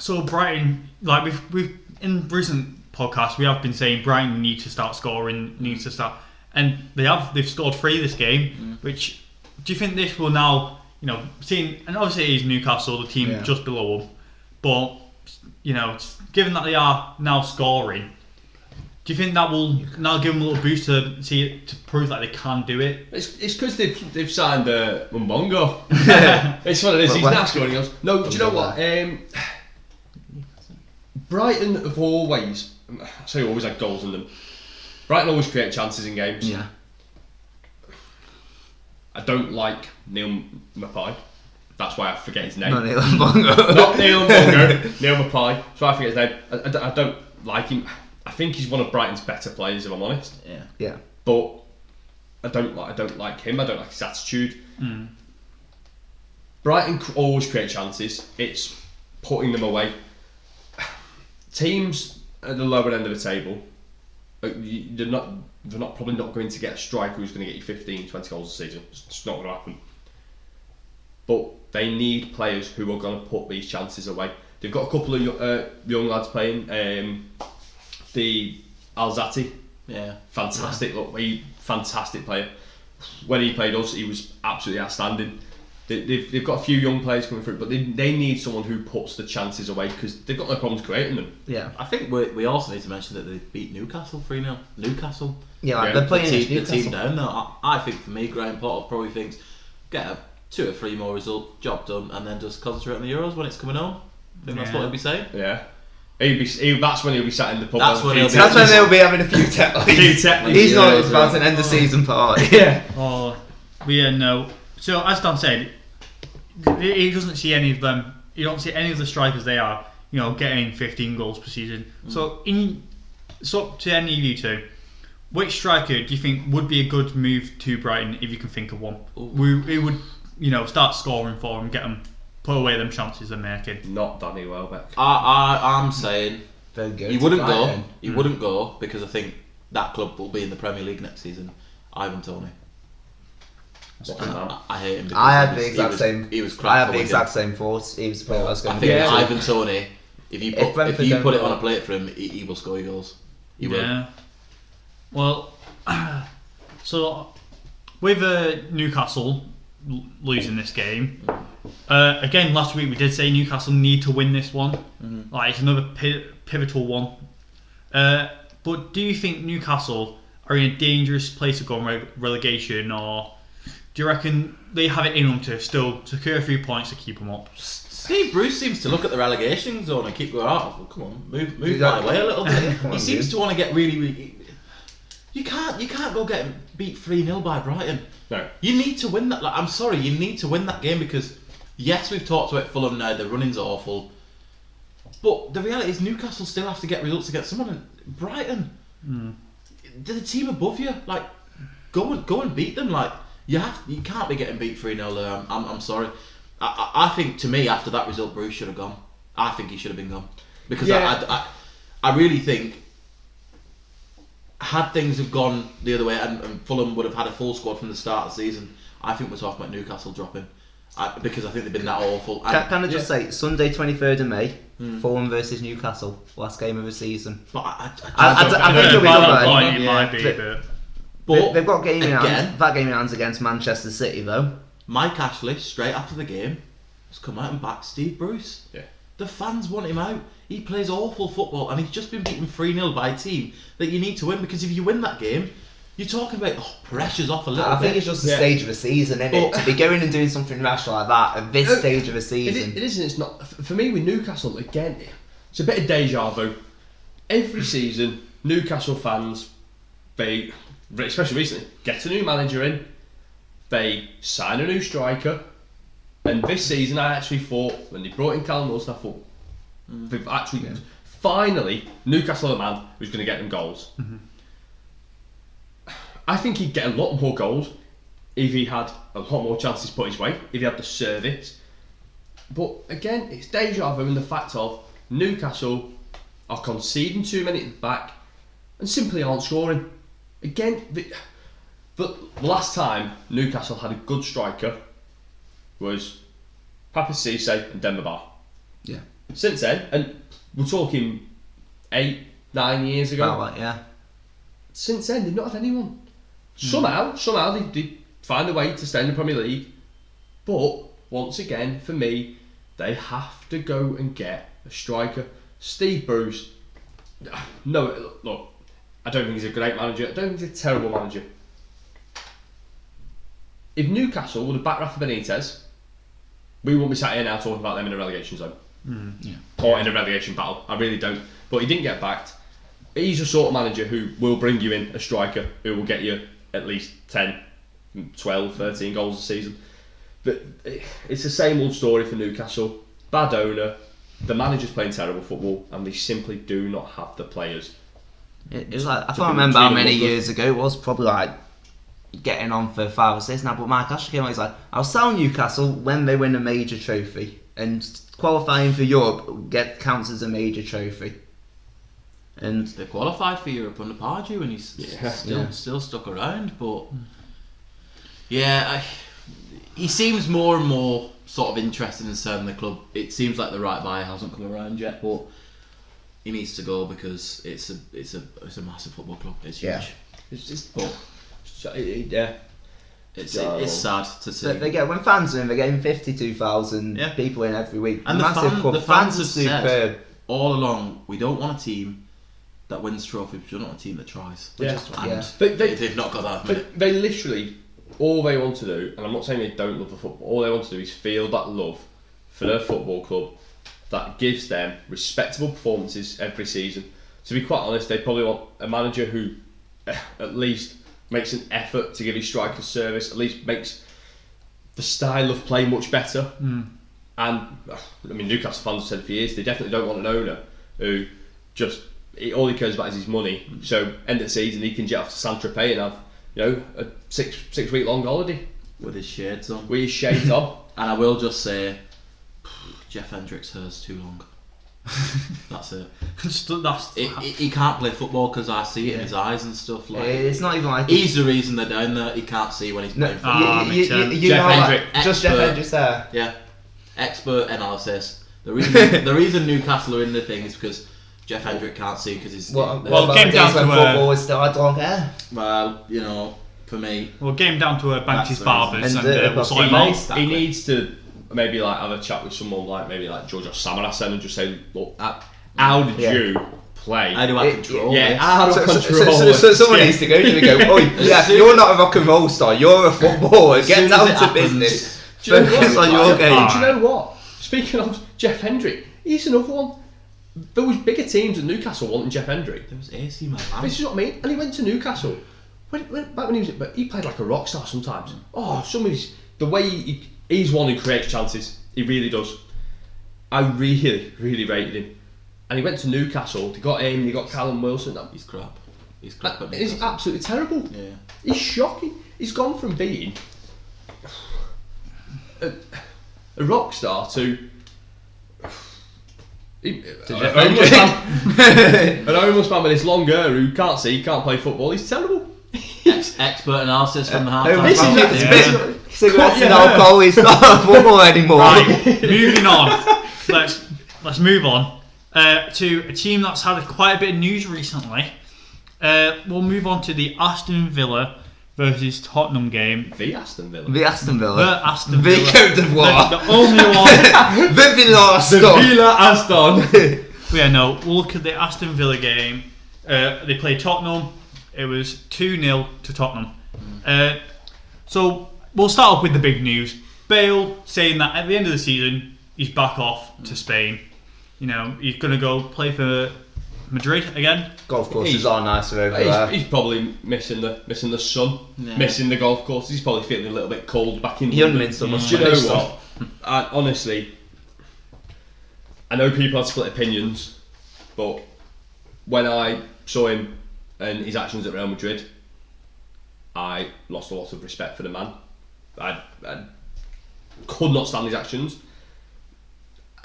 So Brighton, like we've in recent podcasts, we have been saying Brighton need to start scoring, needs to start, and they've scored 3 this game. Which do you think this will now, seeing, and obviously it is Newcastle, the team Yeah. just below them, but given that they are now scoring, do you think that will now give them a little boost to prove that they can do it? It's because they've signed Mumbongo. It's what it is. But He's when- now scoring goals. No, do you know what? Brighton have always, I say always had goals in them. Brighton always create chances in games. Yeah. I don't like Neil Mapai. That's why I forget his name. Not Neil Mbongo. Not Neil Mbongo, Neil Mapai. That's why I forget his name. I don't like him. I think he's one of Brighton's better players, if I'm honest. Yeah. Yeah. But I don't like him. I don't like his attitude. Brighton always create chances. It's putting them away. Teams at the lower end of the table, they're probably not going to get a striker who's going to get you 15, 20 goals a season. It's just not going to happen. But they need players who are going to put these chances away. They've got a couple of young lads playing. The Alzati, Yeah. fantastic fantastic player. When he played us, he was absolutely outstanding. They've got a few young players coming through, but they need someone who puts the chances away because they've got no problems creating them. Yeah. I think we also need to mention that they beat Newcastle 3-0. Newcastle. Yeah, like Yeah. they're The playing team, against the team Newcastle. down. No, I think for me, Graham Potter probably thinks get a 2 or 3 more results, job done, and then just concentrate on the Euros when it's coming home. I think that's what he'll be saying. Yeah, that's when he'll be sat in the pub. That's on when the he'll feet. be- That's when they'll be having a few Tetleys. Few Tetleys, He's not yeah, about yeah. an end of season party. Yeah, Oh, but yeah, no. So as Dan said, he doesn't see any of them. You don't see any of the strikers they are, getting 15 goals per season. So up to any of you two, which striker do you think would be a good move to Brighton if you can think of one? It would, start scoring for them, get them, put away them chances they're making. not Danny Welbeck. I'm saying Very good. he wouldn't go. Brighton. He wouldn't go because I think that club will be in the Premier League next season. Ivan Toney. I hate him. Because I had he the was- exact he was, same. He was crap I had for the Wigan. exact same thoughts. He was the player I was I going to think Yeah. Ivan Toney, if you Brentford don't put it go- on a plate for him, he will score your goals. He will. Yeah. Well, so with Newcastle losing this game, again last week we did say Newcastle need to win this one. Like it's another pivotal one. But do you think Newcastle are in a dangerous place to go on relegation, or do you reckon they have it in them to still secure a few points to keep them up? Steve Bruce seems to look at the relegation zone and keep going, oh, well, come on, move that- my way a little bit. Come He on, seems dude. to want to get really. You can't go get beat 3-0 by Brighton. No. You need to win that. Like, I'm sorry, you need to win that game because yes, we've talked about Fulham now. The running's awful, but the reality is Newcastle still have to get results against someone. And Brighton, they're the team above you. Like, go and beat them. Like, you can't be getting beat 3-0 there. I'm sorry. I think, to me, after that result, Bruce should have gone. I think he should have been gone because Yeah. I really think had things have gone the other way and Fulham would have had a full squad from the start of the season, I think we're talking about Newcastle dropping because I think they've been that awful. And, Can I just say, Sunday 23rd of May, Fulham versus Newcastle, last game of the season. but I think it'll be By good, that though. point, it might be, But- but They've got game in again, hands. That game in hands against Manchester City, though. Mike Ashley, straight after the game, has come out and backed Steve Bruce. Yeah. The fans want him out. He plays awful football and he's just been beaten 3-0 by a team that you need to win because if you win that game, you're talking about pressure's off a little I bit. think it's just the Yeah. stage of the season, isn't it? But- To be going and doing something rash like that at this stage of the It season. isn't. It's not. For me, with Newcastle, again, it's a bit of deja vu. Every season, Newcastle fans, they, especially recently, get a new manager in, they sign a new striker, and this season I actually thought, when they brought in Callum Wilson, I thought, they've actually, finally, Newcastle are the man who's going to get them goals. I think he'd get a lot more goals if he had a lot more chances put his way, if he had the service. But again, it's deja vu in the fact of Newcastle are conceding too many at the back and simply aren't scoring. Again, the last time Newcastle had a good striker was Papa Cisse and Demba Ba. Yeah. Since then, and we're talking 8-9 years ago. About that, yeah. Since then, they've not had anyone. Somehow they find a way to stay in the Premier League. But once again, for me, they have to go and get a striker. Steve Bruce. No, look, I don't think he's a great manager. I don't think he's a terrible manager. If Newcastle would have backed Rafa Benitez, we wouldn't be sat here now talking about them in a relegation zone. Or in a relegation battle. I really don't. But he didn't get backed. He's the sort of manager who will bring you in a striker who will get you at least 10, 12, 13 goals a season. But it's the same old story for Newcastle. Bad owner, the manager's playing terrible football, and they simply do not have the players. It was like, I To can't be remember how really many good. years ago it was, probably like getting on for 5 or 6 now, but Mike Ashley came out, he's like, I'll sell Newcastle when they win a major trophy, and qualifying for Europe counts as a major trophy. And They qualified for Europe under Pardew and he's still stuck around, but he seems more and more sort of interested in selling the club. It seems like the right buyer hasn't come around yet, but he needs to go because it's a massive football club. It's huge. Yeah. It's just, But yeah. it's sad to see. they get, when fans are in, they're getting 52,000 Yeah. people in every week. And the Massive club. fans have are said superb. all along, we don't want a team that wins trophies, we don't want a team that tries. Yeah. And they've not got that at the minute. They literally, all they want to do, and I'm not saying they don't love the football, all they want to do is feel that love for their football club that gives them respectable performances every season. To be quite honest, they probably want a manager who at least makes an effort to give his strikers service, at least makes the style of play much better. And I mean, Newcastle fans have said for years they definitely don't want an owner who just all he cares about is his money. So end of the season he can jet off to Saint-Tropez and have a six week long holiday With his shades on. with his shades on. And I will just say, Jeff Hendrick's hair's too long. That's it. He can't play football because I see it in his eyes and stuff. Like It's not even like he's the reason they're down there. He can't see when he's playing football. makes sense. you Jeff know, like, Hendrick, just Jeff expert. Hendrick's there. Yeah, expert analysis. The reason Newcastle are in the thing is because Jeff Hendrick can't see because he's Well, about came the down days when to, football was still had long hair. for me. Well, game down to Banks' That's the barbers reason. and And we'll sort him Pochettino. out. Exactly. He needs to maybe like have a chat with someone like maybe like George Samaras and just say, look, how did Yeah. you play. How do I control Yeah, this? how do I So control someone it? needs to go to me and go, "Oi, yeah, soon- you're not a rock and roll star. You're a footballer. soon Get as down it to happens, business. Do you know Focus what? on your game." Do you know what? Speaking of Jeff Hendry, he's another one. There was bigger teams than Newcastle wanting Jeff Hendry. There was AC Milan. This is what I mean. And he went to Newcastle. Back when he was, but he played like a rock star sometimes. Oh, somebody's the way he's one who creates chances. He really does. I really, really rated him. And he went to Newcastle. They got him. They got Callum Wilson. He's crap. He's crap. At He's Newcastle. absolutely terrible. Yeah. He's shocking. He's gone from being a rock star to an homeless man with this long hair who can't see, can't play football. He's terrible. Expert analysis from the half-time. This is show. it. Yeah. Cigarettes and alcohol is not a football anymore. Right, moving on. Let's move on to a team that's had quite a bit of news recently. We'll move on to the Aston Villa versus Tottenham game. The Aston Villa. The Aston The Villa. Aston The Villa. Cote d'Ivoire. The only one. The Villa Aston. Villa Aston. Yeah, no, we'll look at the Aston Villa game. They played Tottenham. It was 2-0 to Tottenham. So we'll start off with the big news. Bale saying that at the end of the season, he's back off to Spain. You know, he's going to go play for Madrid again. Golf courses are nicer over there. He's probably missing the sun, Yeah. missing the golf course. He's probably feeling a little bit cold back in Young London. men still must Do you know play, so. what? Honestly, I know people have split opinions, but when I saw him and his actions at Real Madrid, I lost a lot of respect for the man. I could not stand his actions.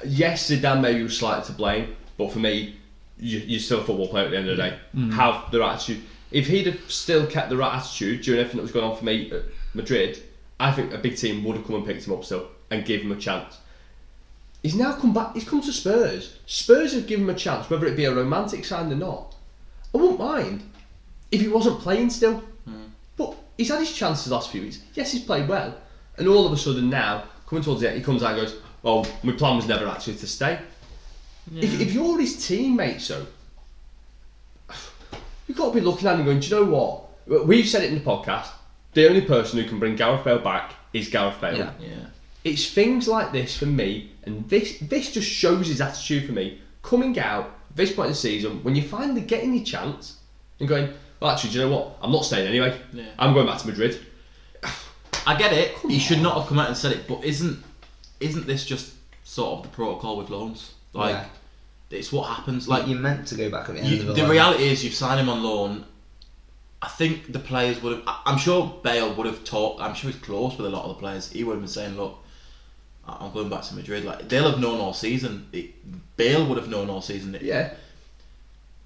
Yes, Zidane maybe was slightly to blame, but for me, you're still a football player at the end of the day. Have the right attitude. If he'd have still kept the right attitude during everything that was going on for me at Madrid, I think a big team would have come and picked him up still and give him a chance. He's now come back. He's come to Spurs. Spurs have given him a chance, whether it be a romantic sign or not. I wouldn't mind if he wasn't playing still. But he's had his chances the last few weeks. Yes, he's played well, and all of a sudden now, coming towards the end, he comes out and goes, "Well, my plan was never actually to stay." If you're his teammate, so you've got to be looking at him and going, "Do you know what? We've said it in the podcast. The only person who can bring Gareth Bale back is Gareth Bale." Yeah. Yeah. It's things like this for me, and this just shows his attitude for me. Coming out at this point in the season, when you're finally getting your chance, and going, "Well, actually, do you know what? I'm not staying anyway. Yeah. I'm going back to Madrid." I get it. He should not have come out and said it, but isn't this just sort of the protocol with loans? Like, Yeah. it's what happens. Like, You're meant to go back at the end of the the line. reality is, you've signed him on loan. I think the players would have. I'm sure Bale would have talked. I'm sure he's close with a lot of the players. He would have been saying, "Look, I'm going back to Madrid." Like, they'll have known all season. Bale would have known all season. Yeah.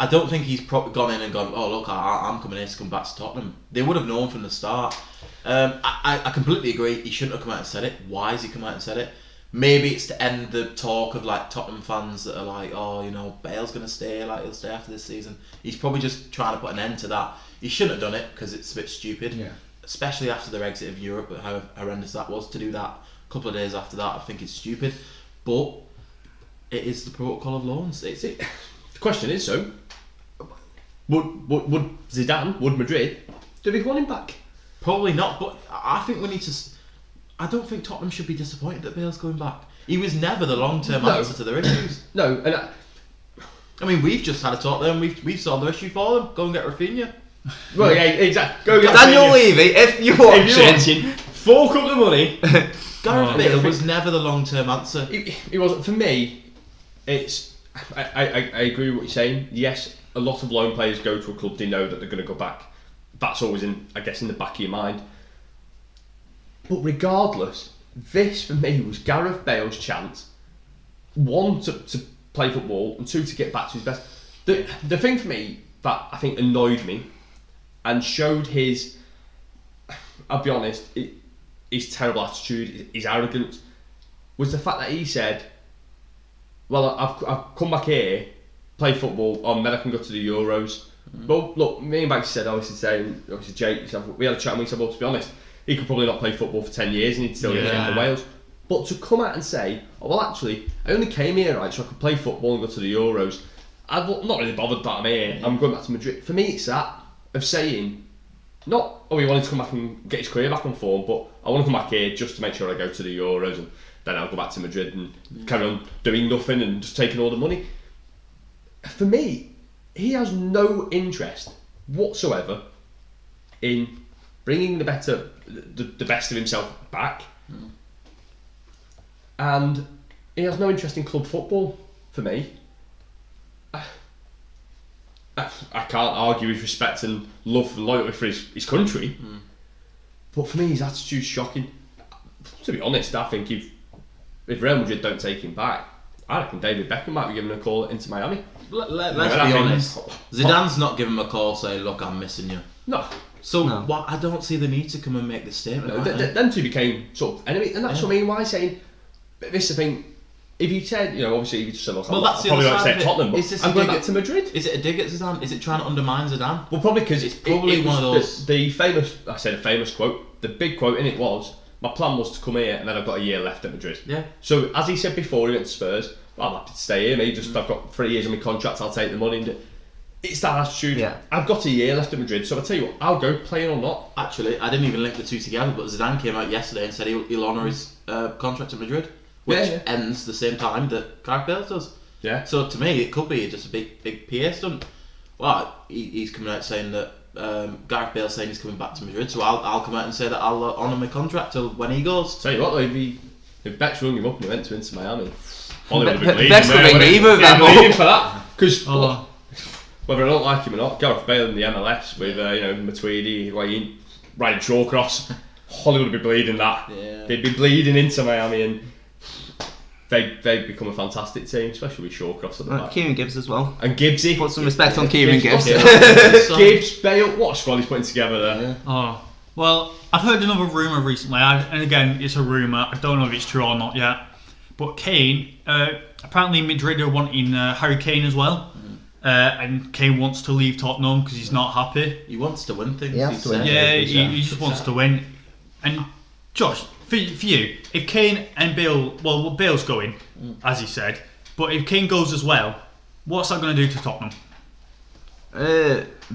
I don't think he's gone in and gone, "Oh, look, I'm coming here to come back to Tottenham." They would have known from the start. I completely agree. He shouldn't have come out and said it. Why has he come out and said it? Maybe it's to end the talk of like Tottenham fans that are like, "Oh, you know, Bale's going to stay. Like, he'll stay after this season." He's probably just trying to put an end to that. He shouldn't have done it because it's a bit stupid. Yeah. Especially after their exit of Europe, how horrendous that was. To do that a couple of days after that, I think it's stupid. But it is the protocol of loans. It's it. The question is, so would Zidane, would Madrid, do they want him back? Probably not, but I think we need to. I don't think Tottenham should be disappointed that Bale's going back. He was never the long-term No. answer to their issues. No, and I mean, we've just had a talk there, and we've solved the issue for them. Go and get Rafinha. well, yeah, exactly. Go get Daniel Rafinha. Levy, if you're If you're watching, watching, fork up the money. Gareth Oh. Bale was never the long-term answer. It wasn't for me. It's I agree with what you're saying. Yes, a lot of loan players go to a club, they know that they're going to go back. That's always in the back of your mind. But regardless, this for me was Gareth Bale's chance. One, to play football, and two, to get back to his best. The thing for me that I think annoyed me and showed his, I'll be honest, his terrible attitude, his arrogance, was the fact that he said, "Well, I've come back here, play football, and then I can go to the Euros." Well, look, me and Banks said, obviously Jake, we had a chat and we said, well, to be honest, he could probably not play football for 10 years and he'd still get Yeah. for Wales. But to come out and say, "Oh, well, actually, I only came here, right, so I could play football and go to the Euros," I'm not really bothered that I'm here. I'm going back to Madrid. For me, it's that of saying, not, he wanted to come back and get his career back on form, but I want to come back here just to make sure I go to the Euros and then I'll go back to Madrid and carry on doing nothing and just taking all the money. For me, he has no interest whatsoever in bringing the best of himself back, and he has no interest in club football. For me, I can't argue his respect and love and loyalty for his country, but for me his attitude's shocking. To be honest, I think if Real Madrid don't take him back, I reckon David Beckham might be giving a call into Miami. Let's be honest. Zidane's not giving him a call saying, "Look, I'm missing you." No. So I don't see the need to come and make this statement. No, them two became sort of enemies, and that's what I mean. Why saying this is the thing? If you said, obviously, if you just said, "Look, that's I probably won't stay at Tottenham," but I'm going dig back to Madrid. Is it a dig at Zidane? Is it trying to undermine Zidane? Well, probably because it's probably one of those. The famous, I said a famous quote. The big quote in it was, "My plan was to come here, and then I've got a year left at Madrid." Yeah. So as he said before, he went to Spurs. Well, I'm happy to stay here. Mate. I've got 3 years on my contract. I'll take the money. It's that attitude. Yeah. I've got a year left at Madrid, so I'll tell you what, I'll go playing or not. Actually, I didn't even link the two together, but Zidane came out yesterday and said he'll honour his contract at Madrid, which ends the same time that Gareth Bale does. Yeah. So to me, it could be just a big PA stunt. Well, he's coming out saying that Gareth Bale's saying he's coming back to Madrid, so I'll come out and say that I'll honour my contract till when he goes. Tell you what though, if Beck's rung him up and he went to Inter Miami, Beck's could ring either of them. I'm for that because whether I don't like him or not, Gareth Bale in the MLS with Matuidi, Higuain, riding Shawcross, Hollywood would be bleeding that. Yeah. They'd be bleeding into Miami and they'd become a fantastic team, especially with Shawcross at the back. Kieran Gibbs as well. And Gibbsy. Put some respect on Kieran Gibbs. Gibbs, Bale, what a squad he's putting together there. Yeah. Oh, well, I've heard another rumour recently, and again, it's a rumour. I don't know if it's true or not yet. But Kane, apparently Madrid are wanting Harry Kane as well. And Kane wants to leave Tottenham because he's not happy. He wants to win things. He has to win. Yeah, he just wants to win. And Josh, for you, if Kane and Bale, well, Bale's going, as he said, but if Kane goes as well, what's that going to do to Tottenham?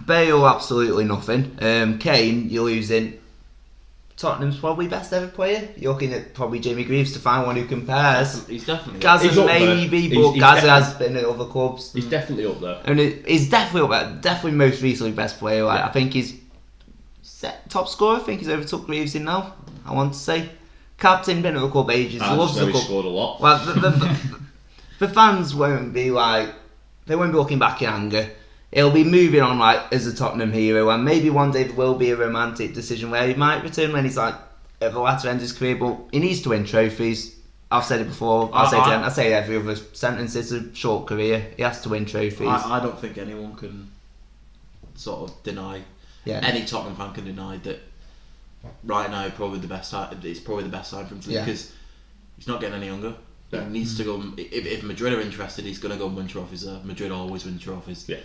Bale, absolutely nothing. Kane, you're losing. Tottenham's probably best ever player. You're looking at probably Jamie Greaves to find one who compares. He's definitely. Gazza maybe, but Gazza has been at other clubs. He's definitely up there. And he's definitely up there. Definitely most recently best player. I think he's top scorer. I think he's overtook Greaves in now. I want to say captain, been at the club ages. I Loves just know the he club. scored a lot. Well, the fans won't be like, they won't be looking back in anger. He'll be moving on like as a Tottenham hero, and maybe one day there will be a romantic decision where he might return when he's like at the latter end of his career. But he needs to win trophies. I've said it before. I say every other sentence. It's a short career. He has to win trophies. I don't think anyone can sort of deny. Yeah. Any Tottenham fan can deny that. Right now, probably the best time. It's probably the best time for him to leave because he's not getting any younger. He needs to go. If Madrid are interested, he's going to go and win trophies there. Madrid always win trophies. Yeah.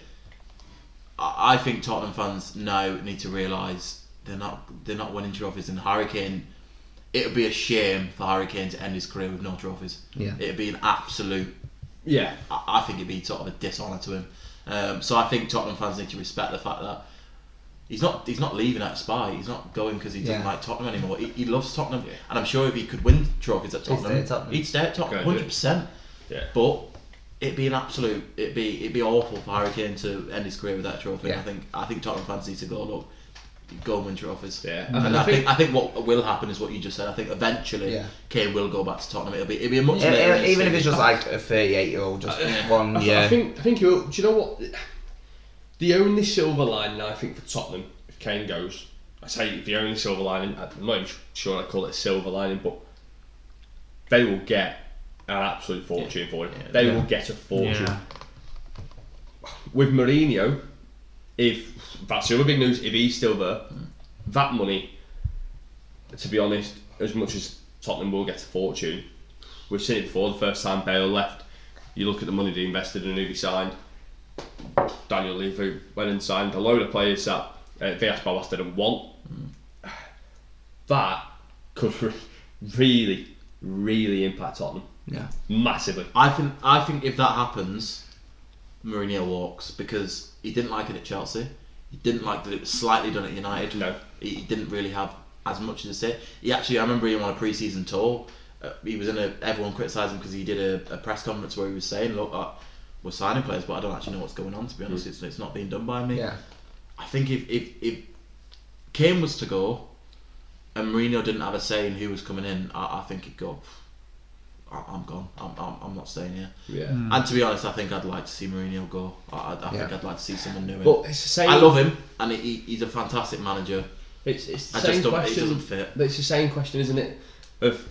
I think Tottenham fans now need to realise they're not winning trophies, and Harry Kane. It would be a shame for Harry Kane to end his career with no trophies. Yeah. It'd be an absolute. Yeah. I think it'd be sort of a dishonour to him. So I think Tottenham fans need to respect the fact that he's not leaving out of spite. He's not going because he doesn't like Tottenham anymore. He loves Tottenham, and I'm sure if he could win trophies at Tottenham, he'd stay at Tottenham 100%. Yeah. But it'd be an absolute. It'd be awful for Harry Kane to end his career with that trophy. Yeah. I think Tottenham fans need to go and win trophies. Yeah. And I think what will happen is what you just said. I think eventually Kane will go back to Tottenham. It'll be a much later. Even if it's just like a 38-year-old, just one year. I think he will. Do you know what? The only silver lining I think for Tottenham, if Kane goes, I say the only silver lining. I'm not even sure I call it a silver lining, but they will get an absolute fortune for him. They will get a fortune. Yeah. With Mourinho, if that's the other big news, if he's still there, that money, to be honest, as much as Tottenham will get a fortune, we've seen it before. The first time Bale left, you look at the money they invested and who they signed. Daniel Levy went and signed a load of players that Villas-Boas didn't want. That could really, really impact Tottenham. Yeah. Massively. I think if that happens, Mourinho walks because he didn't like it at Chelsea. He didn't like that it was slightly done at United. No. He didn't really have as much as it. I remember him on a pre-season tour. He was everyone criticised him because he did a press conference where he was saying, "Look, we're signing players, but I don't actually know what's going on. To be honest, it's not being done by me." Yeah. I think if Kane was to go, and Mourinho didn't have a say in who was coming in, I think he'd go. I'm gone. I'm not staying here. Yeah. And to be honest, I think I'd like to see Mourinho go. I think I'd like to see someone new in. But it's the same. I love him, and he's a fantastic manager. It's the I same just don't. It question. doesn't fit. It's the same question, isn't it? Of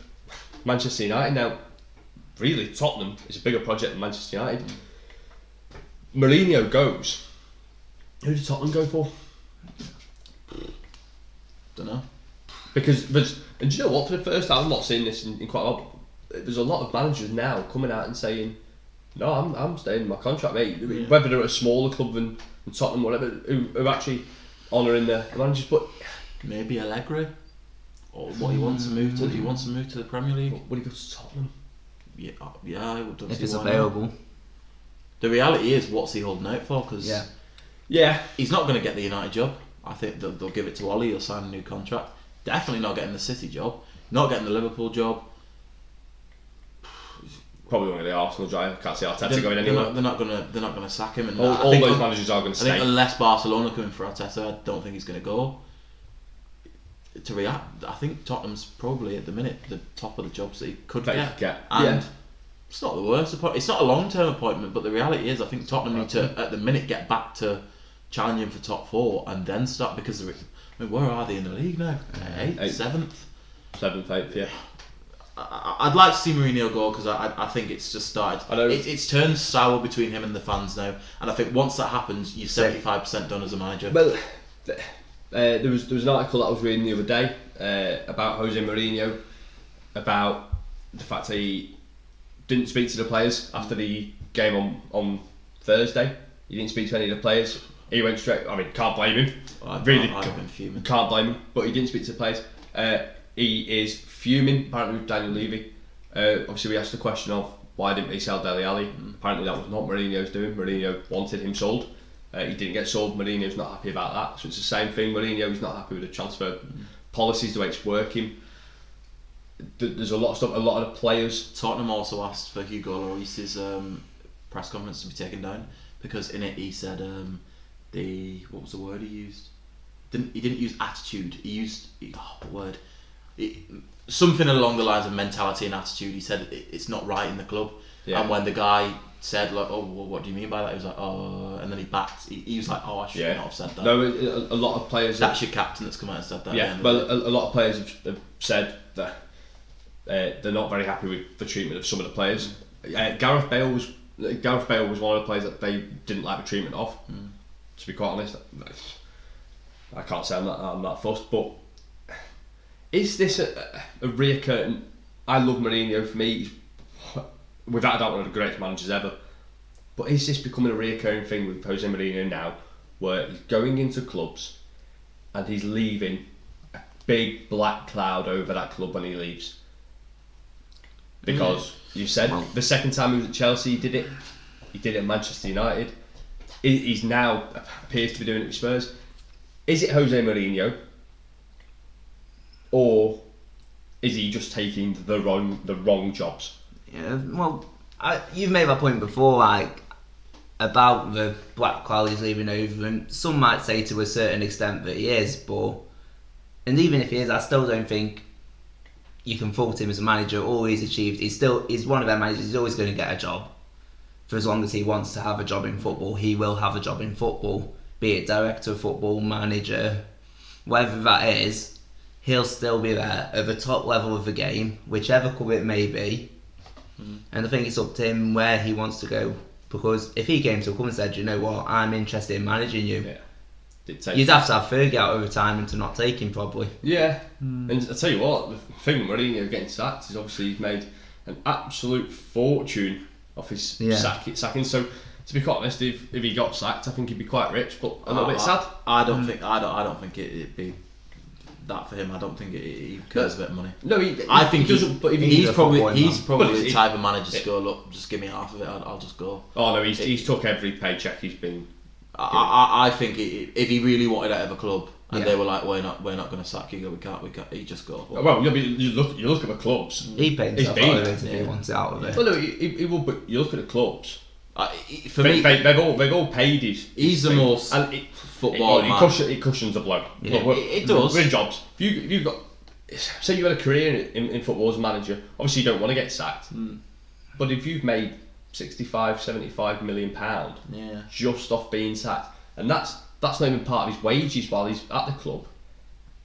Manchester United now. Really, Tottenham is a bigger project than Manchester United. Mourinho goes. Who did Tottenham go for? Don't know. Because and do you know what? For the first time, I'm not seeing this in quite a while. There's a lot of managers now coming out and saying, "No, I'm staying in my contract, mate." Yeah. Whether they're at a smaller club than Tottenham, whatever, who are actually honouring the managers. But Maybe Allegri, or what he wants to move to. He wants to move to the Premier League. would he go to Tottenham? Yeah, I would. If it's available. The reality is, what's he holding out for? Because Yeah. he's not going to get the United job. I think they'll give it to Ollie. He'll sign a new contract. Definitely not getting the City job. Not getting the Liverpool job. Probably one of the Arsenal job. Can't see Arteta going anywhere. They're not gonna sack him. And All those managers are going to I think stay. unless Barcelona come in for Arteta, I don't think he's going to go. To react, I think Tottenham's probably at the minute the top of the jobs that he could get. And it's not the worst appointment. It's not a long-term appointment, but the reality is, I think Tottenham need to, at the minute, get back to challenging for top 4 and then start, because where are they in the league now? 8th, 7th? 7th, 8th, yeah. I'd like to see Mourinho go because I think it's just started. I know. It's turned sour between him and the fans now, and I think once that happens, you're 75% done as a manager. Well, there was an article that I was reading the other day about Jose Mourinho, about the fact that he didn't speak to the players after the game on Thursday. He didn't speak to any of the players. He went straight. I mean, can't blame him. I'd have been fuming. Can't blame him. But he didn't speak to the players. He is fuming, apparently, with Daniel Levy. Obviously, we asked the question of why didn't he sell Dele Alli. Apparently, that was not Mourinho's doing. Mourinho wanted him sold. He didn't get sold. Mourinho's not happy about that. So it's the same thing. Mourinho's not happy with the transfer policies, the way it's working. There's a lot of stuff. A lot of the players. Tottenham also asked for Hugo Lloris's press conference to be taken down because in it he said what was the word he used? He didn't use attitude. He used what word? Something along the lines of mentality and attitude. He said it's not right in the club. Yeah. And when the guy said like, "Oh, well, what do you mean by that?" He was like, "Oh," and then he backed. He was like, "Oh, I should not have said that." No, a lot of players. That's your captain that's come out and said that. Yeah, well, a lot of players have said that they're not very happy with the treatment of some of the players. Gareth Bale was one of the players that they didn't like the treatment of. To be quite honest, I can't say I'm not fussed, but is this a reoccurring? I love Mourinho. For me, he's without a doubt one of the greatest managers ever. But is this becoming a reoccurring thing with Jose Mourinho now, where he's going into clubs and he's leaving a big black cloud over that club when he leaves? Because you said the second time he was at Chelsea, he did it. He did it at Manchester United. He's now appears to be doing it with Spurs. Is it Jose Mourinho, or is he just taking the wrong jobs? Yeah, well, you've made that point before, like about the black cloud he's leaving over, and some might say to a certain extent that he is, and even if he is, I still don't think you can fault him as a manager. All he's achieved, he's one of their managers. He's always going to get a job for as long as he wants to have a job in football. He will have a job in football, be it director of football, manager, whatever that is. He'll still be there at the top level of the game, whichever club it may be. And I think it's up to him where he wants to go, because if he came to a club and said, "You know what, I'm interested in managing you," you'd have to have Fergie out of retirement to not take him, probably. Yeah, and I tell you what, the thing with Mourinho getting sacked is obviously he's made an absolute fortune off his sacking. So to be quite honest, if he got sacked, I think he'd be quite rich, but a little bit sad. I don't think it'd be that for him. I don't think he cares about money. No, I think he doesn't. But if he's probably But the it's- type of manager to go, look, just give me half of it. I'll just go. Oh no, he's took every paycheck he's been. I think if he really wanted out of a club and Yeah. they were like, we're not going to sack you, we can't. He just go. Well, you look at the clubs. He paid He's himself been- out of it if he wants it out of it. Well, no, he will. But you look at the clubs. For me, They've all paid his. he's the most and football man. It cushions the blow. Yeah. Look, It does. We're in jobs. If you've got, say you had a career in football as a manager, obviously you don't want to get sacked. But if you've made 65, 75 million £75 Yeah. just off being sacked, and that's not even part of his wages while he's at the club,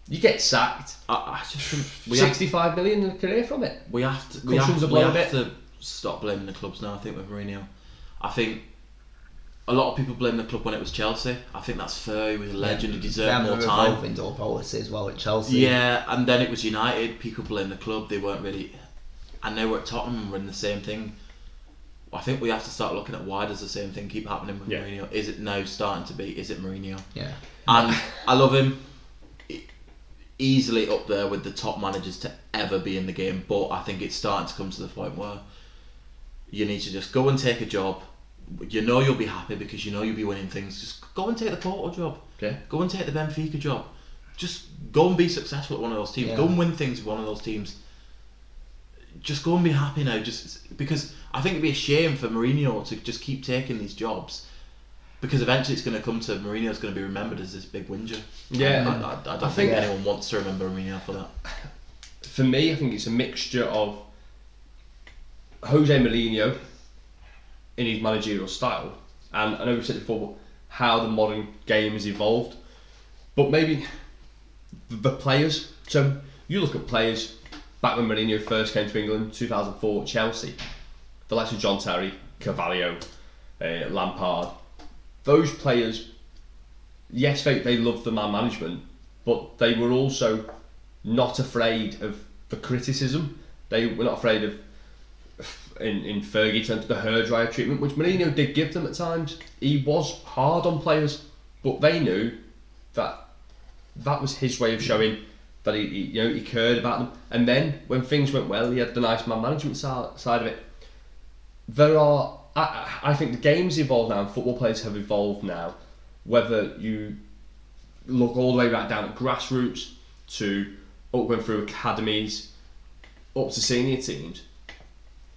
you get sacked. I just think 65 million in a career from it. we have to stop blaming the clubs now. I think with Mourinho, I think a lot of people blame the club when it was Chelsea. I think that's fair. He was a legend. He They deserved have more a time. revolving door policy as well at Chelsea. Yeah, and then it was United. People blame the club. They weren't really, and they were at Tottenham and were in the same thing. I think we have to start looking at why does the same thing keep happening with Mourinho? Is it now starting to be? Is it Mourinho? Yeah. And I love him. Easily up there with the top managers to ever be in the game, but I think it's starting to come to the point where you need to just go and take a job. You know you'll be happy because you know you'll be winning things. Just go and take the Porto job. Okay. Go and take the Benfica job. Just go and be successful at one of those teams. Yeah. Go and win things with one of those teams. Just go and be happy now. Just because I think it'd be a shame for Mourinho to just keep taking these jobs. Because eventually it's going to come to Mourinho's going to be remembered as this big whinger. Yeah, I don't think anyone wants to remember Mourinho for that. For me, I think it's a mixture of Jose Mourinho in his managerial style, and I know we've said it before, but how the modern game has evolved. But maybe the players. So you look at players back when Mourinho first came to England, 2004 at Chelsea, the likes of John Terry, Carvalho, Lampard. Those players, yes, they loved the man management, but they were also not afraid of the criticism. They were not afraid of, in Fergie terms, the hairdryer treatment, which Mourinho did give them at times. He was hard on players, but they knew that was his way of showing that he cared about them. And then when things went well, he had the nice man management side of it. I think the game's evolved now and football players have evolved now. Whether you look all the way right down at grassroots to up going through academies, up to senior teams,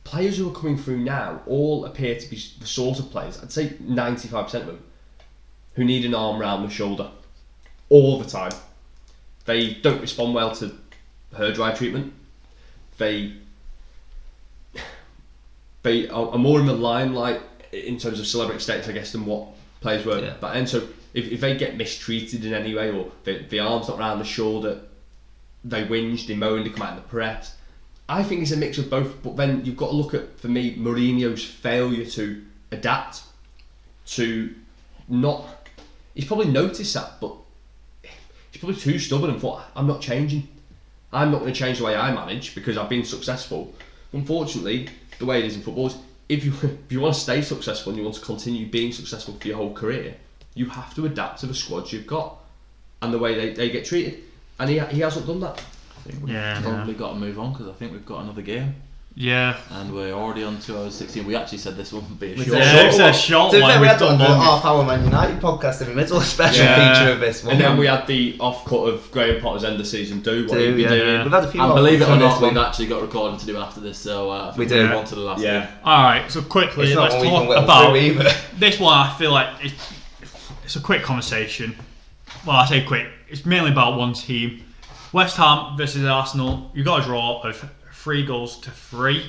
players who are coming through now all appear to be the sort of players, I'd say 95% of them, who need an arm round the shoulder all the time. They don't respond well to hairdryer treatment. They are more in the limelight in terms of celebrity status, I guess, than what players were back then. So if they get mistreated in any way, or the arm's not round the shoulder, they whinge, they moan, they come out in the press. I think it's a mix of both, but then you've got to look at, for me, Mourinho's failure to adapt, to not... He's probably noticed that, but he's probably too stubborn and thought, I'm not changing. I'm not going to change the way I manage because I've been successful. Unfortunately, the way it is in football is if you want to stay successful and you want to continue being successful for your whole career, you have to adapt to the squads you've got and the way they get treated. And he hasn't done that. I think we've probably got to move on because I think we've got another game. Yeah. And we're already on 2 hours 16. We actually said this wouldn't be a short Yeah, it's a short To be one. fair, we We've had done a longer. half-hour Man United podcast in the middle, a special Yeah. feature of this one. And then we had the off-cut of Graham Potter's end of season what he'd be yeah. doing. We've had a few And more believe it or on this not, we've one. actually got recording to do after this, so I think We we'll do. move on to the last Yeah. game. Alright, so quickly, It's not let's one we can talk whittle about through either. this one. I feel like it's a quick conversation. Well, I say quick. It's mainly about one team. West Ham versus Arsenal. You got a draw of 3-3.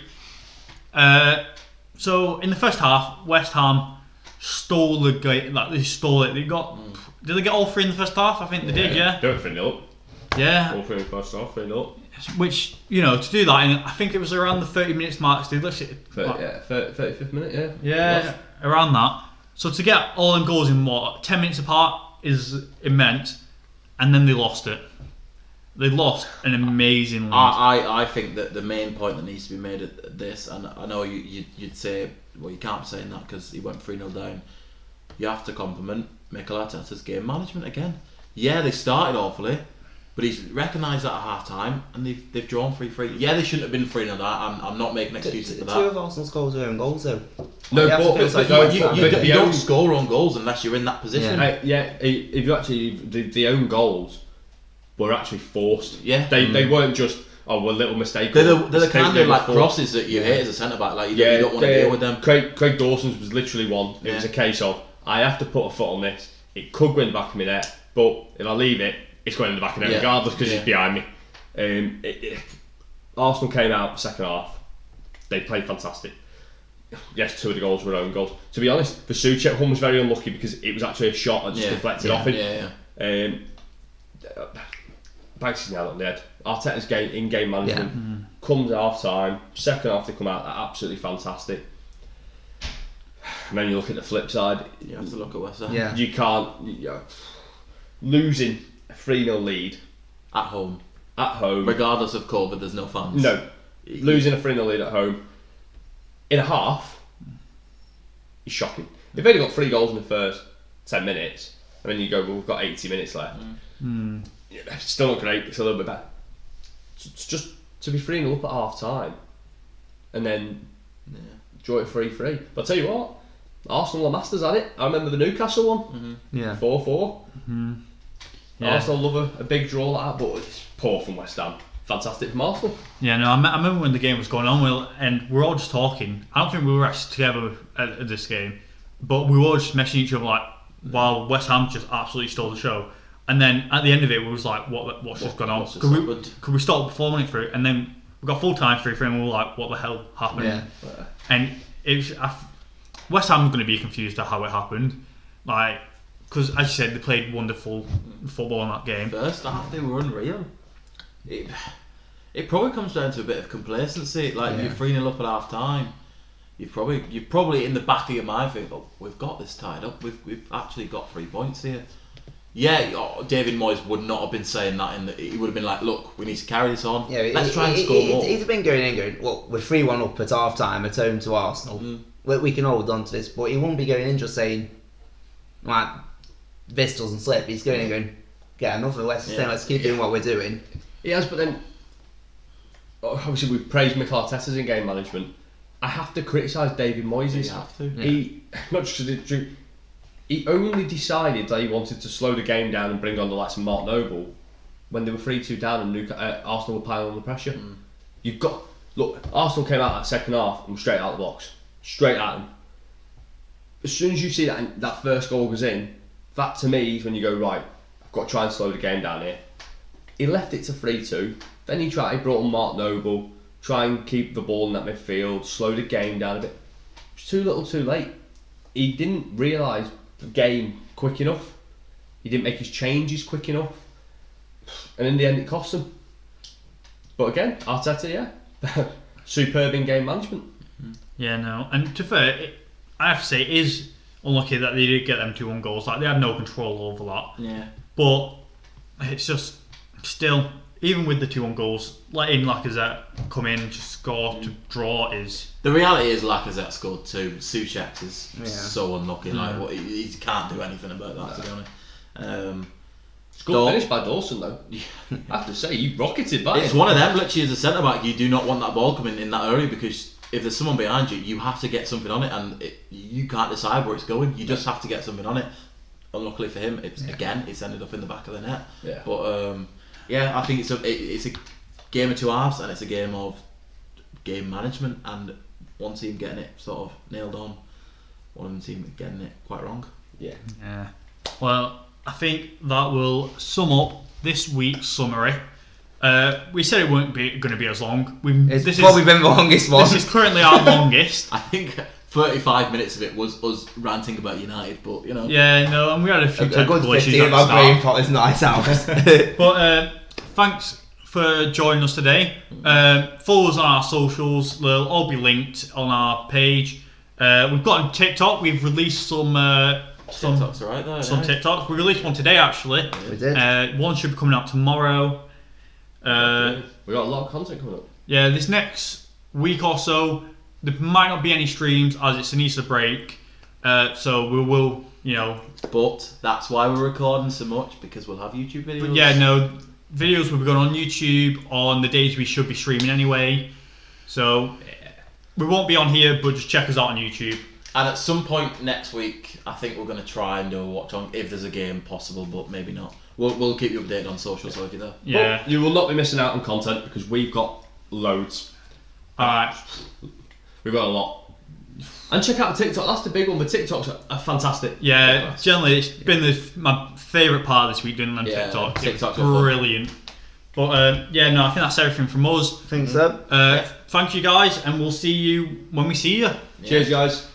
So in the first half, West Ham stole the game. Like they stole it. They got. Did they get all 3 in the first half? I think they did. Yeah. Do it for 0. Yeah. All 3 in the first half, 3-0. Which to do that, and I think it was around the 30 minutes mark. They literally. 35th minute, Yeah, around that. So to get all them goals in 10 minutes apart is immense, and then they lost it. They lost an amazing lead. I think that the main point that needs to be made at this, and I know you'd say, well, you can't be saying that because he went 3-0 down. You have to compliment Mikel Arteta's game management again. Yeah, they started awfully, But he's recognised that at half time, and they've drawn 3-3. Yeah, they shouldn't have been 3-0 that. I'm not making excuses for that. Two of Arsenal's goals were own goals though. No, You have to but- feel sorry but for You, West Ham. you, But you the don't own- score on goals unless you're in that position. If you actually the own goals were actually forced. Yeah. They weren't just a little mistake. They're or the kind they of were like forced. crosses that you hit as a centre back. Like you don't want to deal with them. Craig Dawson's was literally one. It was Yeah. a case of I have to put a foot on this. It could go in the back of my net, but if I leave it, it's going in the back of the net Yeah. regardless because Yeah. it's behind me. Arsenal came out the second half. They played fantastic. Yes, 2 of the goals were own goals. To be honest, the Souček one was very unlucky because it was actually a shot that just deflected off him. Banks is now on the head. Arteta's in-game management comes at half time. Second half they come out, they're absolutely fantastic. And then you look at the flip side. You have to look at West Ham. Yeah. You can't losing a 3-0 lead At home. at home. Regardless of COVID, there's no fans. No, losing a 3-0 lead at home in a half is shocking. They've only got 3 goals in the first 10 minutes, and then you go, well, we've got 80 minutes left. Yeah, it's still not great. It's a little bit better. It's just to be 3-0 up at half time, and then draw it 3-3. But I'll tell you what, Arsenal are masters at it. I remember the Newcastle one, 4-4. Yeah. Arsenal love a big draw like that, but it's poor from West Ham. Fantastic from Arsenal. Yeah, no, I remember when the game was going on, and we were all just talking. I don't think we were actually together at this game, but we were all just messaging each other like, while West Ham just absolutely stole the show. And then at the end of it, we was like, what's just gone on? what's just happened? Could we stop performing it through? And then we got full time 3-3, and we were like, what the hell happened? Yeah. And it was, West Ham's going to be confused at how it happened, like, because as you said, they played wonderful football in that game. First half, they were unreal. It probably comes down to a bit of complacency. Like you're 3-0 up at half time. You've probably in the back of your mind think, oh, we've got this tied up. We've actually got 3 points here. Yeah, David Moyes would not have been saying that. He would have been like, look, we need to carry this on. Yeah, let's try and score more. He's been going in going, well, we're 3-1 up at half time at home to Arsenal. We can hold on to this, but he won't be going in just saying, like, this doesn't slip. He's going in going, get another, let's keep doing what we're doing. He has, but then obviously we've praised Mikel Arteta's in-game management. I have to criticise David Moyes'. You have to. He not just he only decided that he wanted to slow the game down and bring on the likes of Mark Noble when they were 3-2 down and Arsenal were piling on the pressure. You've got Arsenal came out that second half and straight out the box, straight at them. As soon as you see that first goal goes in, that to me is when you go, right, I've got to try and slow the game down here. He left it to 3-2. Then he brought on Mark Noble, try and keep the ball in that midfield, slow the game down a bit. It's too little, too late. He didn't realise the game quick enough. He didn't make his changes quick enough, and in the end, it cost him. But again, Arteta, superb in-game management. Yeah, no, and to be fair, I have to say it is unlucky that they did get them 2-1 goals. Like they had no control over that. Yeah. But it's just still, even with the 2-1 goals, letting Lacazette come in, just score to draw is. The reality is Lacazette scored 2. Souček is Yeah. so unlucky. Like he can't do anything about that, to be honest. It's good finish by Dawson though. I have to say, he rocketed by It's him. one of them. Literally, as a centre back, you do not want that ball coming in that area because if there's someone behind you, you have to get something on it, and you can't decide where it's going. You just have to get something on it. Unluckily for him, it's ended up in the back of the net. Yeah. But I think it's a game of 2 halves, and it's a game of game management, and one team getting it sort of nailed on, one of the team getting it quite wrong. Yeah. Yeah. Well, I think that will sum up this week's summary. We said it weren't going to be as long. It's probably been the longest one. This is currently our longest. I think 35 minutes of it was us ranting about United, but you know. Yeah, no, and we had a few a good technical issues 15 at the about Graham start. Potter's nice house. But thanks for joining us today. Follow us on our socials. They'll all be linked on our page. We've got on TikTok. We've released some TikTok's right there. some TikToks. We released one today actually. We did. One should be coming out tomorrow. We got a lot of content coming up. Yeah, this next week or so, there might not be any streams as it's an Easter break. So we will, But that's why we're recording so much, because we'll have YouTube videos. But yeah, no, videos will be going on YouTube on the days we should be streaming anyway. So we won't be on here, but just check us out on YouTube. And at some point next week, I think we're going to try and do a watch on if there's a game possible, but maybe not. We'll keep you updated on social, so if you're there. Yeah. But you will not be missing out on content because we've got loads. Alright. We've got a lot. And check out the TikTok. That's the big one. The TikToks are fantastic. Yeah, generally it's been my favourite part of this week doing them Yeah, TikToks. TikToks It's are fun. brilliant. But yeah, no, I think that's everything from us. I think so. Thank you guys, and we'll see you when we see you. Cheers, guys.